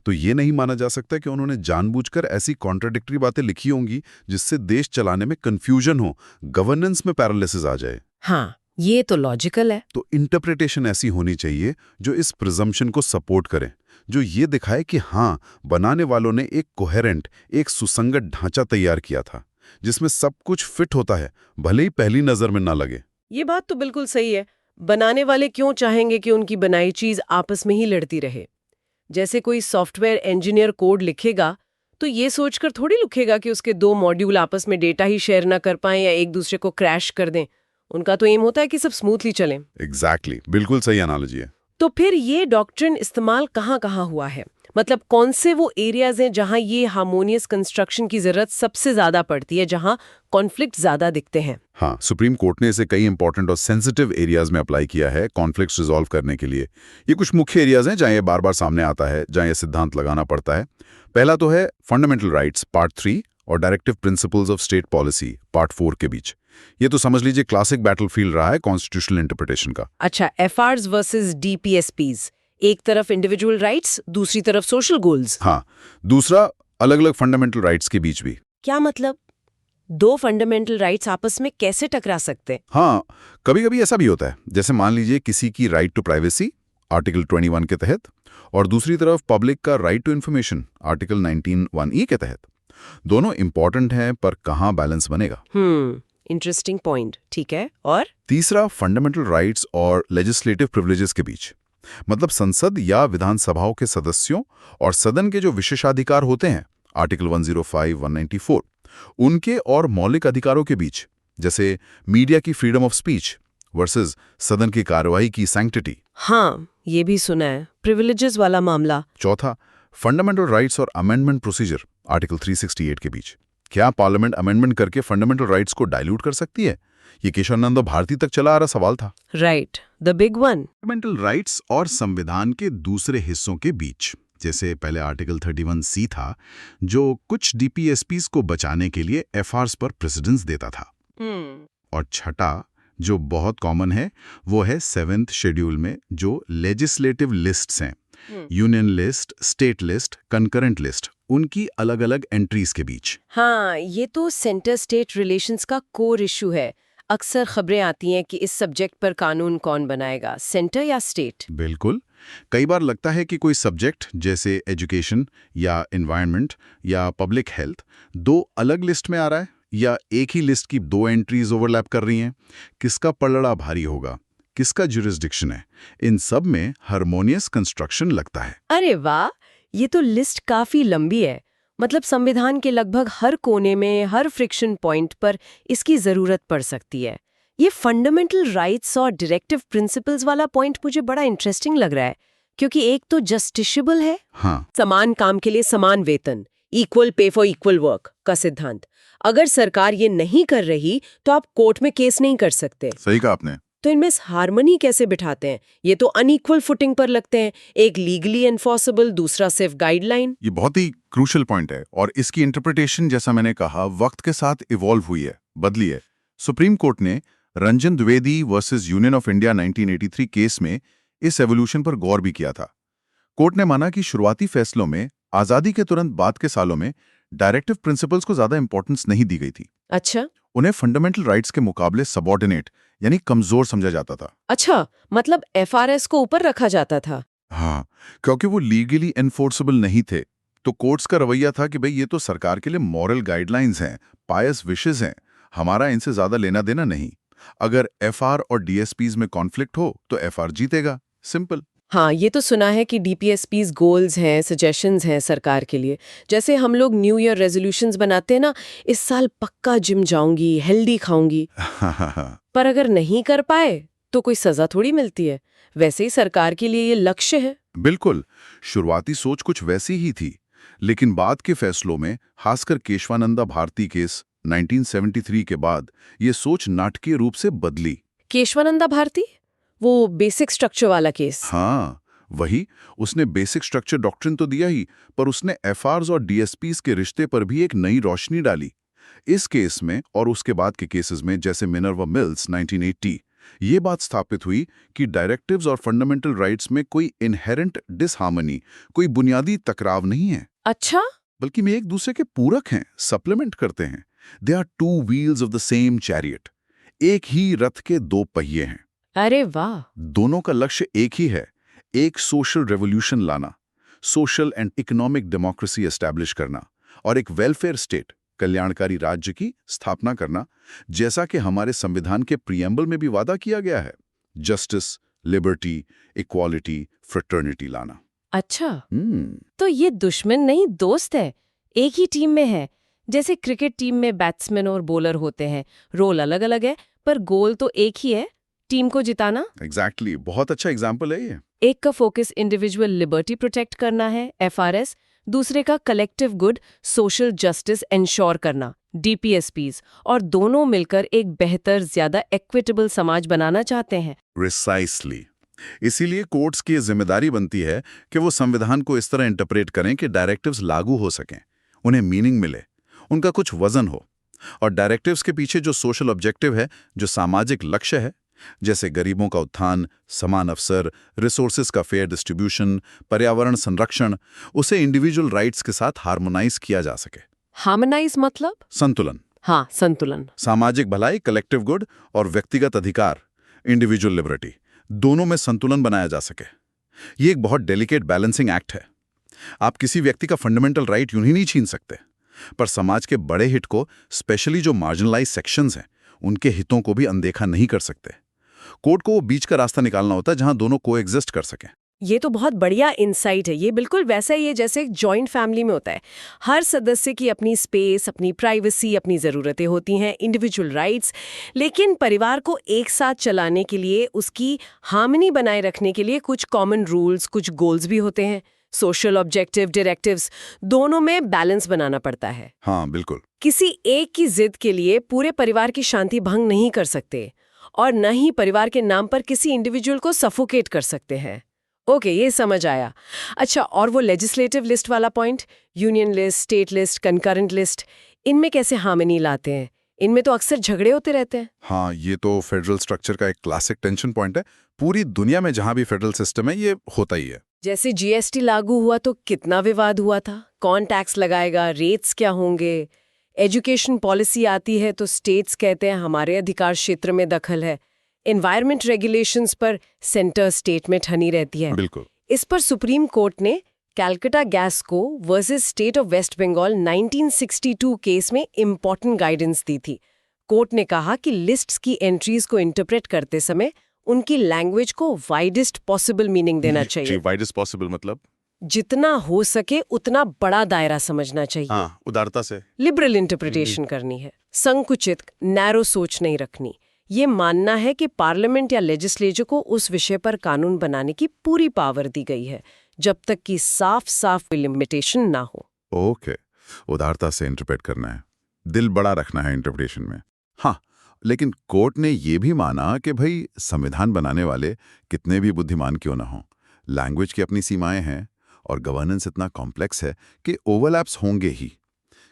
तो ये नहीं माना जा सकता कि उन्होंने जानबूझकर ऐसी कॉन्ट्राडिक्टरी बातें लिखी होंगी जिससे देश चलाने में कंफ्यूजन हो, गवर्नेंस में पैरालिसिस आ जाए। हाँ, ये तो लॉजिकल है। तो इंटरप्रिटेशन ऐसी होनी चाहिए जो इस प्रिजम्पशन को सपोर्ट करे, जो ये दिखाए कि हाँ, बनाने वालों ने एक कोहेरेंट, एक सुसंगत ढांचा तैयार किया था जिसमें सब कुछ फिट होता है, भले ही पहली नजर में ना लगे। ये बात तो बिल्कुल सही है। बनाने वाले क्यों चाहेंगे कि उनकी बनाई चीज आपस में ही लड़ती रहे? जैसे कोई सॉफ्टवेयर इंजीनियर कोड लिखेगा तो ये सोचकर थोड़ी लिखेगा कि उसके दो मॉड्यूल आपस में डेटा ही शेयर ना कर पाएं या एक दूसरे को क्रैश कर दें। उनका तो एम होता है कि सब स्मूथली चले। एग्जैक्टली, बिल्कुल सही एनालॉजी है। तो फिर ये डॉक्ट्रिन इस्तेमाल कहाँ हुआ है? मतलब कौन से वो एरियाज हैं जहां ये हार्मोनियस कंस्ट्रक्शन की जरूरत सबसे ज्यादा पड़ती है, जहां कॉन्फ्लिक्ट ज्यादा दिखते हैं? हाँ, सुप्रीम कोर्ट ने इसे कई इंपॉर्टेंट और सेंसिटिव एरियाज में अप्लाई किया है कॉन्फ्लिक्ट्स रिजॉल्व करने के लिए। ये कुछ मुख्य एरियाज हैं जहां ये बार बार सामने आता है, जहां ये सिद्धांत लगाना पड़ता है। पहला तो है फंडामेंटल राइट्स पार्ट 3 और directive principles of state policy part 4 के बीच। ये तो समझ लीजिए क्लासिक बैटलफील्ड रहा है कॉन्स्टिट्यूशनल इंटरप्रिटेशन का। अच्छा, एफआरस वर्सेस डीपीएसपीज, एक तरफ इंडिविजुअल राइट्स, दूसरी तरफ सोशल गोल्स। हाँ, दूसरा अलग अलग फंडामेंटल राइट्स के बीच भी। क्या मतलब? दो फंडामेंटल राइट्स आपस में कैसे टकरा सकते हैं? हाँ, कभी कभी ऐसा भी होता है। जैसे मान लीजिए किसी की राइट टू प्राइवेसी आर्टिकल 21 के तहत, और दूसरी तरफ पब्लिक का right to information article 19(1)(e) के तहत। दोनों इंपॉर्टेंट हैं, पर कहाँ बैलेंस बनेगा? Interesting point. ठीक है, और तीसरा, फंडामेंटल राइट्स और लेजिस्लेटिव प्रिविलेजेस के बीच, मतलब संसद या विधानसभाओं के सदस्यों और सदन के जो विशेषाधिकार होते हैं आर्टिकल 105, 194, उनके और मौलिक अधिकारों के बीच, जैसे मीडिया की फ्रीडम ऑफ स्पीच वर्सेस सदन की कार्यवाही की सैंक्टिटी। हाँ, ये भी सुना है, प्रिविलेजेस वाला मामला। चौथा, फंडामेंटल राइट्स और अमेंडमेंट प्रोसीजर आर्टिकल 368 के बीच। क्या पार्लियामेंट अमेंडमेंट करके फंडामेंटल राइट्स को डाइल्यूट कर सकती है? ये केशवानंद भारती तक चला आ रहा सवाल था। Right, the big one. Fundamental rights और संविधान के दूसरे हिस्सों के बीच, जैसे पहले आर्टिकल 31C था, जो कुछ डीपीएसपीज को बचाने के लिए एफआरस पर प्रेसिडेंस देता था। और छठा, जो बहुत कॉमन है, वो है 7th शेड्यूल में जो लेजिस्लेटिव लिस्ट्स हैं, union list, state list, concurrent list, उनकी अलग अलग एंट्रीज के बीच। हाँ, ये तो सेंटर स्टेट रिलेशंस का कोर इशू है। अक्सर खबरें आती हैं कि इस सब्जेक्ट पर कानून कौन बनाएगा, सेंटर या स्टेट? बिल्कुल, कई बार लगता है कि कोई सब्जेक्ट जैसे एजुकेशन या एनवायरनमेंट या पब्लिक हेल्थ दो अलग लिस्ट में आ रहा है, या एक ही लिस्ट की दो एंट्रीज ओवरलैप कर रही हैं। किसका पलड़ा भारी होगा, किसका जुरिस्डिक्शन है, इन सब में हार्मोनियस कंस्ट्रक्शन लगता है। अरे वाह, ये तो लिस्ट काफी लंबी है। मतलब संविधान के लगभग हर कोने में, हर फ्रिक्शन पॉइंट पर इसकी जरूरत पड़ सकती है। ये फंडामेंटल राइट्स और डायरेक्टिव प्रिंसिपल्स वाला पॉइंट मुझे बड़ा इंटरेस्टिंग लग रहा है, क्योंकि एक तो जस्टिशेबल है, हाँ, समान काम के लिए समान वेतन, equal pay for equal work का सिद्धांत। अगर सरकार ये नहीं कर रही तो आप कोर्ट में केस नहीं कर सकते। सही कहा आपने। तो इनमें हार्मनी कैसे बिठाते हैं? ये तो अनइक्वल फुटिंग पर लगते हैं, एक लीगली एनफोर्सेबल, दूसरा सिर्फ गाइडलाइन। ये बहुत ही क्रूशल पॉइंट है, और इसकी इंटरप्रिटेशन, जैसा मैंने कहा, वक्त के साथ इवॉल्व हुई है, बदली है। सुप्रीम कोर्ट ने Ranjan Dwivedi versus union of India 1983 case में इस एवोल्यूशन पर गौर भी किया था। कोर्ट ने माना कि शुरुआती फैसलों में आजादी के तुरंत बाद के सालों में डायरेक्टिव प्रिंसिपल्स को ज्यादा इंपॉर्टेंस नहीं दी गई थी। अच्छा, उन्हें फंडामेंटल राइट्स के मुकाबले सबऑर्डिनेट यानी कमजोर समझा जाता था। अच्छा, मतलब एफआरएस को ऊपर रखा जाता था। हाँ, क्योंकि वो लीगली एनफोर्सेबल नहीं थे, तो कोर्ट्स का रवैया था कि भाई ये तो सरकार के लिए मॉरल गाइडलाइंस हैं, पायस विशेस हैं, हमारा इनसे ज्यादा लेना देना नहीं। अगर एफआर और डीएसपीज में कॉन्फ्लिक्ट हो तो एफआर जीतेगा, सिंपल। हाँ, ये तो सुना है कि डीपीएसपीज गोल्स हैं, सजेशंस हैं सरकार के लिए। जैसे हम लोग न्यू ईयर रेजोल्यूशंस बनाते हैं ना, इस साल पक्का जिम जाऊंगी, हेल्दी खाऊंगी। पर अगर नहीं कर पाए तो कोई सजा थोड़ी मिलती है। वैसे ही सरकार के लिए ये लक्ष्य है। बिल्कुल, शुरुआती सोच कुछ वैसी ही थी, लेकिन बाद के फैसलों में, खासकर केशवानंदा भारती केस 1973 के बाद, ये सोच नाटकीय रूप से बदली। केशवानंदा भारती, वो बेसिक स्ट्रक्चर वाला केस? हाँ, वही। उसने बेसिक स्ट्रक्चर डॉक्ट्रिन तो दिया ही, पर उसने एफआरस और डीएसपीज के रिश्ते पर भी एक नई रोशनी डाली। इस केस में और उसके बाद के केसेस में, जैसे मिनर्वा मिल्स 1980, ये बात स्थापित हुई कि डायरेक्टिव्स और फंडामेंटल राइट्स में कोई इनहेरेंट डिसहार्मनी, कोई बुनियादी टकराव नहीं है। अच्छा, बल्कि वे एक दूसरे के पूरक हैं, सप्लीमेंट करते हैं। They are two wheels of the same chariot. एक ही रथ के दो पहिए हैं। अरे वाह। दोनों का लक्ष्य एक ही है, एक सोशल रेवोल्यूशन लाना, social and economic democracy establish करना, और एक वेलफेयर स्टेट, कल्याणकारी राज्य की स्थापना करना, जैसा कि हमारे संविधान के प्रीएम्बल में भी वादा किया गया है। जस्टिस, लिबर्टी, इक्वालिटी, फ्रेटर्निटी लाना। अच्छा, तो ये दुश्मन नहीं, दोस्त है, एक ही टीम में है। जैसे क्रिकेट टीम में बैट्समैन और बॉलर होते हैं, रोल अलग अलग है, पर गोल तो एक ही है, टीम को जिताना। एग्जैक्टली, बहुत अच्छा एग्जाम्पल है ये। एक का फोकस इंडिविजुअल लिबर्टी प्रोटेक्ट करना है, एफआरएस, दूसरे का collective good, social justice ensure करना, डीपीएसपीज, और दोनों मिलकर एक बेहतर, ज्यादा इक्विटेबल समाज बनाना चाहते हैं। प्रिसाइसली। इसीलिए कोर्ट्स की जिम्मेदारी बनती है कि वो संविधान को इस तरह इंटरप्रेट करें कि डायरेक्टिव्स लागू हो सकें, उन्हें मीनिंग मिले, उनका कुछ वजन हो, और डायरेक्टिव्स के पीछे जो सोशल ऑब्जेक्टिव है, जो सामाजिक लक्ष्य है, जैसे गरीबों का उत्थान, समान अवसर, रिसोर्सेज का फेयर डिस्ट्रीब्यूशन, पर्यावरण संरक्षण, उसे इंडिविजुअल राइट्स के साथ हार्मोनाइज किया जा सके। हार्मोनाइज मतलब? संतुलन। हाँ, संतुलन। सामाजिक भलाई, कलेक्टिव गुड, और व्यक्तिगत अधिकार, इंडिविजुअल लिबर्टी, दोनों में संतुलन बनाया जा सके। ये एक बहुत डेलिकेट बैलेंसिंग एक्ट है। आप किसी व्यक्ति का फंडामेंटल राइट यूं ही नहीं छीन सकते, पर समाज के बड़े हित को, स्पेशली जो मार्जिनलाइज सेक्शंस हैं, उनके हितों को भी अनदेखा नहीं कर सकते। कोर्ट को वो बीच का रास्ता निकालना होता है जहां दोनों कोएग्जिस्ट कर सकें। ये तो बहुत बढ़िया इंसाइट है। ये बिल्कुल वैसा ही है जैसे एक जॉइंट फैमिली में होता है। हर सदस्य की अपनी स्पेस, अपनी प्राइवेसी, अपनी ज़रूरतें होती हैं, इंडिविजुअल राइट्स। लेकिन परिवार को एक साथ चलाने के लिए, उसकी हार्मनी बनाए रखने के लिए कुछ कॉमन रूल्स, कुछ गोल्स भी होते हैं। सोशल ऑब्जेक्टिव, डायरेक्टिव्स, दोनों में बैलेंस बनाना पड़ता है। हाँ, बिल्कुल। किसी एक की जिद के लिए पूरे परिवार की शांति भंग नहीं कर सकते, और न ही परिवार के नाम पर किसी इंडिविजुअल को सफोकेट कर सकते हैं। ओके, ये समझ आया। अच्छा, और वो लेजिस्लेटिव लिस्ट वाला point, union list, state list, concurrent list, इनमें कैसे हार्मनी लाते हैं? इनमें तो अक्सर झगड़े होते रहते हैं। हाँ, ये तो फेडरल स्ट्रक्चर का एक क्लासिक टेंशन पॉइंट है। पूरी दुनिया में जहां भी फेडरल सिस्टम है, ये होता ही है। जैसे जीएसटी लागू हुआ तो कितना विवाद हुआ था, कौन टैक्स लगाएगा, रेट्स क्या होंगे। एजुकेशन पॉलिसी आती है तो स्टेट्स कहते हैं हमारे अधिकार क्षेत्र में दखल है। एनवायरमेंट रेगुलेशंस पर सेंटर स्टेट में ठनी रहती है। बिल्कुल। इस पर सुप्रीम कोर्ट ने Calcutta gas co versus state of West Bengal 1962 case में इंपॉर्टेंट गाइडेंस दी थी। कोर्ट ने कहा कि लिस्ट्स की एंट्रीज को इंटरप्रेट करते समय उनकी लैंग्वेज को वाइडेस्ट पॉसिबल मीनिंग देना चाहिए। वाइडेस्ट पॉसिबल मतलब जितना हो सके उतना बड़ा दायरा समझना चाहिए। हाँ, उदारता से लिबरल इंटरप्रिटेशन करनी है, संकुचित नैरो सोच नहीं रखनी। ये मानना है कि पार्लियामेंट या लेजिस्लेचर को उस विषय पर कानून बनाने की पूरी पावर दी गई है, जब तक कि साफ साफ लिमिटेशन ना हो। ओके, उदारता से इंटरप्रेट करना है, दिल बड़ा रखना है इंटरप्रिटेशन में। हाँ, लेकिन कोर्ट ने ये भी माना कि भाई संविधान बनाने वाले कितने भी बुद्धिमान क्यों ना हो, लैंग्वेज की अपनी सीमाएं हैं और गवर्नेंस इतना कॉम्प्लेक्स है कि ओवरलैप्स होंगे ही।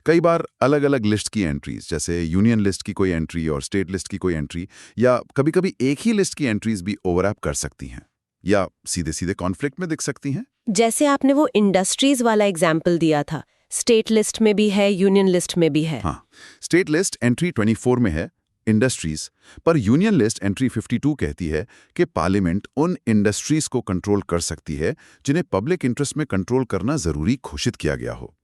कई बार अलग अलग लिस्ट की एंट्रीज, जैसे यूनियन लिस्ट की कोई एंट्री और स्टेट लिस्ट की कोई एंट्री, या कभी-कभी एक ही लिस्ट की एंट्रीज भी ओवरलैप कर सकती हैं या सीधे सीधे कॉन्फ्लिक्ट में दिख सकती हैं। जैसे आपने वो इंडस्ट्रीज वाला एग्जाम्पल दिया था, स्टेट लिस्ट में भी है, यूनियन लिस्ट में भी है। हाँ, स्टेट लिस्ट एंट्री 24 में है, इंडस्ट्रीज, पर यूनियन लिस्ट एंट्री 52 कहती है कि पार्लियामेंट उन इंडस्ट्रीज को कंट्रोल कर सकती है जिन्हें पब्लिक इंटरेस्ट में कंट्रोल करना जरूरी घोषित किया गया हो।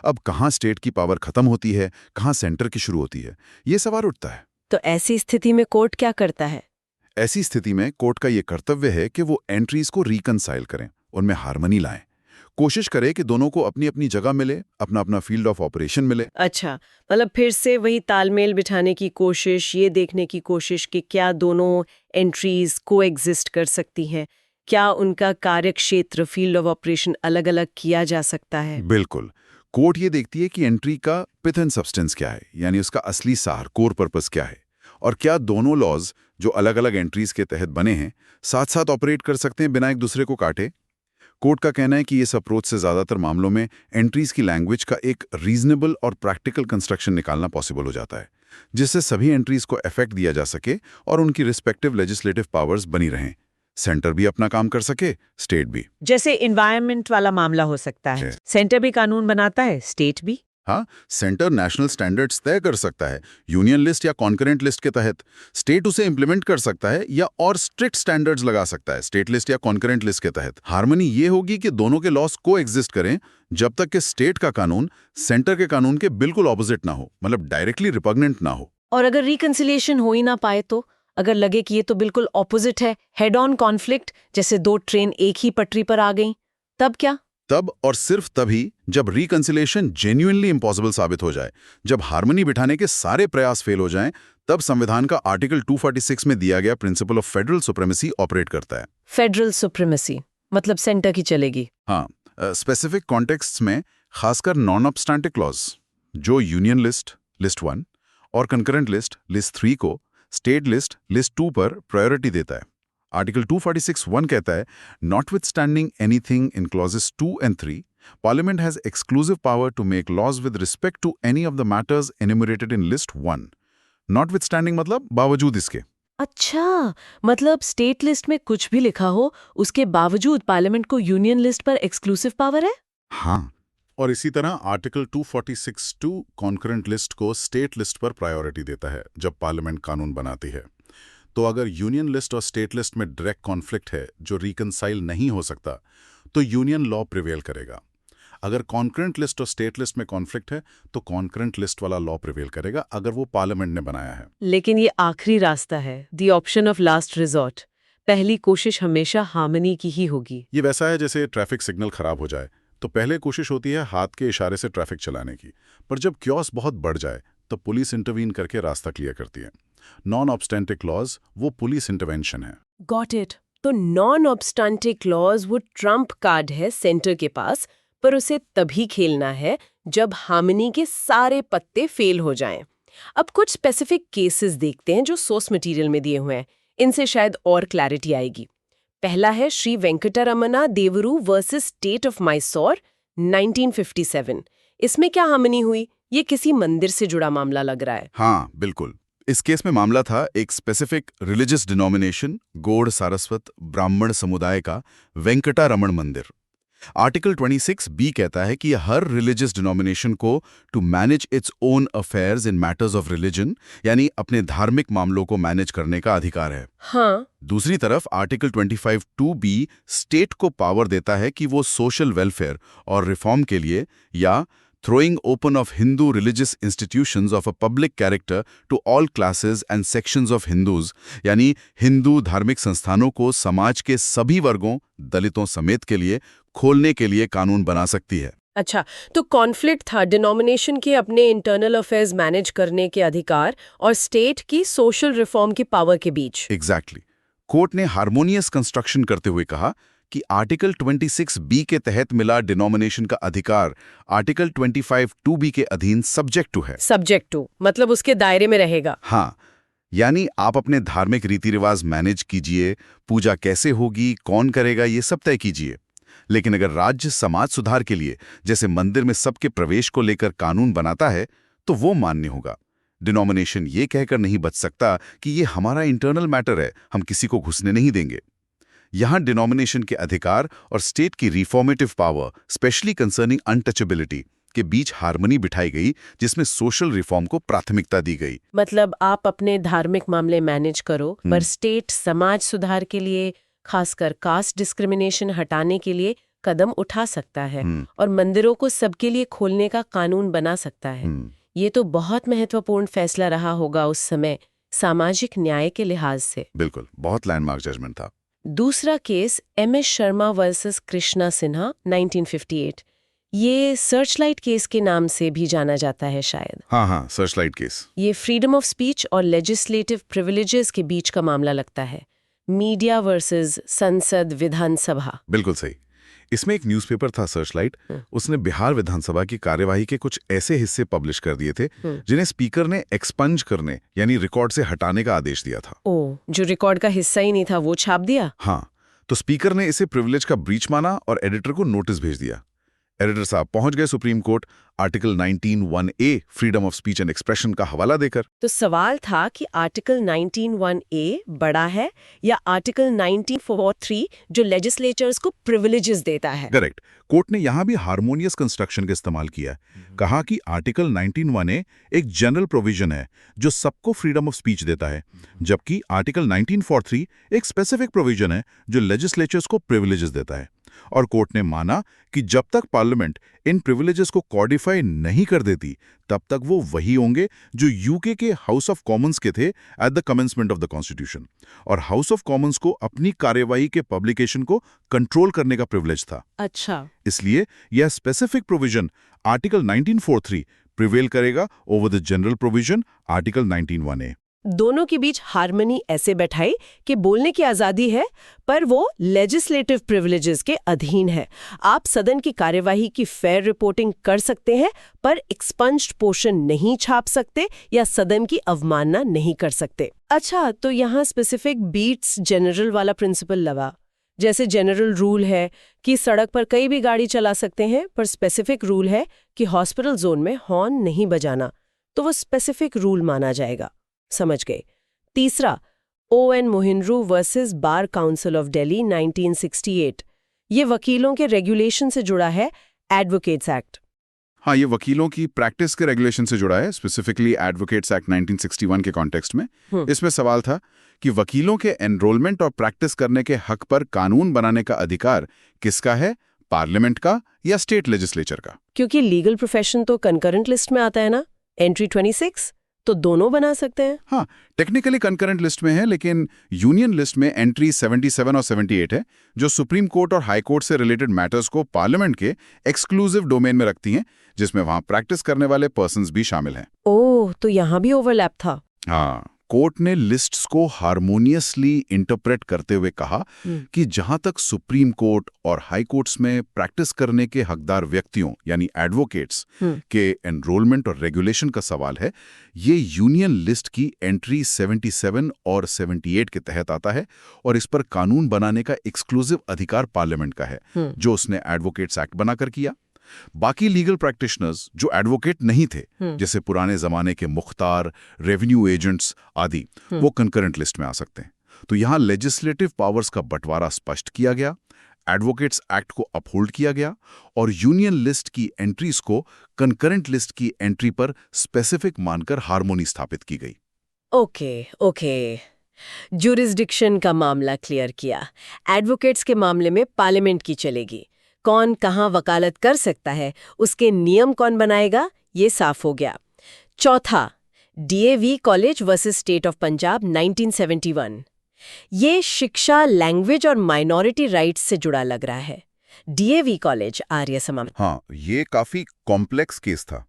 अब कहाँ स्टेट की पावर खत्म होती है, कहाँ सेंटर की शुरू होती है, ये सवाल उठता है। तो ऐसी स्थिति में कोर्ट क्या करता है? ऐसी स्थिति में कोर्ट का ये कर्तव्य है कि वो एंट्रीज को रिकंसाइल करें, उनमें हार्मनी लाएं, कोशिश करे कि दोनों को अपनी अपनी जगह मिले, अपना अपना फील्ड ऑफ ऑपरेशन मिले। अच्छा, मतलब फिर से वही तालमेल बिठाने की कोशिश, ये देखने की कोशिश कि क्या दोनों एंट्रीज कोएग्जिस्ट कर सकती हैं, क्या उनका कार्यक्षेत्र, फील्ड ऑफ ऑपरेशन अलग अलग किया जा सकता है। बिल्कुल। कोर्ट ये देखती है कि एंट्री का पिथ एंड सब्सटेंस क्या है, यानी उसका असली सार, कोर पर्पस क्या है, और क्या दोनों लॉज जो अलग अलग एंट्रीज के तहत बने हैं साथ साथ ऑपरेट कर सकते हैं बिना एक दूसरे को काटे। कोर्ट का कहना है कि इस अप्रोच से ज़्यादातर मामलों में एंट्रीज की लैंग्वेज का एक रीजनेबल और प्रैक्टिकल कंस्ट्रक्शन निकालना पॉसिबल हो जाता है, जिससे सभी एंट्रीज को इफेक्ट दिया जा सके और उनकी रिस्पेक्टिव लेजिस्लेटिव पावर्स बनी रहें। सेंटर भी अपना काम कर सके, स्टेट भी। जैसे एनवायरनमेंट वाला मामला हो सकता है, सेंटर भी कानून बनाता है, स्टेट भी। हाँ, सेंटर नेशनल स्टैंडर्ड्स तय कर सकता है यूनियन लिस्ट या कॉन्करेंट लिस्ट के तहत, स्टेट उसे इंप्लीमेंट कर सकता है या और स्ट्रिक्ट स्टैंडर्ड्स लगा सकता है स्टेट लिस्ट या कॉन्करेंट लिस्ट के तहत। हार्मनी ये होगी कि दोनों के लॉस को एग्जिस्ट करें जब तक कि स्टेट का कानून सेंटर के कानून के बिल्कुल ऑपोजिट ना हो, मतलब डायरेक्टली रिपग्नेंट ना हो। और अगर रिकंसिलिएशन हो ही ना पाए तो, अगर लगे कि ये तो बिल्कुल ऑपोजिट है, हेड ऑन कॉन्फ्लिक्ट, जैसे दो ट्रेन एक ही पटरी पर आ गई, तब क्या? तब और सिर्फ तभी जब रिकंसिलिएशन जेन्युइनली इम्पॉसिबल साबित हो जाए, जब हार्मनी बिठाने के सारे प्रयास फेल हो जाएं, तब संविधान का आर्टिकल 246 में दिया गया principle of federal supremacy operate करता है। फेडरल सुप्रीमेसी मतलब सेंटर की चलेगी। हाँ, स्पेसिफिक कॉन्टेक्स्ट्स में खासकर नॉन ऑब्स्टेंटिव क्लॉज, जो यूनियन लिस्ट, लिस्ट 1 और कंकरेंट लिस्ट, लिस्ट 3 को स्टेट लिस्ट, लिस्ट 2 पर प्रायोरिटी देता है। आर्टिकल 246(1) कहता है, notwithstanding anything in clauses 2 and 3, Parliament has exclusive power to make laws with respect to any of the matters enumerated in list 1. Notwithstanding मतलब बावजूद इसके। अच्छा, मतलब स्टेट लिस्ट में कुछ भी लिखा हो, उसके बावजूद पार्लियामेंट को यूनियन लिस्ट पर एक्सक्लूसिव पावर है? हाँ, और इसी तरह आर्टिकल 246(2) कॉन्करेंट लिस्ट को स्टेट लिस्ट पर प्रायोरिटी देता है जब पार्लियामेंट कानून बनाती है। तो अगर यूनियन लिस्ट और स्टेट लिस्ट में डायरेक्ट कॉन्फ्लिक्ट है जो रिकंसाइल नहीं हो सकता, तो यूनियन लॉ प्रिवेल करेगा। अगर कॉन्करेंट लिस्ट और स्टेट लिस्ट में कॉन्फ्लिक्ट है तो कॉन्करेंट लिस्ट वाला लॉ प्रिवेल करेगा, अगर वो पार्लियामेंट ने बनाया है। लेकिन ये आखिरी रास्ता है, the option of last resort. पहली कोशिश हमेशा हार्मनी की ही होगी। ये वैसा है जैसे ट्रैफिक सिग्नल खराब हो जाए तो पहले कोशिश होती है हाथ के इशारे से ट्रैफिक चलाने की, पर जब क्योस बहुत बढ़ जाए तो पुलिस इंटरवीन करके रास्ता क्लियर करती है। नॉन ऑब्स्टेंटिक लॉज वो पुलिस इंटरवेंशन है। Got it. तो नॉन ऑब्स्टेंटिक लॉज वो ट्रम्प कार्ड है सेंटर के पास, पर उसे तभी खेलना है जब हार्मनी के सारे पत्ते फेल हो जाएं। अब कुछ स्पेसिफिक केसेस देखते हैं जो सोर्स मटेरियल में दिए हुए हैं, इनसे शायद और क्लैरिटी आएगी। पहला है श्री वेंकटरमना देवरू वर्सेस स्टेट ऑफ मैसूर 1957। इसमें क्या हार्मनी हुई? ये किसी मंदिर से जुड़ा मामला लग रहा है। हाँ बिल्कुल, इस केस में मामला था एक specific religious denomination Gaud Saraswat Brahmin समुदाय का वेंकटरमण मंदिर। आर्टिकल 26B कहता है कि हर रिलीजियस डिनोमिनेशन को to manage its own affairs in matters of religion, यानी अपने धार्मिक मामलों को मैनेज करने का अधिकार है। हाँ। दूसरी तरफ आर्टिकल 25(2)B स्टेट को पावर देता है कि वो सोशल वेलफेयर और रिफॉर्म के लिए या throwing open of Hindu religious institutions of a public character to all classes and sections of Hindus, यानी हिंदू धार्मिक संस्थानों को समाज के सभी वर्गों दलितों समेत के लिए खोलने के लिए कानून बना सकती है। अच्छा, तो कॉन्फ्लिक्ट था डिनोमिनेशन के अपने इंटरनल अफेयर्स मैनेज करने के अधिकार और स्टेट की सोशल रिफॉर्म की पावर के बीच। एग्जैक्टली। कोर्ट ने हार्मोनियस कंस्ट्रक्शन करते हुए कहा कि आर्टिकल 26B के तहत मिला डिनोमिनेशन का अधिकार आर्टिकल 25(2)B के अधीन सब्जेक्ट टू है। सब्जेक्ट टू मतलब उसके दायरे में रहेगा। हाँ, यानी आप अपने धार्मिक रीति रिवाज मैनेज कीजिए, पूजा कैसे होगी, कौन करेगा, ये सब तय कीजिए। लेकिन अगर राज्य समाज सुधार के लिए जैसे मंदिर में सबके प्रवेश को लेकर कानून बनाता है तो वो मान्य होगा। डिनोमिनेशन ये कहकर नहीं बच सकता कि ये हमारा इंटरनल मैटर है, हम किसी को घुसने नहीं देंगे। यहां डिनोमिनेशन के अधिकार और स्टेट की reformative power, specially concerning untouchability, के बीच हार्मनी बिठाई गई, जिसमें सोशल रिफॉर्म को प्राथमिकता दी गई। मतलब आप अपने धार्मिक मामले मैनेज करो, पर स्टेट समाज सुधार के लिए, खासकर कास्ट डिस्क्रिमिनेशन हटाने के लिए कदम उठा सकता है और मंदिरों को सबके लिए खोलने का कानून बना सकता है। ये तो बहुत महत्वपूर्ण फैसला रहा होगा उस समय सामाजिक न्याय के लिहाज से। बिल्कुल, बहुत लैंडमार्क जजमेंट था। दूसरा case MS Sharma versus Krishna Sinha 1958। ये सर्चलाइट केस के नाम से भी जाना जाता है शायद। हाँ, सर्चलाइट केस। ये फ्रीडम ऑफ स्पीच और लेजिस्लेटिव प्रिविलेजेस के बीच का मामला लगता है। मीडिया वर्सेस संसद विधानसभा। बिल्कुल सही। इसमें एक न्यूज़पेपर था सर्चलाइट, उसने बिहार विधानसभा की कार्यवाही के कुछ ऐसे हिस्से पब्लिश कर दिए थे जिन्हें स्पीकर ने एक्सपंज करने यानी रिकॉर्ड से हटाने का आदेश दिया था। जो रिकॉर्ड का हिस्सा ही नहीं था वो छाप दिया। हाँ, तो स्पीकर ने इसे प्रिविलेज का ब्रीच माना और एडिटर को नोटिस भेज दिया। एडिटर साहब पहुंच गए supreme court article 19(1)A freedom of speech and expression का हवाला देकर। तो सवाल था कि आर्टिकल 19(1)A बड़ा है या आर्टिकल 1943 जो लेजिस्लेचर्स को प्रिविलेजेस देता है। करेक्ट। कोर्ट ने यहां भी हार्मोनियस कंस्ट्रक्शन का इस्तेमाल किया। कहा कि आर्टिकल 19(1)A एक जनरल प्रोविजन है जो सबको फ्रीडम ऑफ स्पीच देता है, जबकि आर्टिकल 1943 एक स्पेसिफिक प्रोविजन है जो लेजिस्लेचर्स को प्रिविलेजेस देता है। और कोर्ट ने माना कि जब तक पार्लियामेंट इन प्रिविलेजेस को कॉडिफाई नहीं कर देती तब तक वो वही होंगे जो यूके के हाउस ऑफ कॉमन्स के थे at the commencement of the constitution, और हाउस ऑफ कॉमन्स को अपनी कार्यवाही के पब्लिकेशन को कंट्रोल करने का प्रिविलेज था। अच्छा, इसलिए यह स्पेसिफिक प्रोविजन आर्टिकल 1943 प्रिवेल करेगा over the general provision article 19(1)A। दोनों के बीच हार्मनी ऐसे बैठाई कि बोलने की आजादी है पर वो लेजिस्लेटिव प्रिविलेजेस के अधीन है। आप सदन की कार्यवाही की फेयर रिपोर्टिंग कर सकते हैं पर एक्सपंज्ड पोर्शन नहीं छाप सकते या सदन की अवमानना नहीं कर सकते। अच्छा, तो यहाँ स्पेसिफिक बीट्स जनरल वाला प्रिंसिपल लगा। जैसे जनरल रूल है कि सड़क पर कई भी गाड़ी चला सकते हैं, पर स्पेसिफिक रूल है कि हॉस्पिटल जोन में हॉर्न नहीं बजाना, तो वो स्पेसिफिक रूल माना जाएगा। समझ गए। तीसरा, ON Mohindroo versus bar council of Delhi 1968। ये वकीलों के रेगुलेशन से जुड़ा है, एडवोकेट्स एक्ट। हाँ, ये वकीलों की प्रैक्टिस के रेगुलेशन से जुड़ा है, स्पेसिफिकली एडवोकेट्स एक्ट 1961 के कॉन्टेक्स्ट में। इसमें सवाल था कि वकीलों के एनरोलमेंट और प्रैक्टिस करने के हक पर कानून बनाने का अधिकार किसका है, पार्लियामेंट का या स्टेट लेजिस्लेचर का? क्योंकि लीगल प्रोफेशन तो कंकरेंट लिस्ट में आता है ना, एंट्री 26, तो दोनों बना सकते हैं। हाँ, टेक्निकली कंकरेंट लिस्ट में है, लेकिन यूनियन लिस्ट में एंट्री 77 और 78 है, जो सुप्रीम कोर्ट और हाई कोर्ट से रिलेटेड मैटर्स को पार्लियामेंट के एक्सक्लूसिव डोमेन में रखती हैं, जिसमें वहां प्रैक्टिस करने वाले पर्सन्स भी शामिल हैं। ओह, तो यहाँ भी ओवरलैप था। हाँ, कोर्ट ने लिस्ट्स को हार्मोनियसली इंटरप्रेट करते हुए कहा कि जहां तक सुप्रीम कोर्ट और हाई कोर्ट्स में प्रैक्टिस करने के हकदार व्यक्तियों यानी एडवोकेट्स के एनरोलमेंट और रेगुलेशन का सवाल है, ये यूनियन लिस्ट की एंट्री 77 और 78 के तहत आता है और इस पर कानून बनाने का एक्सक्लूसिव अधिकार पार्लियामेंट का है, जो उसने एडवोकेट्स एक्ट बनाकर किया। बाकी लीगल प्रैक्टिशनर्स जो एडवोकेट नहीं थे, जैसे पुराने जमाने के मुख्तार, रेवेन्यू एजेंट्स आदि, वो कंकरेंट लिस्ट में आ सकते हैं। तो यहाँ लेजिस्लेटिव पावर्स का बंटवारा स्पष्ट किया गया, एडवोकेट्स एक्ट को अपहोल्ड किया गया और यूनियन लिस्ट की एंट्रीज को कंकरेंट लिस्ट की एंट्री पर स्पेसिफिक मानकर हार्मोनी स्थापित की गई। ओके, ज्यूरिसडिक्शन का मामला क्लियर किया। एडवोकेट्स के मामले में पार्लियामेंट की चलेगी। कौन कहाँ वकालत कर सकता है, उसके नियम कौन बनाएगा, ये साफ हो गया। चौथा, DAV college versus state of Punjab 1971। ये शिक्षा, लैंग्वेज और माइनॉरिटी राइट्स से जुड़ा लग रहा है। DAV college Arya Samaj. हाँ, ये काफी कॉम्प्लेक्स केस था।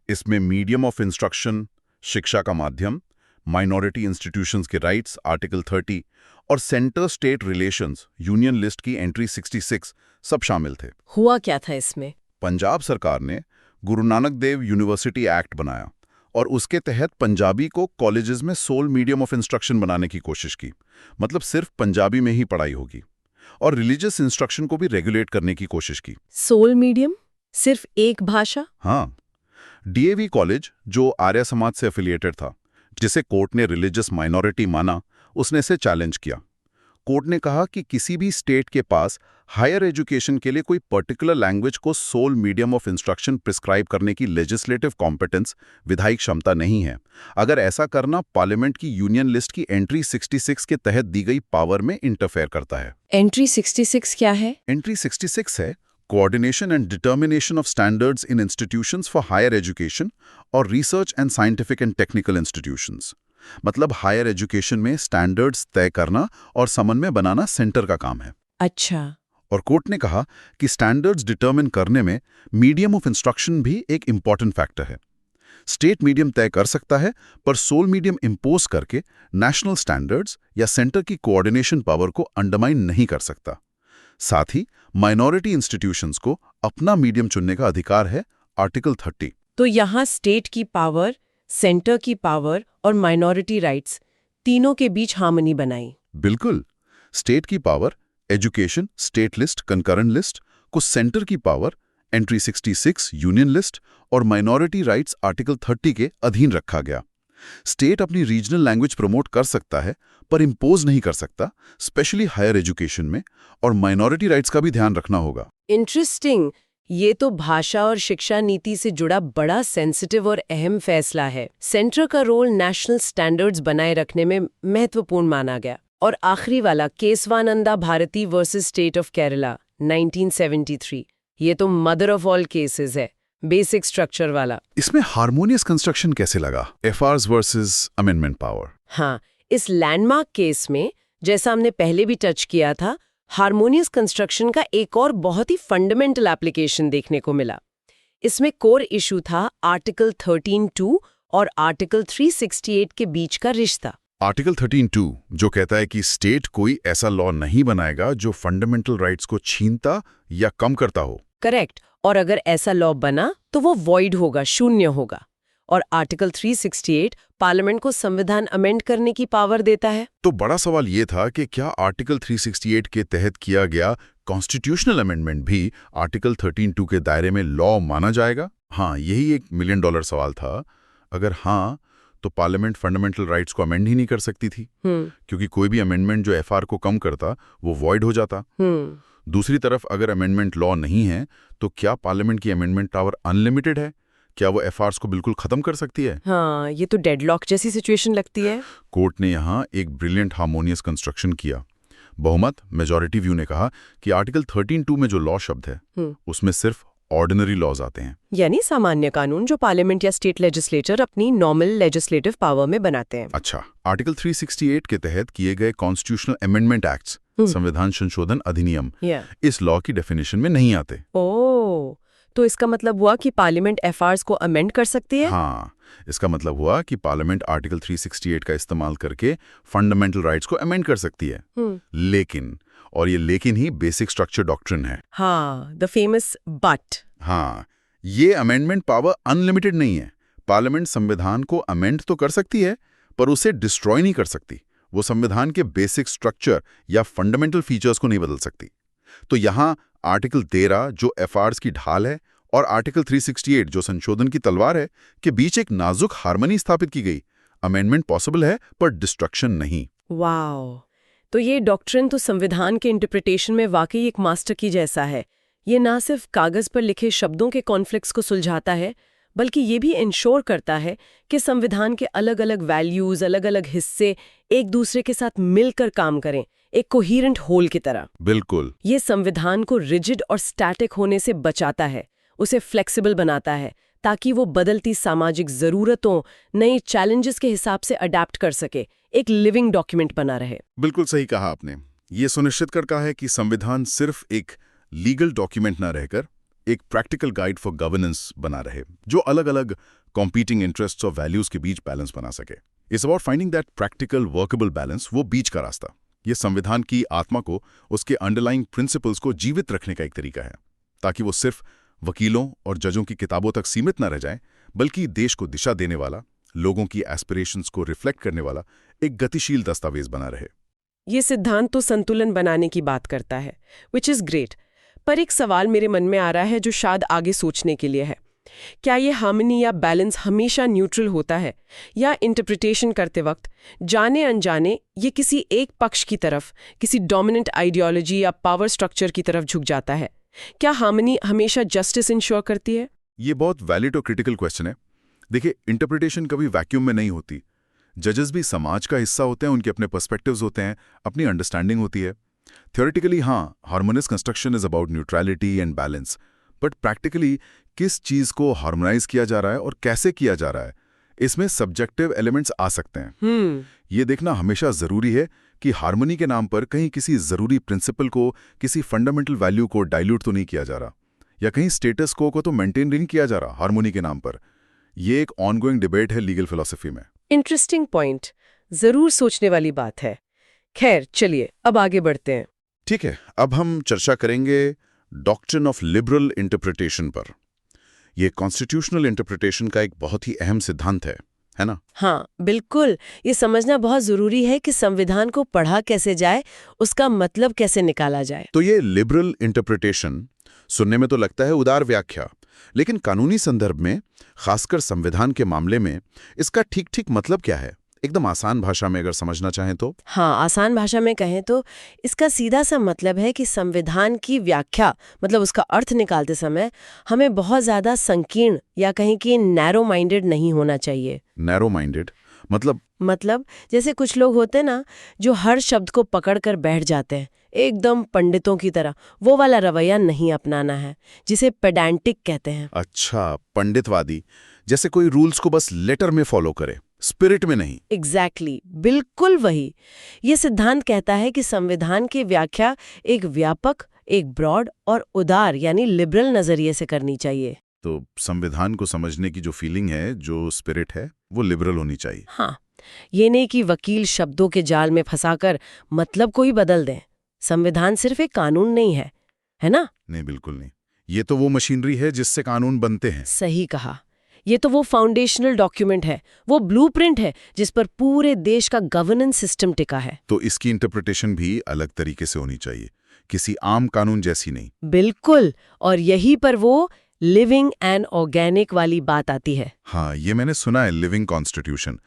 इसमें मीडियम ऑफ इंस्ट्रक्शन, शिक्षा का माध्यम, माइनॉरिटी इंस्टीट्यूशंस के राइट्स आर्टिकल 30 और centre state relations union list की एंट्री 66 सब शामिल थे। हुआ क्या था इसमें? पंजाब सरकार ने गुरु नानक देव यूनिवर्सिटी एक्ट बनाया और उसके तहत पंजाबी को कॉलेजेस में सोल मीडियम ऑफ इंस्ट्रक्शन बनाने की कोशिश की। मतलब सिर्फ पंजाबी में ही पढ़ाई होगी और रिलीजियस इंस्ट्रक्शन को भी रेगुलेट करने की कोशिश की। सोल मीडियम, सिर्फ एक भाषा? हाँ, डीएवी कॉलेज जो आर्य समाज से एफिलिएटेड था, जिसे कोर्ट ने रिलीजियस माइनॉरिटी माना, उसने इसे चैलेंज किया। कोर्ट ने कहा कि किसी भी स्टेट के पास हायर एजुकेशन के लिए कोई पर्टिकुलर लैंग्वेज को sole medium of instruction prescribe करने की लेजिस्लेटिव कॉम्पिटेंस, विधायी क्षमता नहीं है। अगर ऐसा करना पार्लियामेंट की यूनियन लिस्ट की एंट्री 66 के तहत दी गई पावर में इंटरफेयर करता है। एंट्री 66 क्या है? एंट्री 66 है coordination and determination of standards in institutions for higher education और research and scientific and technical institutions. मतलब हायर एजुकेशन में स्टैंडर्ड्स तय करना और समन्वय बनाना सेंटर का काम है। अच्छा। और कोर्ट ने कहा कि स्टैंडर्ड्स डिटर्मिन करने में मीडियम ऑफ इंस्ट्रक्शन भी एक इंपॉर्टेंट फैक्टर है। स्टेट मीडियम तय कर सकता है, पर सोल मीडियम इंपोज करके नेशनल स्टैंडर्ड्स या सेंटर की कोऑर्डिनेशन पावर को अंडरमाइन नहीं कर सकता। साथ ही माइनॉरिटी इंस्टीट्यूशंस को अपना मीडियम चुनने का अधिकार है, आर्टिकल 30। तो यहाँ स्टेट की पावर, सेंटर की पावर और माइनॉरिटी राइट्स, तीनों के बीच हार्मनी बनाई। बिल्कुल। स्टेट की power, education state list concurrent list, को सेंटर की पावर एंट्री 66 यूनियन लिस्ट और माइनॉरिटी राइट्स आर्टिकल 30 के अधीन रखा गया। स्टेट अपनी रीजनल लैंग्वेज प्रमोट कर सकता है, पर इंपोज नहीं कर सकता, स्पेशली हायर एजुकेशन में, और माइनॉरिटी राइट्स का भी ध्यान रखना होगा। इंटरेस्टिंग। ये तो भाषा और शिक्षा नीति से जुड़ा बड़ा सेंसिटिव और अहम फैसला है। सेंटर का रोल नेशनल स्टैंडर्ड्स बनाए रखने में महत्वपूर्ण माना गया। और आखिरी वाला, Kesavananda Bharati versus state of Kerala 1973, ये तो मदर ऑफ ऑल केसेस है, बेसिक स्ट्रक्चर वाला। इसमें हार्मोनियस कंस्ट्रक्शन कैसे लगा? FRs versus amendment power. हाँ, इस लैंडमार्क केस में, जैसा हमने पहले भी टच किया था, हार्मोनियस कंस्ट्रक्शन का एक और बहुत ही फंडामेंटल एप्लीकेशन देखने को मिला। इसमें कोर इशू था आर्टिकल 13(2) और आर्टिकल 368 के बीच का रिश्ता। आर्टिकल 13(2) जो कहता है कि स्टेट कोई ऐसा लॉ नहीं बनाएगा जो फंडामेंटल राइट्स को छीनता या कम करता हो। करेक्ट। और अगर ऐसा लॉ बना तो वो वॉइड होगा, शून्य होगा। और आर्टिकल 368 पार्लियामेंट को संविधान अमेंड करने की पावर देता है। तो बड़ा सवाल ये था कि क्या आर्टिकल 368 के तहत किया गया कॉन्स्टिट्यूशनल अमेंडमेंट भी आर्टिकल 13(2) के दायरे में लॉ माना जाएगा? हाँ, यही एक $1 मिलियन सवाल था। अगर हाँ, तो पार्लियामेंट फंडामेंटल राइट्स को अमेंड ही नहीं कर सकती थी, क्योंकि कोई भी अमेंडमेंट जो एफआर को कम करता वो वॉइड हो जाता। दूसरी तरफ अगर अमेंडमेंट लॉ नहीं है तो क्या पार्लियामेंट की अमेंडमेंट पावर अनलिमिटेड है? क्या वो एफआरएस को बिल्कुल खत्म कर सकती है? हाँ, ये तो डेडलॉक जैसी सिचुएशन लगती है। कोर्ट ने यहाँ एक ब्रिलियंट हार्मोनियस कंस्ट्रक्शन किया। बहुमत मेजॉरिटी व्यू ने कहा कि आर्टिकल 13(2) में जो लॉ शब्द है उसमें सिर्फ ऑर्डिनरी लॉज आते हैं, यानी सामान्य कानून जो पार्लियामेंट या स्टेट लेजिस्लेचर अपनी नॉर्मल लेजिस्लेटिव पावर में बनाते हैं। अच्छा, आर्टिकल 368 के तहत किए गए कॉन्स्टिट्यूशनल अमेंडमेंट एक्ट्स, संविधान संशोधन अधिनियम, इस लॉ की डेफिनेशन में नहीं आते। ओह, तो इसका मतलब हुआ कि पार्लियामेंट एफआरएस को अमेंड कर सकती है? हाँ, इसका मतलब हुआ कि पार्लियामेंट आर्टिकल 368 का इस्तेमाल करके फंडामेंटल राइट्स को अमेंड कर सकती है। लेकिन, और ये लेकिन ही बेसिक स्ट्रक्चर डॉक्ट्रिन है। हाँ, द फेमस बट। हाँ, ये अमेंडमेंट पावर अनलिमिटेड नहीं है। पार्लियामेंट संविधान को अमेंड तो कर सकती है, पर उसे डिस्ट्रॉय नहीं कर सकती। वो संविधान के बेसिक स्ट्रक्चर या फंडामेंटल फीचर्स को नहीं बदल सकती। तो यहाँ आर्टिकल 13 जो एफआरएस की ढाल है और आर्टिकल 368 जो संशोधन की तलवार है के बीच एक नाजुक हार्मनी स्थापित की गई। अमेंडमेंट पॉसिबल है पर डिस्ट्रक्शन नहीं। वाओ, तो ये डॉक्ट्रिन तो संविधान के इंटरप्रिटेशन में वाकई एक मास्टर की जैसा है। ये ना सिर्फ कागज पर लिखे शब्दों के कॉन्फ्लिक्ट्स को सुलझाता है, बल्कि ये भी इंश्योर करता है कि संविधान के अलग अलग वैल्यूज, अलग अलग हिस्से एक दूसरे के साथ मिलकर काम करें, एक कोहेरेंट होल की तरह। बिल्कुल। ये संविधान को रिजिड और स्टैटिक होने से बचाता है, उसे फ्लेक्सिबल बनाता है ताकि वो बदलती सामाजिक जरूरतों, नए चैलेंजेस के हिसाब से अडेप्ट कर सके, एक लिविंग डॉक्यूमेंट बना रहे। बिल्कुल सही कहा आपने। ये सुनिश्चित करता है कि संविधान सिर्फ एक लीगल डॉक्यूमेंट ना रहकर एक प्रैक्टिकल गाइड फॉर गवर्नेंस बना रहे, जो अलग अलग कॉम्पीटिंग इंटरेस्ट्स और वैल्यूज के बीच बैलेंस बना सके। It's about finding that practical workable balance, वो बीच का रास्ता। ये संविधान की आत्मा को, उसके अंडरलाइंग प्रिंसिपल्स को जीवित रखने का एक तरीका है, ताकि वो सिर्फ वकीलों और जजों की किताबों तक सीमित न रह जाए, बल्कि देश को दिशा देने वाला, लोगों की एस्पिरेशंस को रिफ्लेक्ट करने वाला एक गतिशील दस्तावेज बना रहे। ये सिद्धांत तो संतुलन बनाने की बात करता है, विच इज ग्रेट। पर एक सवाल मेरे मन में आ रहा है जो शायद आगे सोचने के लिए है। क्या ये हार्मनी या बैलेंस हमेशा न्यूट्रल होता है, या इंटरप्रिटेशन करते वक्त जाने अनजाने ये किसी एक पक्ष की तरफ, किसी डोमिनेंट आइडियोलॉजी या पावर स्ट्रक्चर की तरफ झुक जाता है? क्या हार्मनी हमेशा जस्टिस इंश्योर करती है? ये बहुत वैलिड और क्रिटिकल क्वेश्चन है। देखिए, इंटरप्रिटेशन कभी वैक्यूम में नहीं होती। जजेस भी समाज का हिस्सा होते हैं, उनके अपने पर्सपेक्टिव्स होते हैं, अपनी अंडरस्टैंडिंग होती है। थियोरेटिकली हाँ, harmonious construction is about neutrality and balance, but practically किस चीज को हार्मोनाइज किया जा रहा है और कैसे किया जा रहा है, इसमें सब्जेक्टिव एलिमेंट्स आ सकते हैं। ये देखना हमेशा जरूरी है कि हार्मनी के नाम पर कहीं किसी जरूरी प्रिंसिपल को, किसी फंडामेंटल वैल्यू को डाइल्यूट तो नहीं किया जा रहा, या कहीं स्टेटस को तो मेंटेन नहीं किया जा रहा हार्मनी के नाम पर। ये एक ऑनगोइंग डिबेट है लीगल फिलॉसफी में। इंटरेस्टिंग पॉइंट, जरूर सोचने वाली बात है। खैर, चलिए अब आगे बढ़ते हैं। ठीक है, अब हम चर्चा करेंगे डॉक्ट्रिन ऑफ लिबरल इंटरप्रिटेशन पर। यह कॉन्स्टिट्यूशनल इंटरप्रिटेशन का एक बहुत ही अहम सिद्धांत है ना? हाँ, बिल्कुल। ये समझना बहुत जरूरी है कि संविधान को पढ़ा कैसे जाए, उसका मतलब कैसे निकाला जाए। तो ये लिबरल इंटरप्रिटेशन सुनने में तो लगता है उदार व्याख्या, लेकिन कानूनी संदर्भ में, खासकर संविधान के मामले में, इसका ठीक ठीक मतलब क्या है? एकदम आसान भाषा में अगर समझना चाहें तो? हाँ, आसान भाषा में कहें तो इसका सीधा सा मतलब है कि संविधान की व्याख्या, मतलब उसका अर्थ निकालते समय हमें बहुत ज्यादा संकीर्ण या कहीं कि नैरो माइंडेड नहीं होना चाहिए। नैरो माइंडेड मतलब जैसे कुछ लोग होते हैं ना, जो हर शब्द को पकड़ कर बैठ जाते हैं, एकदम पंडितों की तरह। वो वाला रवैया नहीं अपनाना है, जिसे पेडेंटिक कहते हैं। अच्छा, पंडितवादी, जैसे कोई रूल्स को बस लेटर में फॉलो करे, स्पिरिट में नहीं। एग्जैक्टली, बिल्कुल वही। ये सिद्धांत कहता है कि संविधान की व्याख्या एक व्यापक, एक ब्रॉड और उदार यानी लिबरल नजरिए से करनी चाहिए। तो संविधान को समझने की जो फीलिंग है, जो स्पिरिट है, वो लिबरल होनी चाहिए। हाँ, ये नहीं कि वकील शब्दों के जाल में फंसाकर मतलब को ही बदल दें। संविधान सिर्फ एक कानून नहीं है ना? नहीं, बिल्कुल नहीं। ये तो वो मशीनरी है जिससे कानून बनते हैं। सही कहा। ये तो वो फाउंडेशनल डॉक्यूमेंट है, वो ब्लूप्रिंट है जिस पर पूरे देश का गवर्नेंस सिस्टम टिका है। तो इसकी इंटरप्रिटेशन भी अलग तरीके से होनी चाहिए, किसी आम कानून जैसी नहीं। बिल्कुल, और यही पर वो लिविंग एंड ऑर्गेनिक वाली बात आती है। हाँ, ये मैंने सुना है, लिविंग कॉन्स्टिट्यूशन।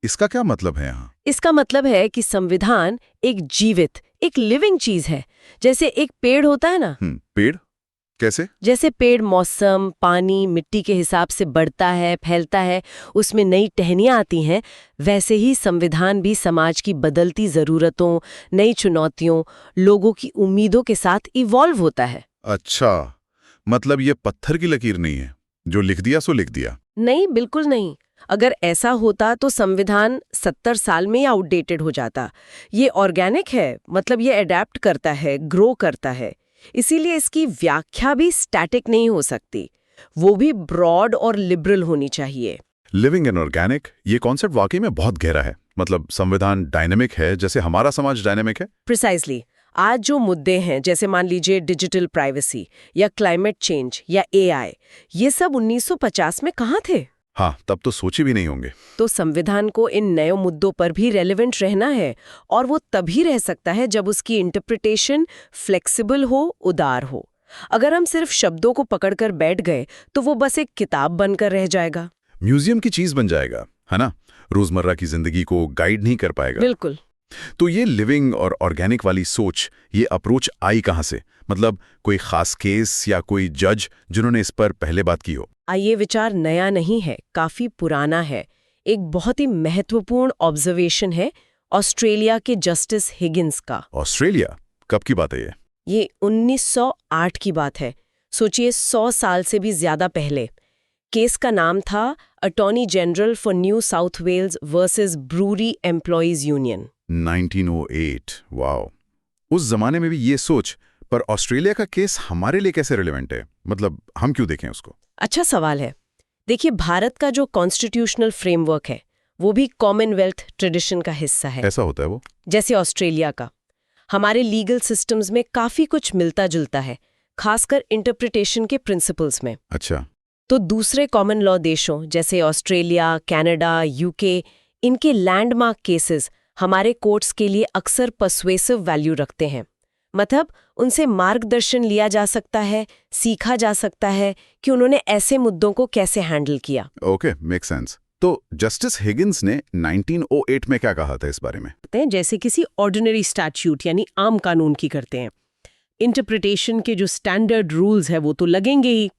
इसका क्या मतलब है यहाँ? इसका मतलब है कि संविधान एक जीवित, एक लिविंग चीज है। जैसे एक पेड़ होता है ना, पेड़ कैसे? जैसे पेड़ मौसम, पानी, मिट्टी के हिसाब से बढ़ता है, फैलता है, उसमें नई टहनियां आती हैं, वैसे ही संविधान भी समाज की बदलती जरूरतों, नई चुनौतियों, लोगों की उम्मीदों के साथ इवॉल्व होता है। अच्छा, मतलब ये पत्थर की लकीर नहीं है, जो लिख दिया सो लिख दिया। नहीं, बिल्कुल नहीं। अगर ऐसा होता तो संविधान 70 साल में ही आउटडेटेड हो जाता। ये ऑर्गेनिक है, मतलब ये अडेप्ट करता है, ग्रो करता है। इसीलिए इसकी व्याख्या भी स्टैटिक नहीं हो सकती, वो भी ब्रॉड और लिबरल होनी चाहिए। लिविंग एंड ऑर्गेनिक, ये कॉन्सेप्ट वाकई में बहुत गहरा है। मतलब संविधान डायनेमिक है जैसे हमारा समाज डायनेमिक है। प्रिसाइजली। आज जो मुद्दे हैं, जैसे मान लीजिए डिजिटल प्राइवेसी या क्लाइमेट चेंज या एआई, ये सब 1950 में कहाँ थे? हाँ, तब तो सोचे भी नहीं होंगे। तो संविधान को इन नए मुद्दों पर भी रेलेवेंट रहना है, और वो तभी रह सकता है जब उसकी इंटरप्रिटेशन फ्लेक्सिबल हो, उदार हो। अगर हम सिर्फ शब्दों को पकड़कर बैठ गए तो वो बस एक किताब बनकर रह जाएगा, म्यूजियम की चीज बन जाएगा, है ना? रोजमर्रा की जिंदगी को गाइड नहीं कर पाएगा। बिल्कुल। तो ये लिविंग और ऑर्गेनिक वाली सोच, ये अप्रोच आई कहाँ से? मतलब कोई खास केस या कोई जज जिन्होंने इस पर पहले बात की हो? ये विचार नया नहीं है, काफी पुराना है। एक बहुत ही महत्वपूर्ण ऑब्जर्वेशन है ऑस्ट्रेलिया के जस्टिस हिगिंस का। ऑस्ट्रेलिया? कब की बात है ये? ये 1908 की बात है। सोचिए, 100 साल से भी ज्यादा पहले। केस का नाम था attorney general for New South Wales versus brewery employees union. 1908, wow. उस जमाने में भी ये सोच, पर ऑस्ट्रेलिया का केस हमारे लिए कैसे रिलेवेंट है? मतलब हम क्यों देखें उसको? अच्छा सवाल है। देखिए, भारत का जो कॉन्स्टिट्यूशनल फ्रेमवर्क है वो भी कॉमनवेल्थ ट्रेडिशन का हिस्सा है। ऐसा होता है वो? जैसे ऑस्ट्रेलिया का। हमारे लीगल सिस्टम्स में काफी कुछ मिलता जुलता है, खासकर इंटरप्रिटेशन के प्रिंसिपल्स में। अच्छा। तो दूसरे कॉमन लॉ देशों जैसे ऑस्ट्रेलिया, कनाडा, यूके, इनके लैंडमार्क केसेस हमारे कोर्ट्स के लिए अक्सर पर्सुएसिव वैल्यू रखते हैं। मतलब उनसे मार्गदर्शन लिया जा सकता है, सीखा जा सकता है कि उन्होंने ऐसे मुद्दों को कैसे हैंडल किया। Okay, make sense. तो जस्टिस हिगिंस ने 1908 में क्या कहा था इस बारे में? जैसे किसी ऑर्डिनरी स्टैट्यूट यानी आम कानून की करते हैं, इंटरप्रिटेशन के जो स्टैंडर्ड रूल्स है वो तो लगेंगे ही।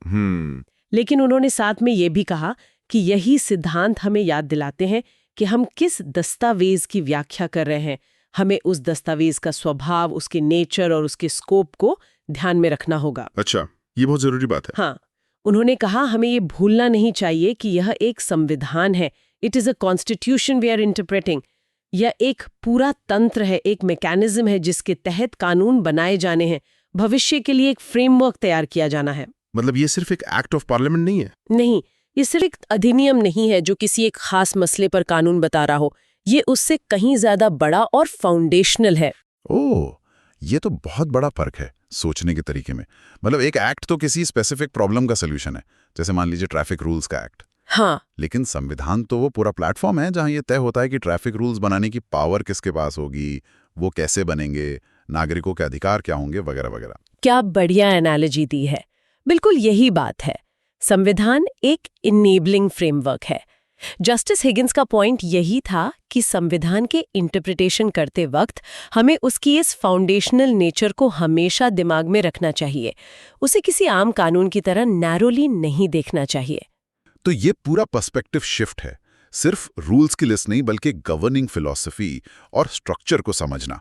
लेकिन उन्होंने साथ में ये भी कहा कि यही सिद्धांत हमें याद दिलाते हैं कि हम किस दस्तावेज की व्याख्या कर रहे हैं। हमें उस दस्तावेज का स्वभाव, उसके नेचर और उसके स्कोप को ध्यान में रखना होगा। अच्छा, ये बहुत जरूरी बात है। हाँ, उन्होंने कहा हमें ये भूलना नहीं चाहिए कि यह एक संविधान है। It is a constitution we are interpreting. यह एक पूरा तंत्र है, एक मैकेनिज्म है जिसके तहत कानून बनाए जाने हैं। भविष्य के लिए एक फ्रेमवर्क तैयार किया जाना है। मतलब ये सिर्फ एक एक्ट ऑफ पार्लियामेंट नहीं है? नहीं, ये सिर्फ एक अधिनियम नहीं है जो किसी एक खास मसले पर कानून बता रहा हो। ये उससे कहीं ज्यादा बड़ा और फाउंडेशनल है। ओह, ये तो बहुत बड़ा फर्क है सोचने के तरीके में। मतलब एक एक्ट तो किसी स्पेसिफिक प्रॉब्लम का सलूशन है, जैसे मान लीजिए ट्रैफिक रूल्स का एक्ट। हाँ, लेकिन संविधान तो वो पूरा प्लेटफॉर्म है जहां ये तय होता है कि ट्रैफिक रूल्स बनाने की पावर किसके पास होगी, वो कैसे बनेंगे, नागरिकों के अधिकार क्या होंगे, वगैरह वगैरह। क्या बढ़िया एनालॉजी दी है। बिल्कुल यही बात है। संविधान एक इनेबलिंग फ्रेमवर्क है। जस्टिस हिगिंस का पॉइंट यही था कि संविधान के इंटरप्रिटेशन करते वक्त हमें उसकी इस फाउंडेशनल नेचर को हमेशा दिमाग में रखना चाहिए। उसे किसी आम कानून की तरह नैरोली नहीं देखना चाहिए। तो ये पूरा पर्सपेक्टिव शिफ्ट है, सिर्फ रूल्स की लिस्ट नहीं बल्कि गवर्निंग फिलॉसफी और स्ट्रक्चर को समझना।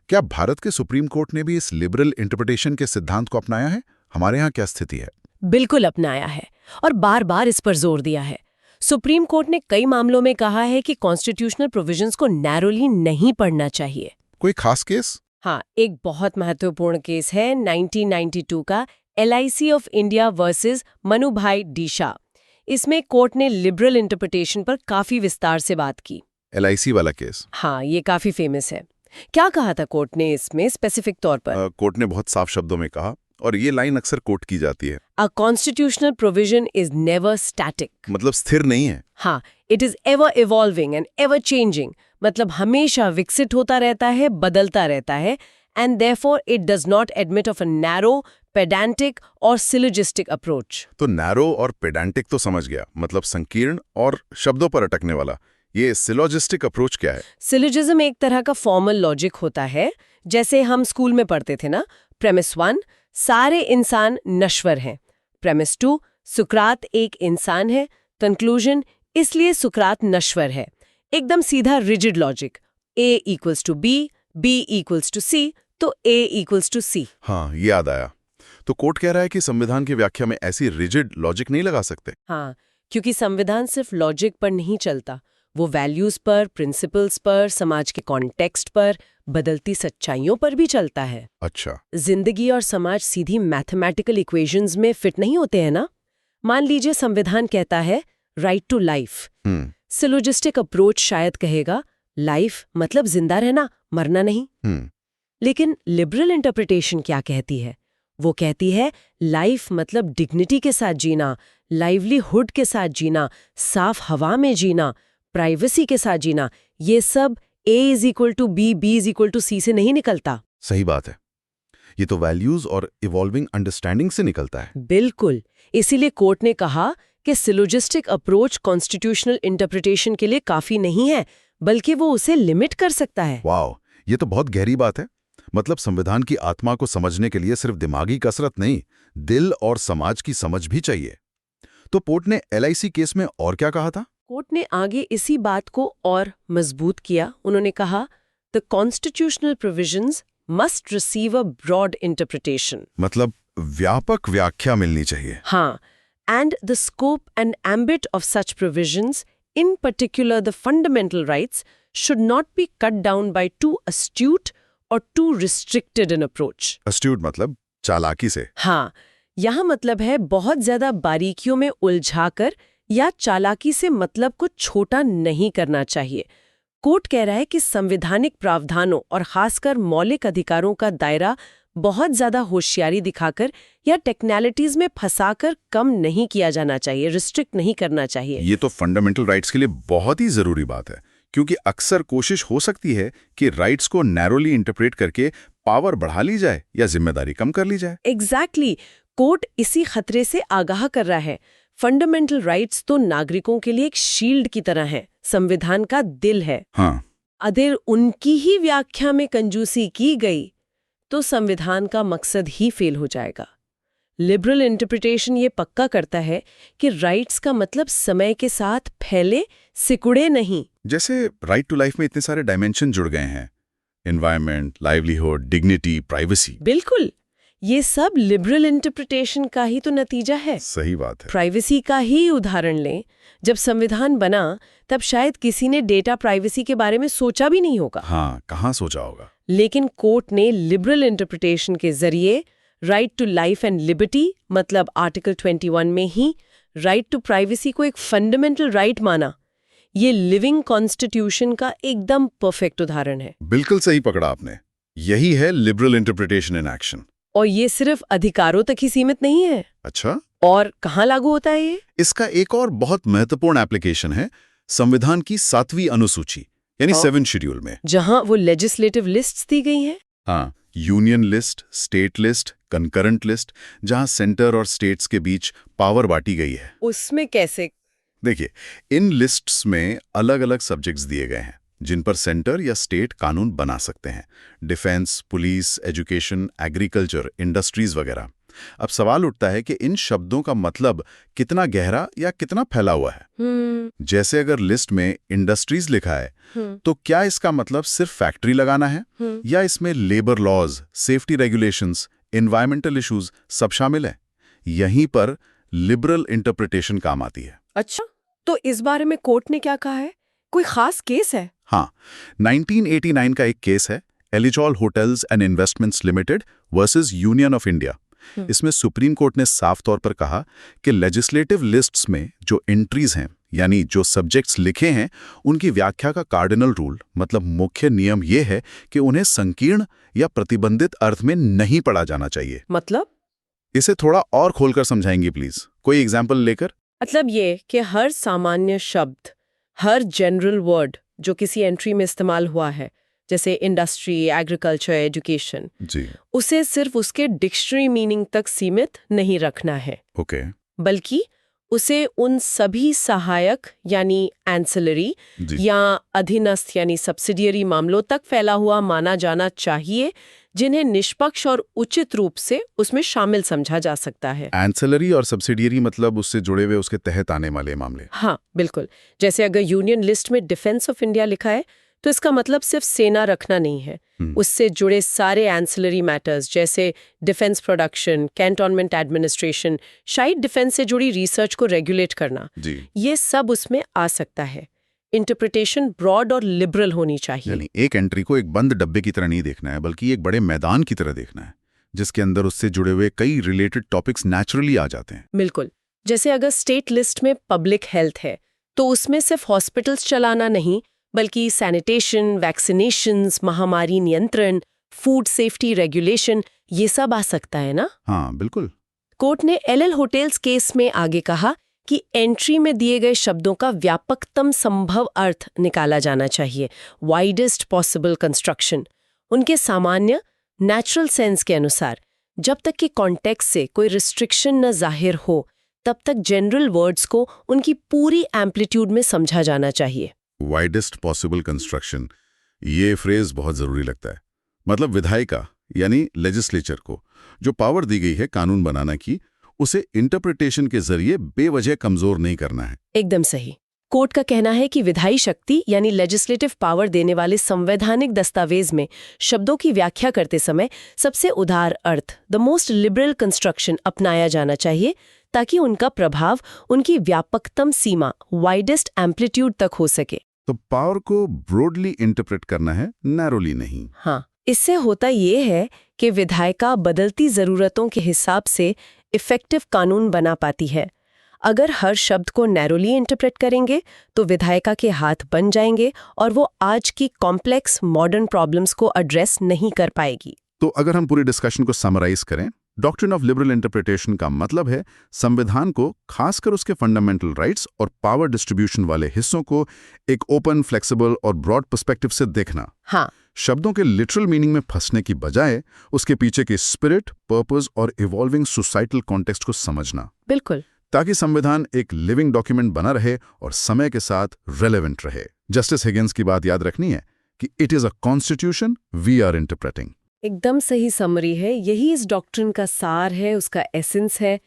क्या भारत के सुप्रीम कोर्ट ने भी इस लिबरल इंटरप्रिटेशन के सिद्धांत को अपनाया है? हमारे यहाँ क्या स्थिति है? बिल्कुल अपनाया है, और बार बार इस पर जोर दिया है। सुप्रीम कोर्ट ने कई मामलों में कहा है कि कॉन्स्टिट्यूशनल प्रोविजंस को नैरोली नहीं पढ़ना चाहिए। कोई खास केस? हाँ, एक बहुत महत्वपूर्ण केस है 1992 का LIC of India versus Manubhai Deesa. इसमें कोर्ट ने लिबरल इंटरप्रिटेशन पर काफी विस्तार से बात की। LIC वाला केस? हाँ, ये काफी फेमस है। क्या कहा था कोर्ट ने इसमें स्पेसिफिक तौर पर? कोर्ट ने बहुत साफ शब्दों में कहा, और ये लाइन अक्सर कोट की जाती है, a constitutional provision is never static. मतलब स्थिर नहीं है। हाँ, it is ever evolving and ever changing. मतलब हमेशा विकसित होता रहता है, बदलता रहता है, and therefore it does not admit of a narrow, pedantic or syllogistic approach. तो नैरो और पेडांटिक तो समझ गया, मतलब संकीर्ण और शब्दों पर अटकने वाला। ये सिलोजिस्टिक अप्रोच क्या है? सिलोजिज्म एक तरह का फॉर्मल लॉजिक होता है, जैसे हम स्कूल में पढ़ते थे ना। प्रेमिस 1, सारे इंसान नश्वर हैं। प्रेमिस 2, सुकरात एक इंसान है। कंक्लूजन, इसलिए सुकरात नश्वर है। एकदम सीधा rigid logic. A equals to B, B equals to C, तो A इक्वल्स टू C। हाँ, ये याद आया। तो कोर्ट कह रहा है कि संविधान की व्याख्या में ऐसी रिजिड लॉजिक नहीं लगा सकते। हाँ, क्योंकि संविधान सिर्फ लॉजिक पर नहीं चलता, वो वैल्यूज पर, प्रिंसिपल्स पर, समाज के कॉन्टेक्स्ट पर, बदलती सच्चाइयों पर भी चलता है। अच्छा। जिंदगी और समाज सीधी मैथमेटिकल इक्वेशंस में फिट नहीं होते हैं ना। मान लीजिए संविधान कहता है right to life. Syllogistic approach शायद कहेगा लाइफ मतलब जिंदा रहना, मरना नहीं। लेकिन लिबरल इंटरप्रिटेशन क्या कहती है? वो कहती है लाइफ मतलब डिग्निटी के साथ जीना, लाइवलीहुड के साथ जीना, साफ हवा में जीना, प्राइवेसी के साथ जीना। ये सब A is equal to B, B is equal to C से नहीं निकलता। सही बात है। ये तो वैल्यूज और इवॉल्विंग अंडरस्टैंडिंग से निकलता है। बिल्कुल। इसीलिए कोर्ट ने कहा कि सिलोजिस्टिक अप्रोच कॉन्स्टिट्यूशनल इंटरप्रिटेशन के लिए काफी नहीं है, बल्कि वो उसे लिमिट कर सकता है। वाह, ये तो बहुत गहरी बात है। मतलब संविधान की आत्मा को समझने के लिए सिर्फ दिमागी कसरत नहीं, दिल और समाज की समझ भी चाहिए। तो कोर्ट ने LIC केस में और क्या कहा था? कोर्ट ने आगे इसी बात को और मजबूत किया। उन्होंने कहा the constitutional provisions must receive a broad interpretation. मतलब व्यापक व्याख्या मिलनी चाहिए। हाँ, and the scope and ambit of such provisions, in particular the fundamental rights, should not be cut down by too astute or too restricted an approach. Astute मतलब चालाकी से। हाँ, यहाँ मतलब है बहुत ज्यादा बारीकियों में उलझाकर या चालाकी से मतलब को छोटा नहीं करना चाहिए। कोर्ट कह रहा है कि संवैधानिक प्रावधानों और खासकर मौलिक अधिकारों का दायरा बहुत ज्यादा होशियारी दिखाकर या टेक्निकलिटीज में फंसाकर कम नहीं किया जाना चाहिए, रिस्ट्रिक्ट नहीं करना चाहिए। ये तो फंडामेंटल राइट्स के लिए बहुत ही जरूरी बात है, क्योंकि अक्सर कोशिश हो सकती है कि राइट्स को नैरोली इंटरप्रेट करके पावर बढ़ा ली जाए या जिम्मेदारी कम कर ली जाए। एग्जैक्टली। कोर्ट इसी खतरे से आगाह कर रहा है। फंडामेंटल राइट्स तो नागरिकों के लिए एक शील्ड की तरह है, संविधान का दिल है। हाँ। अगर उनकी ही व्याख्या में कंजूसी की गई तो संविधान का मकसद ही फेल हो जाएगा। लिबरल इंटरप्रिटेशन ये पक्का करता है कि राइट्स का मतलब समय के साथ फैले, सिकुड़े नहीं। जैसे राइट टू लाइफ में इतने सारे डायमेंशन जुड़ गए हैं, एनवायरनमेंट, लाइवलीहुड, डिग्निटी, प्राइवेसी। बिल्कुल, ये सब लिबरल इंटरप्रिटेशन का ही तो नतीजा है। सही बात है। प्राइवेसी का ही उदाहरण लें, जब संविधान बना तब शायद किसी ने डेटा प्राइवेसी के बारे में सोचा भी नहीं होगा। हाँ, कहाँ सोचा होगा। लेकिन कोर्ट ने लिबरल इंटरप्रिटेशन के जरिए right to life and liberty मतलब आर्टिकल 21 में ही राइट टू प्राइवेसी को एक फंडामेंटल राइट माना। ये लिविंग कॉन्स्टिट्यूशन का एकदम परफेक्ट उदाहरण है। बिल्कुल सही पकड़ा आपने। यही है लिबरल इंटरप्रिटेशन इन एक्शन। और ये सिर्फ अधिकारों तक ही सीमित नहीं है। अच्छा, और कहाँ लागू होता है ये? इसका एक और बहुत महत्वपूर्ण एप्लीकेशन है संविधान की 7वीं अनुसूची यानी 7th शेड्यूल में, जहां वो लेजिस्लेटिव लिस्ट्स दी गई हैं। हाँ, union list, state list, concurrent list, जहां सेंटर और स्टेट्स के बीच पावर बांटी गई है। उसमें कैसे? देखिए, इन लिस्ट्स में अलग अलग सब्जेक्ट्स दिए गए हैं जिन पर सेंटर या स्टेट कानून बना सकते हैं। Defence, police, education, agriculture, industries वगैरह। अब सवाल उठता है कि इन शब्दों का मतलब कितना गहरा या कितना फैला हुआ है। जैसे अगर लिस्ट में इंडस्ट्रीज लिखा है तो क्या इसका मतलब सिर्फ फैक्ट्री लगाना है या इसमें labour laws, safety regulations, environmental issues सब शामिल है? यहीं पर लिबरल इंटरप्रिटेशन काम आती है। अच्छा, तो इस बारे में कोर्ट ने क्या कहा है? कोई खास केस है? हाँ, 1989 का एक केस है, एलिजॉल hotels and investments limited versus union of India. इसमें सुप्रीम कोर्ट ने साफ तौर पर कहा कि लेजिस्लेटिव लिस्ट्स में जो एंट्रीज हैं यानी जो सब्जेक्ट्स लिखे हैं उनकी व्याख्या का कार्डिनल रूल मतलब मुख्य नियम यह है कि उन्हें संकीर्ण या प्रतिबंधित अर्थ में नहीं पढ़ा जाना चाहिए। मतलब? इसे थोड़ा और खोलकर समझाएंगे प्लीज, कोई एग्जाम्पल लेकर। मतलब ये कि हर सामान्य शब्द, हर जनरल वर्ड जो किसी एंट्री में इस्तेमाल हुआ है, जैसे इंडस्ट्री, एग्रीकल्चर, एजुकेशन, जी, उसे सिर्फ उसके डिक्शनरी मीनिंग तक सीमित नहीं रखना है, ओके, बल्कि उसे उन सभी सहायक यानी एंसिलरी जी। या अधीनस्थ यानी सब्सिडियरी मामलों तक फैला हुआ माना जाना चाहिए जिन्हें निष्पक्ष और उचित रूप से उसमें शामिल समझा जा सकता है। एंसेलरी और सब्सिडियरी मतलब उससे जुड़े हुए उसके तहत आने वाले मामले। हाँ बिल्कुल, जैसे अगर यूनियन लिस्ट में डिफेंस ऑफ इंडिया लिखा है तो इसका मतलब सिर्फ सेना रखना नहीं है। उससे जुड़े सारे एंसिलरी मैटर्स जैसे डिफेंस प्रोडक्शन, कैंटोनमेंट एडमिनिस्ट्रेशन, शायद डिफेंस से जुड़ी रिसर्च को रेगुलेट करना, जी। ये सब उसमें आ सकता है। इंटरप्रिटेशन ब्रॉड और लिबरल होनी चाहिए। यानी एक एंट्री को एक बंद डब्बे की तरह नहीं देखना है, बल्कि एक बड़े मैदान की तरह देखना है, जिसके अंदर उससे जुड़े हुए कई रिलेटेड टॉपिक्स नेचुरली आ जाते हैं। बिल्कुल, जैसे अगर स्टेट लिस्ट में पब्लिक हेल्थ है तो उसमें सिर्फ हॉस्पिटल्स चलाना नहीं, बल्कि सैनिटेशन, वैक्सीनेशंस, महामारी नियंत्रण, फूड सेफ्टी रेगुलेशन, ये सब आ सकता है ना। हाँ बिल्कुल। कोर्ट ने एलएल होटल्स केस में आगे कहा कि एंट्री में दिए गए शब्दों का व्यापकतम संभव अर्थ निकाला जाना चाहिए, वाइडेस्ट पॉसिबल कंस्ट्रक्शन, उनके सामान्य नेचुरल सेंस के अनुसार। जब तक कि कॉन्टेक्स्ट से कोई रिस्ट्रिक्शन न जाहिर हो, तब तक जनरल वर्ड्स को उनकी पूरी एम्पलीट्यूड में समझा जाना चाहिए। वाइडेस्ट पॉसिबल कंस्ट्रक्शन, ये फ्रेज बहुत जरूरी लगता है। मतलब विधायिका यानी लेजिस्लेचर को जो पावर दी गई है कानून बनाना की, उसे इंटरप्रिटेशन के जरिए बेवजह कमजोर नहीं करना है। एकदम सही। कोर्ट का कहना है कि विधायी शक्ति यानी लेजिस्लेटिव पावर देने वाले संवैधानिक दस्तावेज में शब्दों की व्याख्या करते समय सबसे उदार अर्थ, द मोस्ट लिबरल कंस्ट्रक्शन अपनाया जाना चाहिए, ताकि उनका प्रभाव उनकी व्यापकतम सीमा, वाइडेस्ट एम्पलीट्यूड तक हो सके। तो पावर को ब्रॉडली इंटरप्रेट करना है, नैरोली नहीं। हाँ, इससे होता ये है कि विधायिका बदलती जरूरतों के हिसाब से इफेक्टिव कानून बना पाती है। अगर हर शब्द को नैरोली इंटरप्रेट करेंगे तो विधायिका के हाथ बन जाएंगे और वो आज की कॉम्प्लेक्स मॉडर्न प्रॉब्लम्स को एड्रेस नहीं कर पाएगी। तो अगर हम पूरी डिस्कशन को समराइज करें, डॉक्ट्रिन ऑफ लिबरल इंटरप्रिटेशन का मतलब है संविधान को, खासकर उसके फंडामेंटल राइट्स और पावर डिस्ट्रीब्यूशन वाले हिस्सों को एक ओपन, फ्लेक्सिबल और ब्रॉड पर्सपेक्टिव से देखना। हाँ, शब्दों के लिटरल मीनिंग में फंसने की बजाय उसके पीछे के स्पिरिट, पर्पस और इवॉल्विंग सोसाइटल कॉन्टेक्स्ट को समझना, बिल्कुल, ताकि संविधान एक लिविंग डॉक्यूमेंट बना रहे और समय के साथ रेलेवेंट रहे। जस्टिस हिगिंस की बात याद रखनी है कि it is a constitution we are interpreting. एकदम सही समरी है। यही इस डॉक्ट्रिन का सार है, उसका एसेंस है।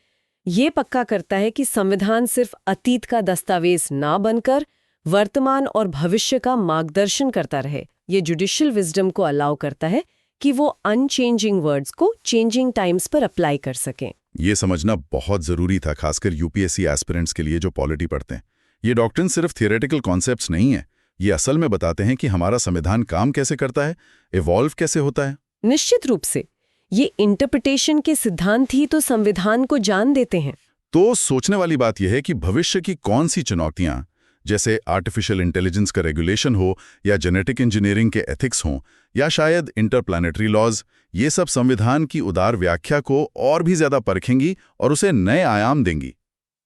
ये पक्का करता है कि संविधान सिर्फ अतीत का दस्तावेज ना बनकर वर्तमान और भविष्य का मार्गदर्शन करता रहे। ये जुडिशियल विजडम को अलाउ करता है कि वो अनचेंजिंग वर्ड्स को चेंजिंग टाइम्स पर अप्लाई कर सकें। ये समझना बहुत जरूरी था, खासकर यूपीएससी एस्पिरेंट्स के लिए जो पॉलिटी पढ़ते हैं। ये डॉक्ट्रिन सिर्फ थियोरेटिकल कॉन्सेप्ट्स नहीं है, ये असल में बताते हैं कि हमारा संविधान काम कैसे करता है, इवॉल्व कैसे होता है। निश्चित रूप से ये इंटरप्रिटेशन के सिद्धांत ही तो संविधान को जान देते हैं। तो सोचने वाली बात यह है कि भविष्य की कौन सी चुनौतियां, जैसे आर्टिफिशियल इंटेलिजेंस का रेगुलेशन हो या जेनेटिक इंजीनियरिंग के एथिक्स हों या शायद इंटरप्लैनेटरी लॉज, ये सब संविधान की उदार व्याख्या को और भी ज्यादा परखेंगी और उसे नए आयाम देंगी।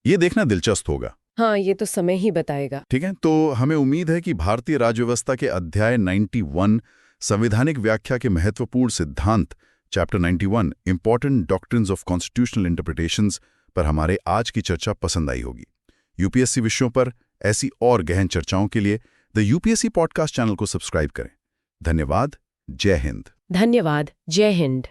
ये देखना दिलचस्प होगा। हाँ, ये तो समय ही बताएगा। ठीक है, तो हमें उम्मीद है कि भारतीय राज्य व्यवस्था के अध्याय 91 संवैधानिक व्याख्या के महत्वपूर्ण सिद्धांत, chapter 91 important doctrines of constitutional interpretations पर हमारे आज की चर्चा पसंद आई होगी। यूपीएससी विषयों पर ऐसी और गहन चर्चाओं के लिए द यूपीएससी पॉडकास्ट चैनल को सब्सक्राइब करें। धन्यवाद। जय हिंद। धन्यवाद। जय हिंद।